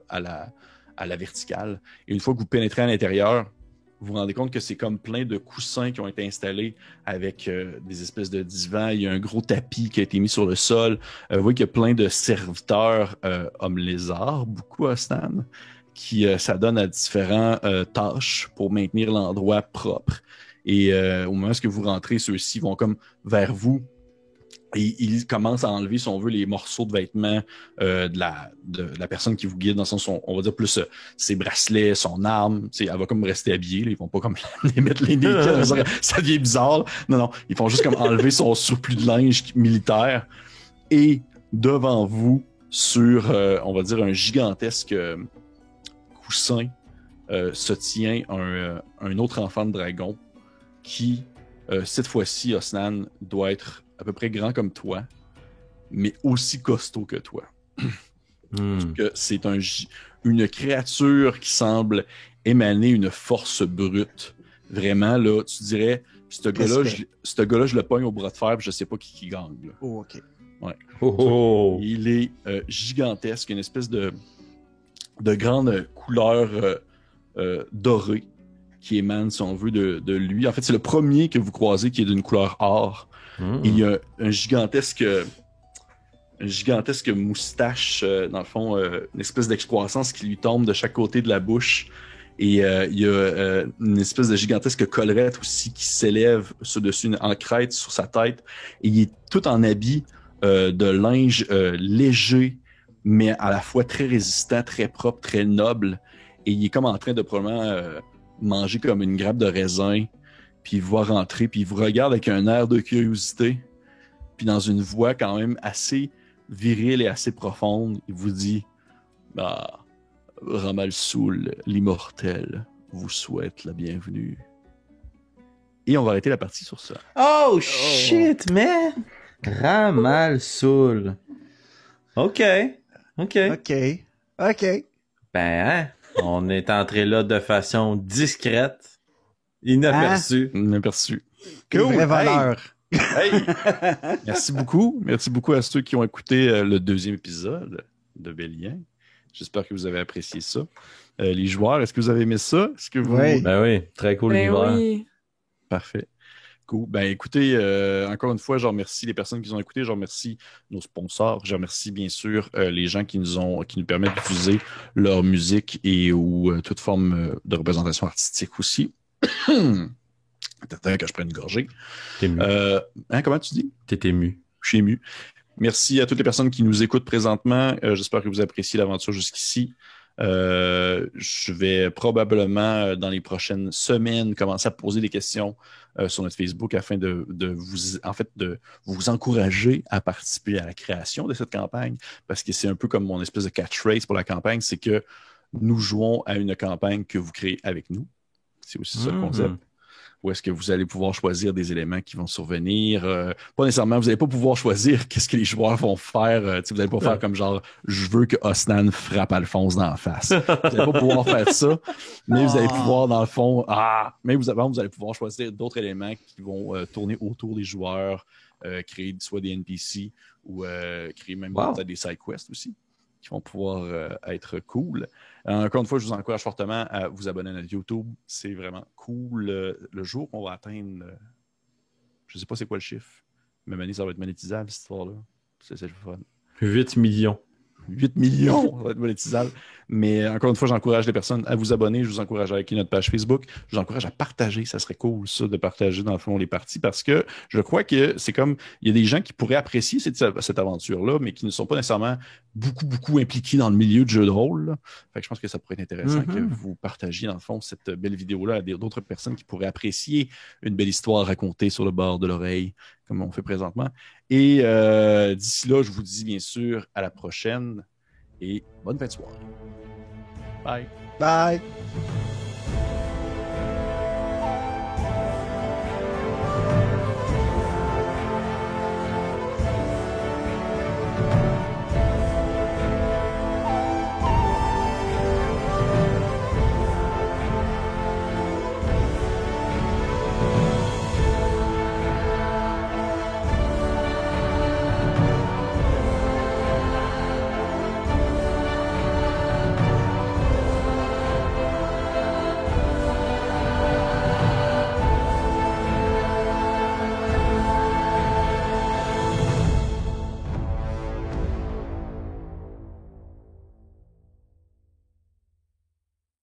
Speaker 1: à la verticale. Et une fois que vous pénétrez à l'intérieur, vous vous rendez compte que c'est comme plein de coussins qui ont été installés avec des espèces de divans. Il y a un gros tapis qui a été mis sur le sol. Vous voyez qu'il y a plein de serviteurs hommes lézards, beaucoup à Stan, qui s'adonnent à différentes tâches pour maintenir l'endroit propre. Et au moment où vous rentrez, ceux-ci vont comme vers vous. Et il commence à enlever, si on veut, les morceaux de vêtements de la personne qui vous guide, dans le sens, on va dire plus ses bracelets, son arme. Elle va comme rester habillée. Là, ils vont pas comme les mettre les naked. Ça devient bizarre. Non, ils font juste comme enlever son surplus de linge militaire. Et devant vous, sur, on va dire, un gigantesque coussin, se tient un autre enfant de dragon qui, cette fois-ci, Osnan, doit être à peu près grand comme toi, mais aussi costaud que toi. Que c'est une créature qui semble émaner une force brute. Vraiment, là, tu dirais, ce gars-là, je le pogne au bras de fer, puis je sais pas qui gagne. Là.
Speaker 3: Oh, OK.
Speaker 1: Ouais.
Speaker 2: Oh.
Speaker 1: Il est gigantesque, une espèce de grande couleur dorée qui émane, si on veut, de lui. En fait, c'est le premier que vous croisez qui est d'une couleur or. Il y a un gigantesque moustache, dans le fond, une espèce d'excroissance qui lui tombe de chaque côté de la bouche. Et il y a une espèce de gigantesque collerette aussi qui s'élève au-dessus, en crête sur sa tête. Et il est tout en habit de linge léger, mais à la fois très résistant, très propre, très noble. Et il est comme en train de probablement manger comme une grappe de raisin. Puis il vous voit rentrer, puis il vous regarde avec un air de curiosité. Puis dans une voix quand même assez virile et assez profonde, il vous dit « Ah, Ramal-Soul, l'immortel, vous souhaite la bienvenue. » Et on va arrêter la partie sur ça.
Speaker 2: Oh shit, man! Ramal-Soul. OK. Ben, on est entré là de façon discrète, inaperçue.
Speaker 1: Inaperçu.
Speaker 3: Une vraie valeur.
Speaker 1: Hey! Merci beaucoup. Merci beaucoup à ceux qui ont écouté le deuxième épisode de Bélien. J'espère que vous avez apprécié ça. Les joueurs, est-ce que vous avez aimé ça? Est-ce que vous...
Speaker 3: Oui.
Speaker 2: Ben oui, très cool l'univers.
Speaker 4: Oui.
Speaker 1: Parfait. Cool. Ben écoutez, encore une fois, je remercie les personnes qui nous ont écoutés, je remercie nos sponsors, je remercie bien sûr les gens qui nous permettent d'utiliser leur musique et ou toute forme de représentation artistique aussi. Peut-être que je prenne une gorgée.
Speaker 2: T'es ému.
Speaker 1: Comment tu dis?
Speaker 2: T'es ému.
Speaker 1: Je suis ému. Merci à toutes les personnes qui nous écoutent présentement. J'espère que vous appréciez l'aventure jusqu'ici. Je vais probablement, dans les prochaines semaines, commencer à poser des questions sur notre Facebook afin de vous encourager à participer à la création de cette campagne, parce que c'est un peu comme mon espèce de catchphrase pour la campagne, c'est que nous jouons à une campagne que vous créez avec nous. C'est aussi ça le concept. Où est-ce que vous allez pouvoir choisir des éléments qui vont survenir. Pas nécessairement, vous n'allez pas pouvoir choisir qu'est-ce que les joueurs vont faire. Vous n'allez pas faire comme genre, je veux que Osnan frappe Alphonse dans la face. Vous n'allez pas pouvoir faire ça, mais vous allez pouvoir, dans le fond, vous allez pouvoir choisir d'autres éléments qui vont tourner autour des joueurs, créer soit des NPC ou créer même peut-être des side quests aussi, qui vont pouvoir être cool. Encore une fois, je vous encourage fortement à vous abonner à notre YouTube. C'est vraiment cool. Le jour qu'on va atteindre, je ne sais pas c'est quoi le chiffre, mais ça va être monétisable, cette histoire-là. C'est le fun.
Speaker 2: 8 millions.
Speaker 1: 8 millions, ça va être monétisable. Mais encore une fois, j'encourage les personnes à vous abonner. Je vous encourage à liker notre page Facebook. Je vous encourage à partager. Ça serait cool, ça, de partager, dans le fond, les parties parce que je crois que c'est comme, il y a des gens qui pourraient apprécier cette aventure-là, mais qui ne sont pas nécessairement beaucoup impliqués dans le milieu de jeux de rôle, là. Fait que je pense que ça pourrait être intéressant que vous partagiez, dans le fond, cette belle vidéo-là à d'autres personnes qui pourraient apprécier une belle histoire racontée sur le bord de l'oreille, comme on fait présentement. Et d'ici là, je vous dis bien sûr à la prochaine et bonne fin de soirée. Bye.
Speaker 3: Bye!